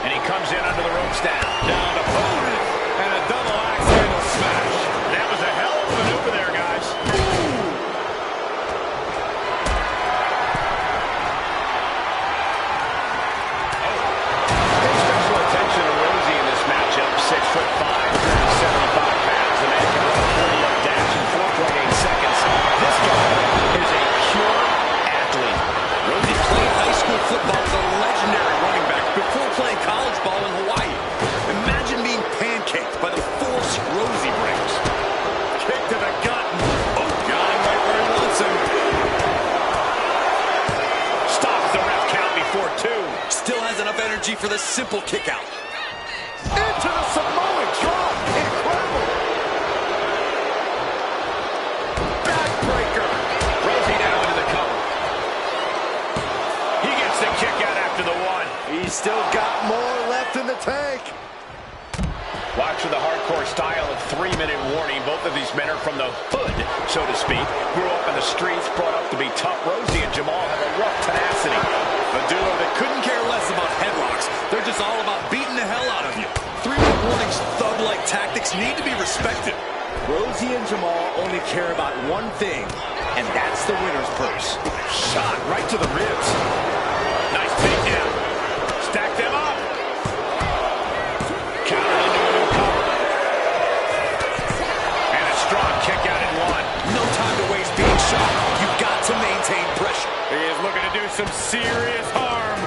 And he comes in under the ropes now. Down to boot and a double axe handle smash. That was a hell of a maneuver there, guys. Pay special attention to Rosie in this matchup. 6'5", 175 pounds. The man can run a 40-yard dash in 4.8 seconds. This guy is a pure athlete. Rosie played high school football as a legendary running back before playing college ball in Hawaii. Imagine being pancaked by the force Rosie brings. Kick to the gut. Oh, got him right where he wants him. Stops the ref count before 2. Still has enough energy for the simple kick out. Into the Samoan drop. Incredible. Backbreaker. Rosie now into the cover. He gets the kick out after the 1. He's still got more left in the tank. Watch for the hardcore style of 3-minute warning. Both of these men are from the hood, so to speak. Grew up in the streets, brought up to be tough. Rosie and Jamal have a rough tenacity. A duo that couldn't care less about headlocks. They're just all about beating the hell out of you. 3-minute warnings, thug-like tactics need to be respected. Rosie and Jamal only care about one thing, and that's the winner's purse. Shot right to the ribs. Nice takedown. Stack them up. Countered into a new cover. And a strong kick out in 1. No time to waste being shot. You've got to maintain pressure. He is looking to do some serious harm.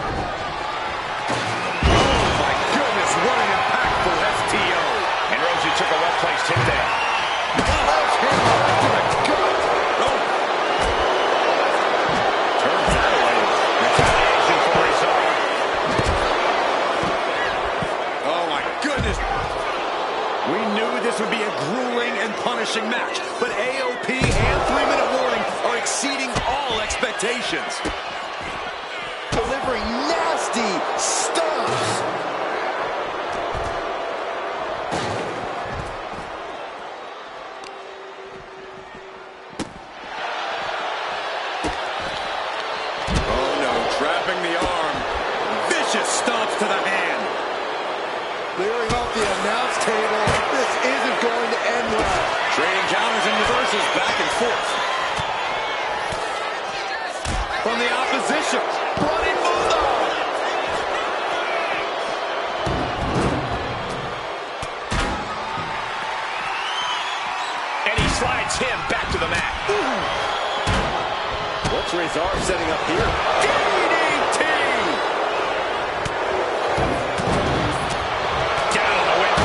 Oh my goodness, what an impactful FTO. And Rosie took a well-placed hit there. Left hand right to the gut. Turns that away. Retaliation for Rizar. Oh my goodness. We knew this would be a grueling and punishing match, but AOP and 3-minute warning are exceeding all expectations. Delivering nasty stunts. Oh no, trapping the arm. Vicious stomps to the hand. Clearing off the announce table. This isn't going to end well. Trading counters and reversals back and forth. From the opposition. Bloody Bulldog. And he slides him back to the mat. What's Rizar setting up here? DDT. Down on the wind.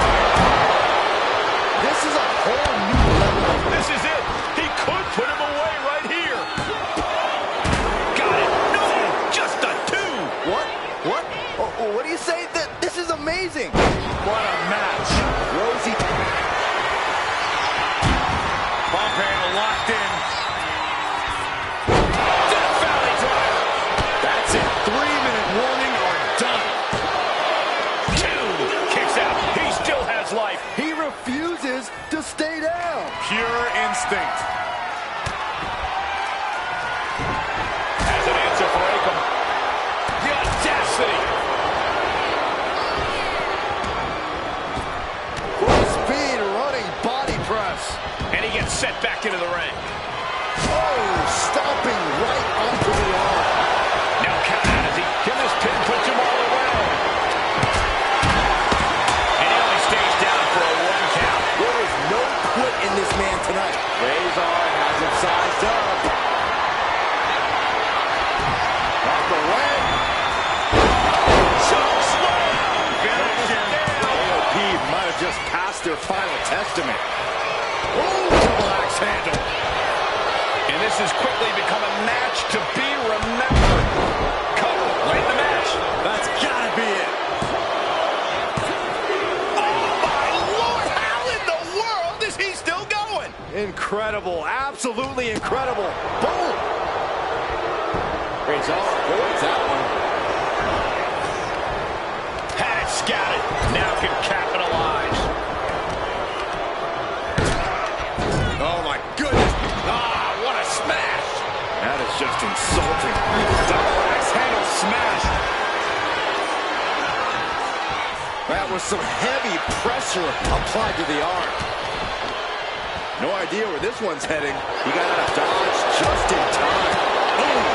This is a whole new level. This is it. He could put him away right here. Got it. No, just a 2. What? What? Oh, what do you say? This is amazing. What a match. Rosie. Bump handle locked in. Death Valley driver. That's it. 3-minute warning or done. 2. Kicks out. He still has life. He refuses to stay down. Pure instinct. Has an answer for Akam. The audacity. Full speed running body press. And he gets set back into the ring. Oh, stomping right onto the arm. Now count out as he can this pin put Jamal away. And he only stays down for a 1 count. There is no quit in this man tonight. Rizar has him sized up. Off the leg. Choke slam. Finish him. AOP might have just passed their final testament. Oh, double axe handle. And this has quickly become a match to be remembered. Cover, win the match. That's gotta be it. Incredible, absolutely incredible. Boom! Razor avoids that one. Had it scouted, now can capitalize. Oh my goodness! Ah, what a smash! That is just insulting. Double axe handle smash. That was some heavy pressure applied to the arm. No idea where this one's heading. He got out of dodge just in time. Boom!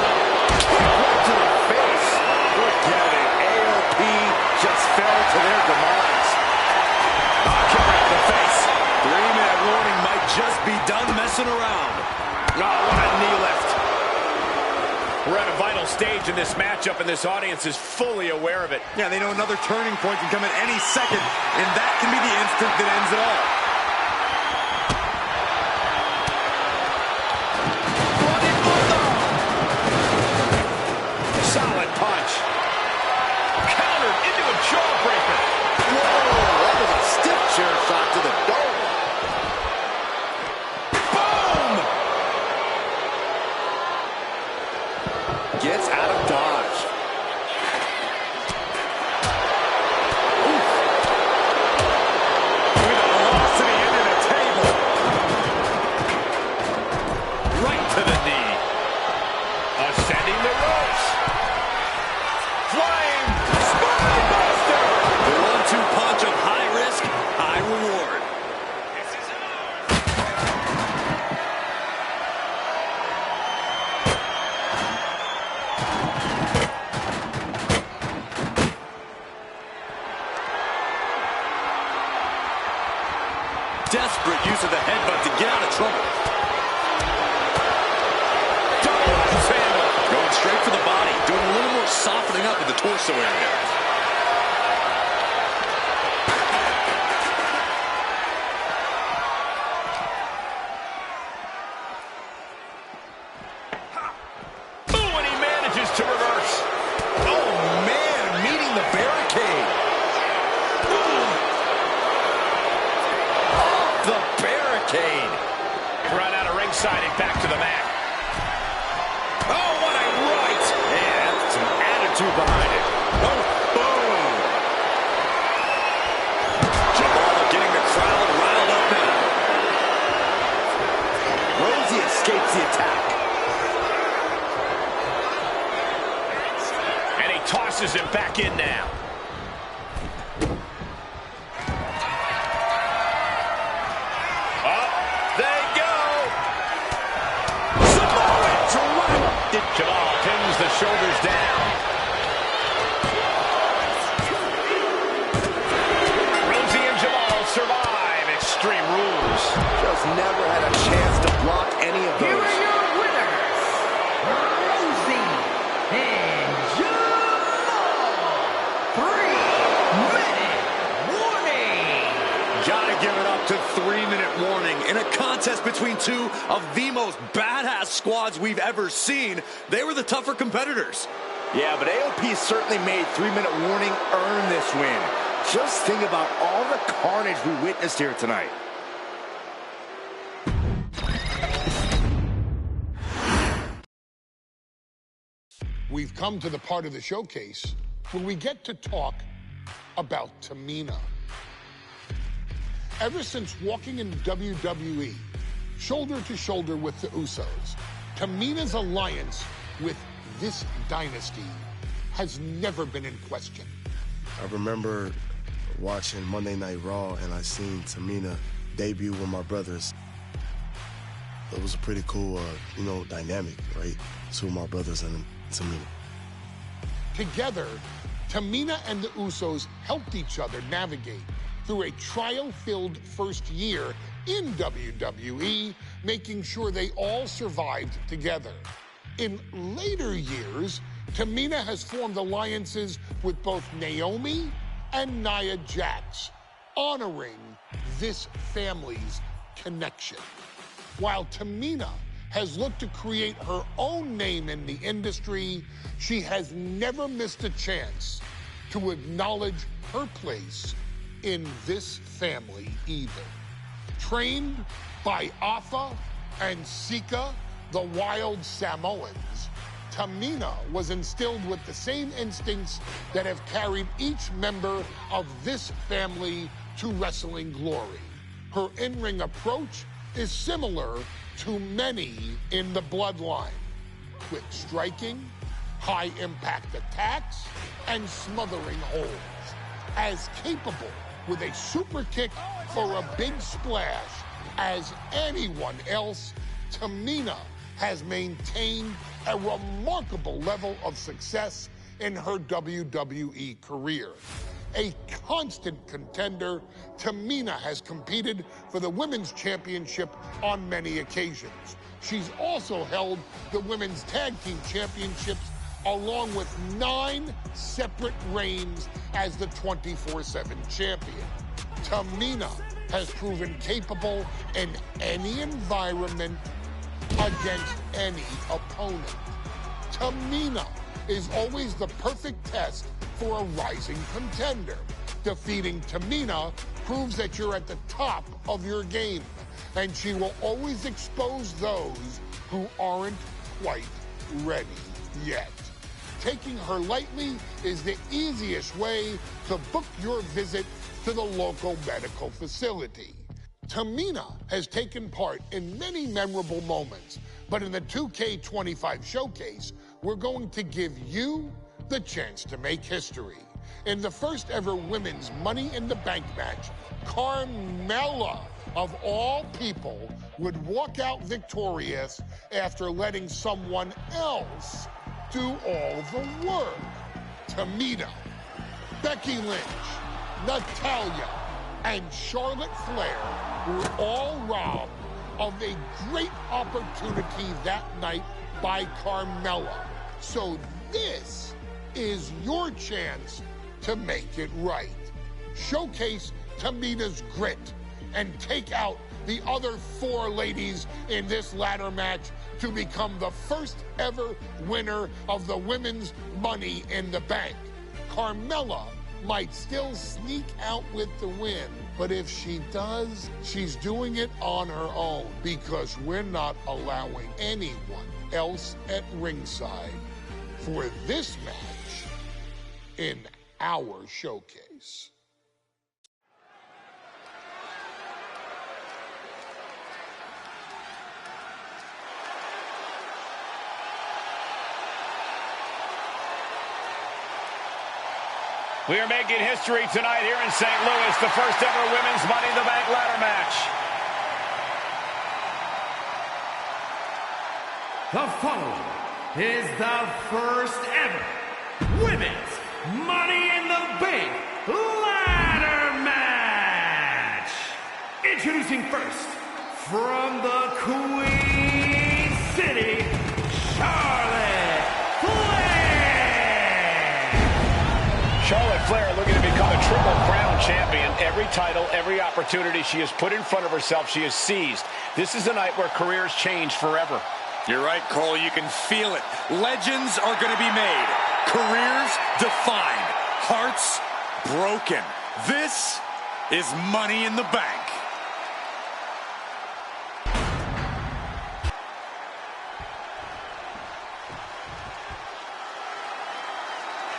Right to the face. Forget it. AOP just fell to their demise. Kick right to the face. 3-minute warning might just be done messing around. Oh, what a knee lift. We're at a vital stage in this matchup, and this audience is fully aware of it. Yeah, they know another turning point can come at any second, and that can be the instant that ends it all. Solid punch. Countered into a jawbreaker. Whoa, that was a stiff chair shot to the dome. Boom! Gets out of dodge. Oof. With a velocity into the table. Right to the knee. Ascending the ropes. Flying Spinebuster. The 1-2 punch of high risk, high reward. Desperate use of the headbutt to get out of trouble. Double axe handle. Going straight for the body, doing a little more softening up in the torso area. Ooh, and he manages to reverse. Oh man, meeting the barricade. Off the barricade. Run out of ringside and back to the mat. Oh, what a right. And some attitude behind it. Oh, boom. Jamal getting the crowd riled up now. Rosie escapes the attack. And he tosses him back in now. Up they go. Samoan drop. Jamal pins the shoulders down. Rosie and Jamal survive Extreme Rules. Just never had a chance to block any of Here those. are your winners, Rosie and Jamal. 3-minute warning. Gotta give it up to 3-minute warning. In a contest between two of the most badass squads we've ever seen, they were the tougher competitors. Yeah, but AOP certainly made 3-minute warning earn this win. Just think about all the carnage we witnessed here tonight. We've come to the part of the showcase where we get to talk about Tamina. Ever since walking in WWE, shoulder to shoulder with the Usos, Tamina's alliance with this dynasty has never been in question. I remember watching Monday Night Raw and I seen Tamina debut with my brothers. It was a pretty cool, dynamic, right? Two of my brothers and Tamina. Together, Tamina and the Usos helped each other navigate through a trial-filled first year in WWE, making sure they all survived together. In later years, Tamina has formed alliances with both Naomi and Nia Jax, honoring this family's connection. While Tamina has looked to create her own name in the industry, she has never missed a chance to acknowledge her place in this family either. Trained by Afa and Sika, the wild Samoans, Tamina was instilled with the same instincts that have carried each member of this family to wrestling glory. Her in-ring approach is similar to many in the bloodline. Quick striking, high-impact attacks, and smothering holds. As capable with a super kick or a big splash as anyone else, Tamina has maintained a remarkable level of success in her WWE career. A constant contender, Tamina has competed for the Women's Championship on many occasions. She's also held the Women's Tag Team Championships along with 9 separate reigns as the 24/7 champion. Tamina has proven capable in any environment against any opponent. Tamina is always the perfect test for a rising contender. Defeating Tamina proves that you're at the top of your game, and she will always expose those who aren't quite ready yet. Taking her lightly is the easiest way to book your visit to the local medical facility. Tamina has taken part in many memorable moments, but in the 2K25 showcase, we're going to give you the chance to make history. In the first ever women's Money in the Bank match, Carmella, of all people, would walk out victorious after letting someone else do all the work. Tamina, Becky Lynch, Natalya, and Charlotte Flair were all robbed of a great opportunity that night by Carmella. So this is your chance to make it right. Showcase Tamina's grit and take out the other 4 ladies in this ladder match to become the first ever winner of the Women's Money in the Bank. Carmella might still sneak out with the win, but if she does, she's doing it on her own because we're not allowing anyone else at ringside for this match in our showcase. We are making history tonight here in St. Louis, the first ever Women's Money in the Bank ladder match. The following is the first ever Women's Money in the Bank ladder match. Introducing first, from the Queen City, Charlotte Flair. Charlotte Flair looking to become a Triple Crown champion. Every title, every opportunity she has put in front of herself, she has seized. This is a night where careers change forever. You're right, Cole. You can feel it. Legends are going to be made. Careers defined. Hearts broken. This is Money in the Bank.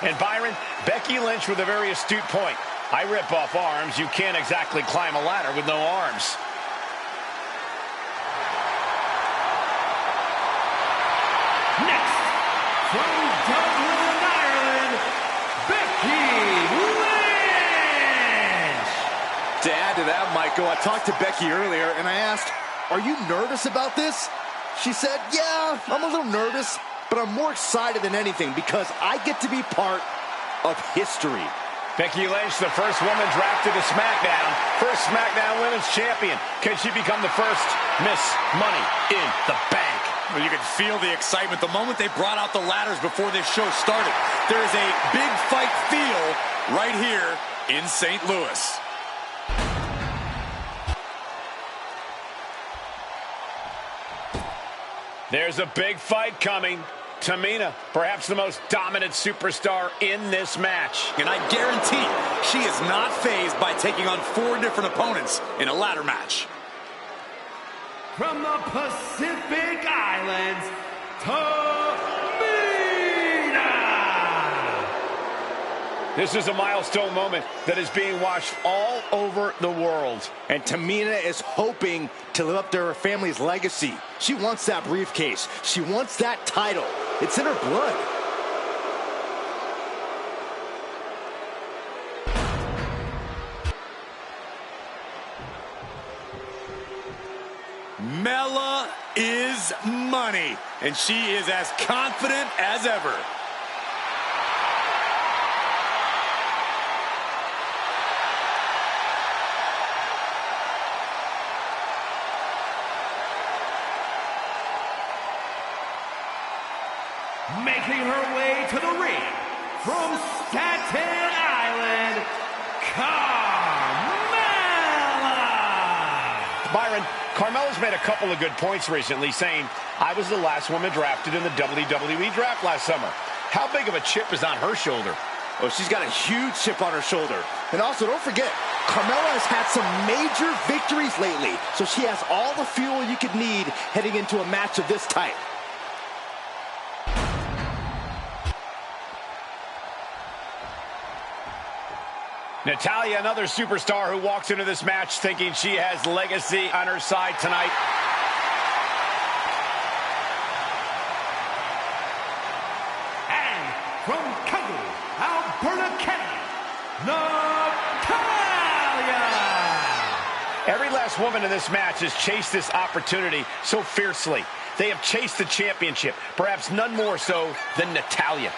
And Byron, Becky Lynch with a very astute point. I rip off arms. You can't exactly climb a ladder with no arms. Next, from Dublin, Ireland, Becky Lynch. To add to that, Michael, I talked to Becky earlier and I asked, "Are you nervous about this?" She said, "Yeah, I'm a little nervous, but I'm more excited than anything because I get to be part of history." Becky Lynch, the first woman drafted to SmackDown. First SmackDown Women's Champion. Can she become the first Miss Money in the Bank? Well, you can feel the excitement the moment they brought out the ladders before this show started. There is a big fight feel right here in St. Louis. There's a big fight coming. Tamina, perhaps the most dominant superstar in this match. And I guarantee she is not fazed by taking on 4 different opponents in a ladder match. from the Pacific Islands, Tamina! This is a milestone moment that is being watched all over the world. And Tamina is hoping to live up to her family's legacy. She wants that briefcase. She wants that title. It's in her blood. Mela is money, and she is as confident as ever. Making her way to the ring from Staten Island, Carmella! Byron, Carmella's made a couple of good points recently, saying, I was the last woman drafted in the WWE draft last summer. How big of a chip is on her shoulder? Oh, she's got a huge chip on her shoulder. And also, don't forget, Carmella has had some major victories lately, so she has all the fuel you could need heading into a match of this type. Natalya, another superstar who walks into this match thinking she has legacy on her side tonight. And from Calgary, Alberta, Canada, Natalya! Every last woman in this match has chased this opportunity so fiercely. They have chased the championship, perhaps none more so than Natalya.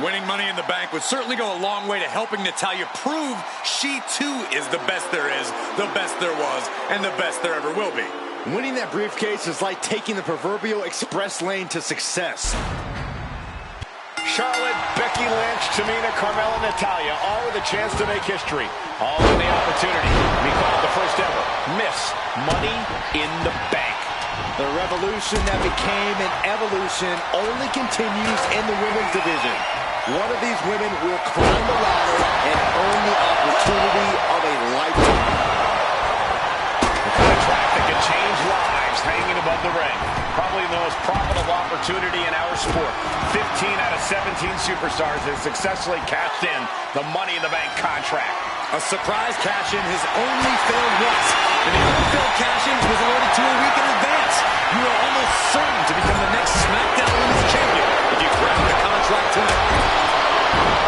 Winning Money in the Bank would certainly go a long way to helping Natalya prove she too is the best there is, the best there was, and the best there ever will be. Winning that briefcase is like taking the proverbial express lane to success. Charlotte, Becky Lynch, Tamina, Carmella, Natalya, all with a chance to make history. All with the opportunity to be called the first ever Miss Money in the Bank. The revolution that became an evolution only continues in the women's division. One of these women will climb the ladder and earn the opportunity of a lifetime. The contract that can change lives hanging above the ring. Probably the most profitable opportunity in our sport. 15 out of 17 superstars have successfully cashed in the Money in the Bank contract. A surprise cash-in has only failed once, and the other failed cash-in was alerted to a week in advance. You are almost certain to become the next SmackDown Women's Champion if you grab the contract tonight.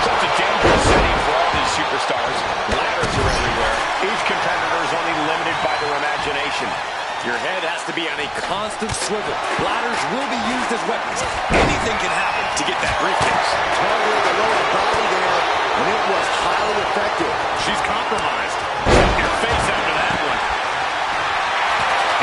Such a dangerous setting for all these superstars. Ladders are everywhere. Each competitor is only limited by their imagination. Your head has to be on a constant swivel. Ladders will be used as weapons. Anything can happen to get that briefcase. Targeted the lower body there, and it was highly effective. She's compromised. Your face after that one.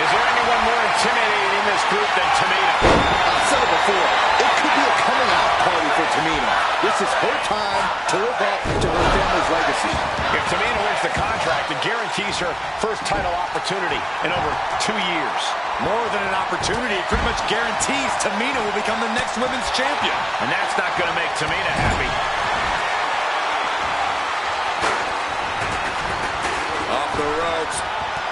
Is there anyone more intimidating in this group than Tamina? I've said it before. It could be a coming out party for Tamina. This is her time to live up to her family's legacy. If Tamina wins the contract, it guarantees her first title opportunity in over 2 years. More than an opportunity, it pretty much guarantees Tamina will become the next women's champion. And that's not going to make Tamina happy. Off the ropes.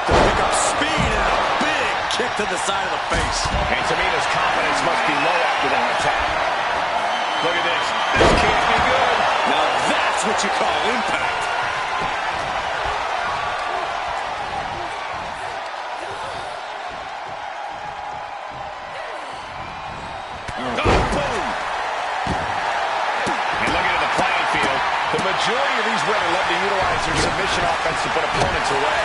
To pick up speed and a big kick to the side of the face. And Tamina's confidence must be low after that attack. Look at this. This can't be good. Now that's what you call impact. The majority of these women love to utilize their submission offense to put opponents away.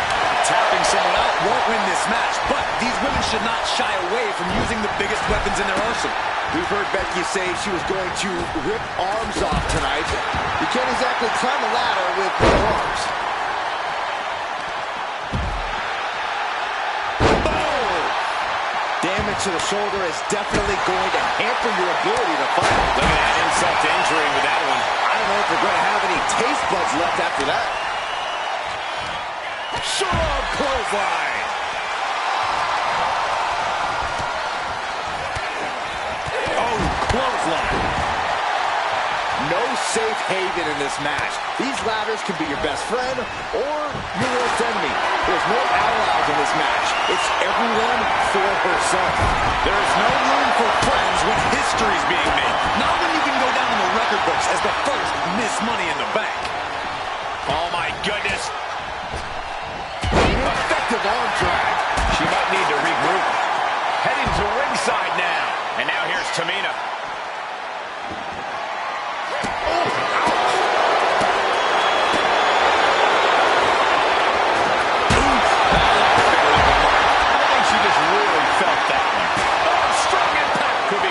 Tapping someone out won't win this match, but these women should not shy away from using the biggest weapons in their arsenal. We've heard Becky say she was going to rip arms off tonight. You can't exactly climb a ladder with no arms. Boom! Damage to the shoulder is definitely going to hamper your ability to fight. Look at that insult to injury with that one. I don't know if we're going to have any taste buds left after that. Short clothesline. safe haven in this match. These ladders can be your best friend or your worst enemy. There's no allies in this match. It's everyone for herself. There is no room for friends when history is being made. Not when you can go down in the record books as the first Miss Money in the Bank. Oh, my goodness. Effective arm drag. She might need to regroup. Heading to ringside now. And now here's Tamina.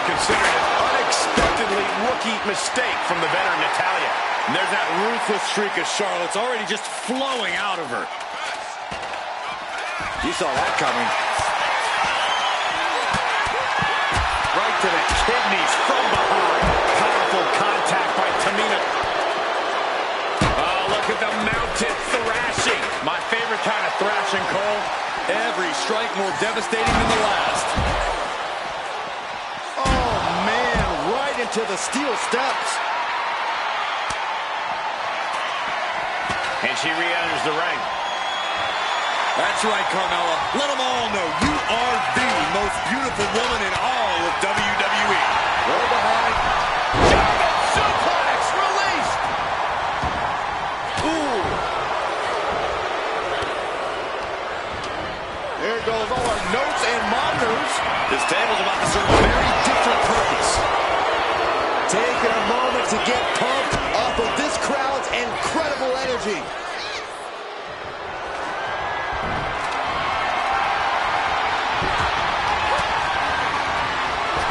Considered an unexpectedly rookie mistake from the veteran Natalya. And there's that ruthless streak of Charlotte's already just flowing out of her. You saw that coming. Right to the kidneys from behind. Powerful contact by Tamina. Oh, look at the mounted thrashing. My favorite kind of thrashing, Cole. Every strike more devastating than the last. Into the steel steps. And she re-enters the ring. That's right, Carmella. Let them all know you are the most beautiful woman in all of WWE. Roll behind. Giant suplex released. Ooh. There goes all our notes and monitors. This table's about to serve a very different purpose. Taking a moment to get pumped off of this crowd's incredible energy.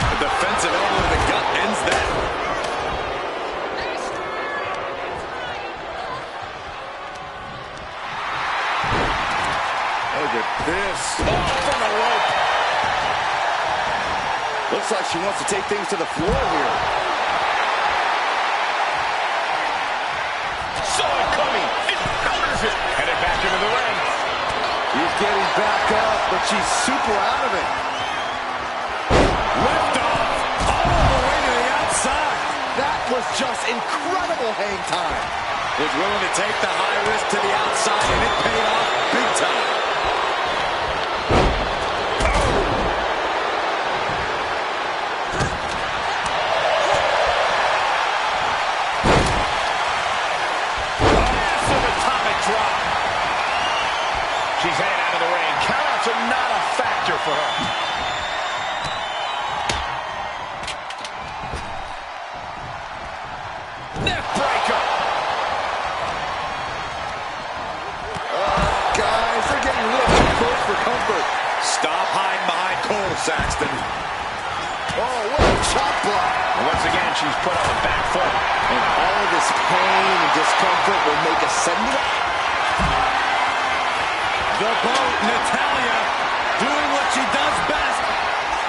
A defensive elbow to the gut ends that. Look at this. Oh, from the rope. Looks like she wants to take things to the floor here. Headed back into the ring. He's getting back up, but she's super out of it. Lift off all the way to the outside. That was just incredible hang time. Was willing to take the high risk to the outside, and it paid off big time. She's headed out of the ring. Countouts are not a factor for her. Neck breaker. Guys, they're getting a little too close for comfort. Stop hiding behind Cole, Saxton. Oh, what a chop block. And once again, she's put on the back foot. And all of this pain and discomfort will make a sudden... The boat, Natalya, doing what she does best.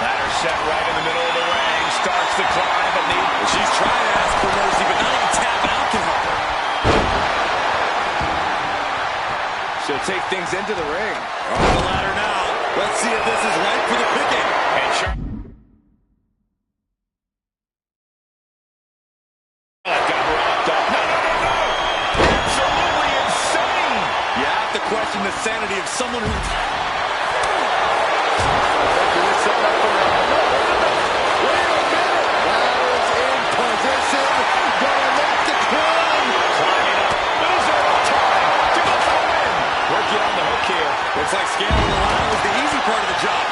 Ladder set right in the middle of the ring. Starts to climb, but she's trying to ask for mercy, but not even tapping out can help her. She'll take things into the ring. On the ladder now. Let's see if this is right for the picking. And sure. Question the sanity of someone who... Wait a minute! Ladder's in position. Gonna make the climb. Climbing up. Loser time to go for the win. Working on the hook here. Looks like scaling the ladder was the easy part of the job.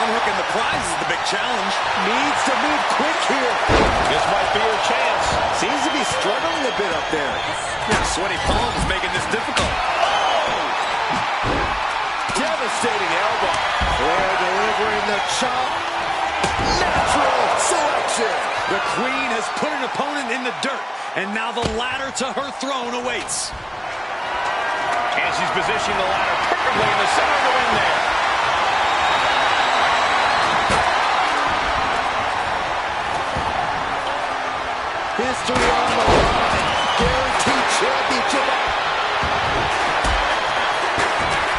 Unhooking the prize is the big challenge. Needs to move quick here. This might be her chance. Seems to be struggling a bit up there. Sweaty palms making this difficult. Devastating elbow. They're delivering the chop. Natural selection. The Queen has put an opponent in the dirt, and now the ladder to her throne awaits. And she's positioning the ladder perfectly in the center of the ring there. History on the line. Guaranteed championship.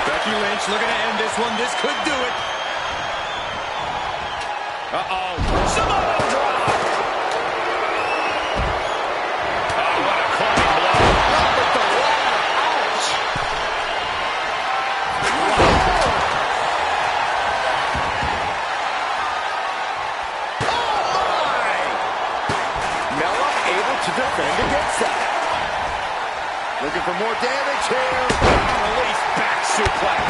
Becky Lynch looking to end this one. This could do it. Uh-oh. Samoan drop. Oh, what to defend against that. Looking for more damage here. Release back suplex.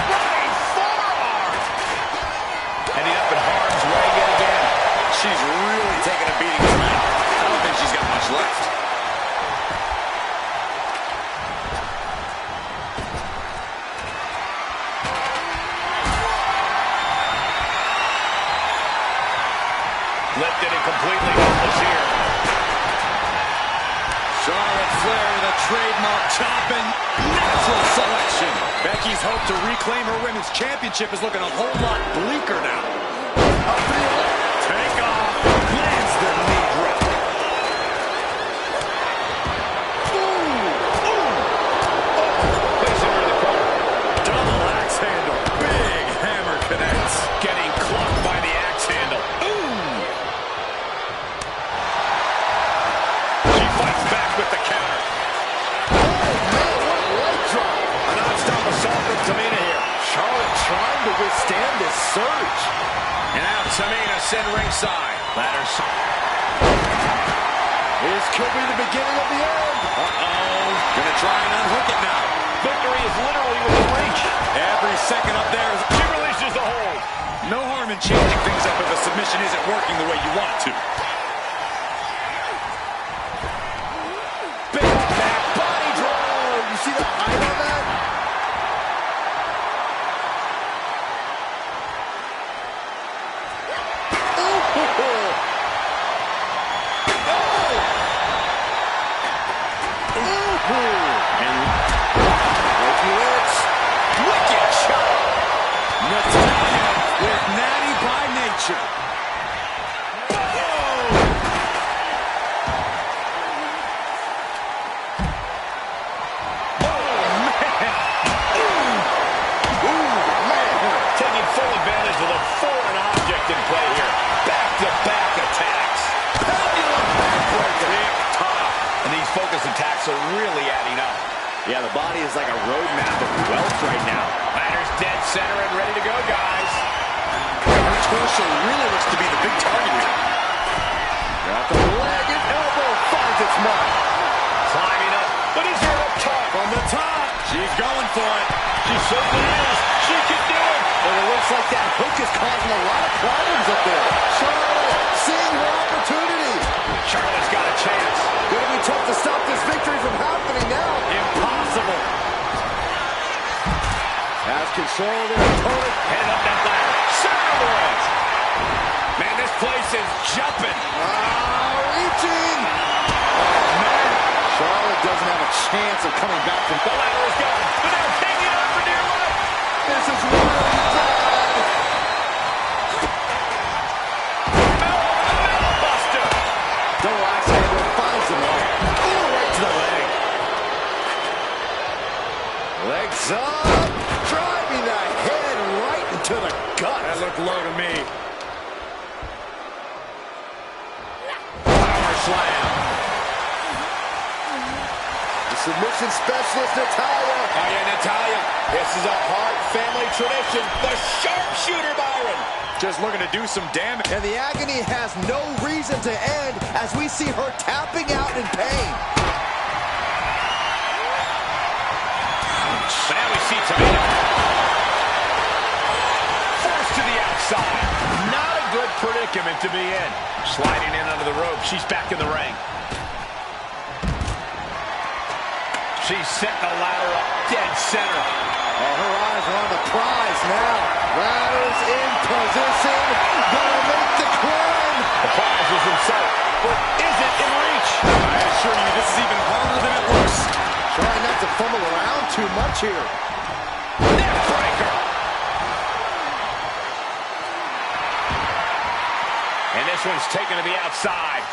Running forearm. Ending up in harm's way yet again. She's really taking a beating tonight. I don't think she's got much left. Lifted and completely helpless here. Charlotte Flair with a trademark chopping. Natural selection. Becky's hope to reclaim her women's championship is looking a whole lot bleaker now. Up for the take off. Lands the knee drop. Placing her in the corner. Double axe handle. Big hammer connects. Getting clocked by the axe handle. She fights back with the counter. A non-stop assault from Tamina here. Charlotte trying to withstand this surge. And now Tamina sent ringside. Ladders. This could be the beginning of the end. Gonna try and unhook it now. Victory is literally within reach. Every second up there is... She releases the hold. No harm in changing things up if a submission isn't working the way you want it to. Big back body drop. You see the height on that? Wicked shot. Natalia with natty by nature. Taking full advantage of the foreign object in play here. Back-to-back attacks. Pendulum backbreaker. Top. And these focus attacks are really adding up. Yeah, the body is like a roadmap of wealth right now. Ladders dead center and ready to go, guys. Her torso really looks to be the big target here. Got the leg and elbow finds its mark. Climbing up, but is there up top? From the top. She's going for it. She certainly is. She can do it. But it looks like that hook is causing a lot of problems up there. Charlotte seeing her opportunity. Charlotte's got a chance. Gonna be tough to stop this victory from happening now. Impossible. Has control of their opponent. Headed up that ladder. Center of the ring. Man, this place is jumping. Reaching. Oh, man. Charlotte doesn't have a chance of coming back from The ladder is gone, but they're hanging on for dear life. This is really bad. Buster. Double axe handle finds them all. Right to the leg. Legs up. Driving the head right into the gut. That looked low to me. Power slam. The submission specialist, Natalia. Oh, yeah, Natalia. This is a Hart family tradition. The sharpshooter, Byron. Just looking to do some damage. And the agony has no reason to end as we see her tapping out in pain. But now we see Tamina. Forced to the outside. Not a good predicament to be in. Sliding in under the rope. She's back in the ring. She's setting the ladder up dead center. Oh, her eyes are on the prize now. Ladders in position. Gonna make the climb. The prize is in sight. But is it in reach? I assure you, this is even harder than it looks. Trying not to fumble around too much here. Neck breaker. And this one's taken to the outside.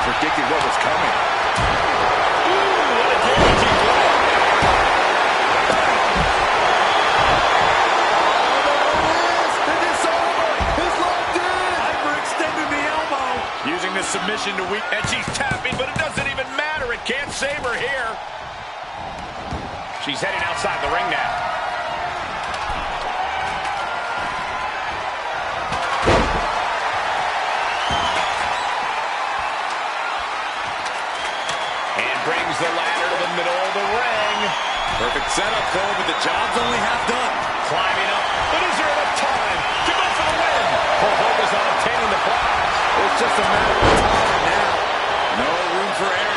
Predicted what was coming. Ooh, what a damaging blow. It's over. It's locked in. Hyperextended the elbow. Using the submission to weak. And she's tapping, but it doesn't even matter. It can't save her here. She's heading outside the ring now. the ladder to the middle of the ring. Perfect setup, Cole, but the job's only half done. Climbing up, but is there enough time to go for the win? Full focus on obtaining the block. It's just a matter of time now. No room for error.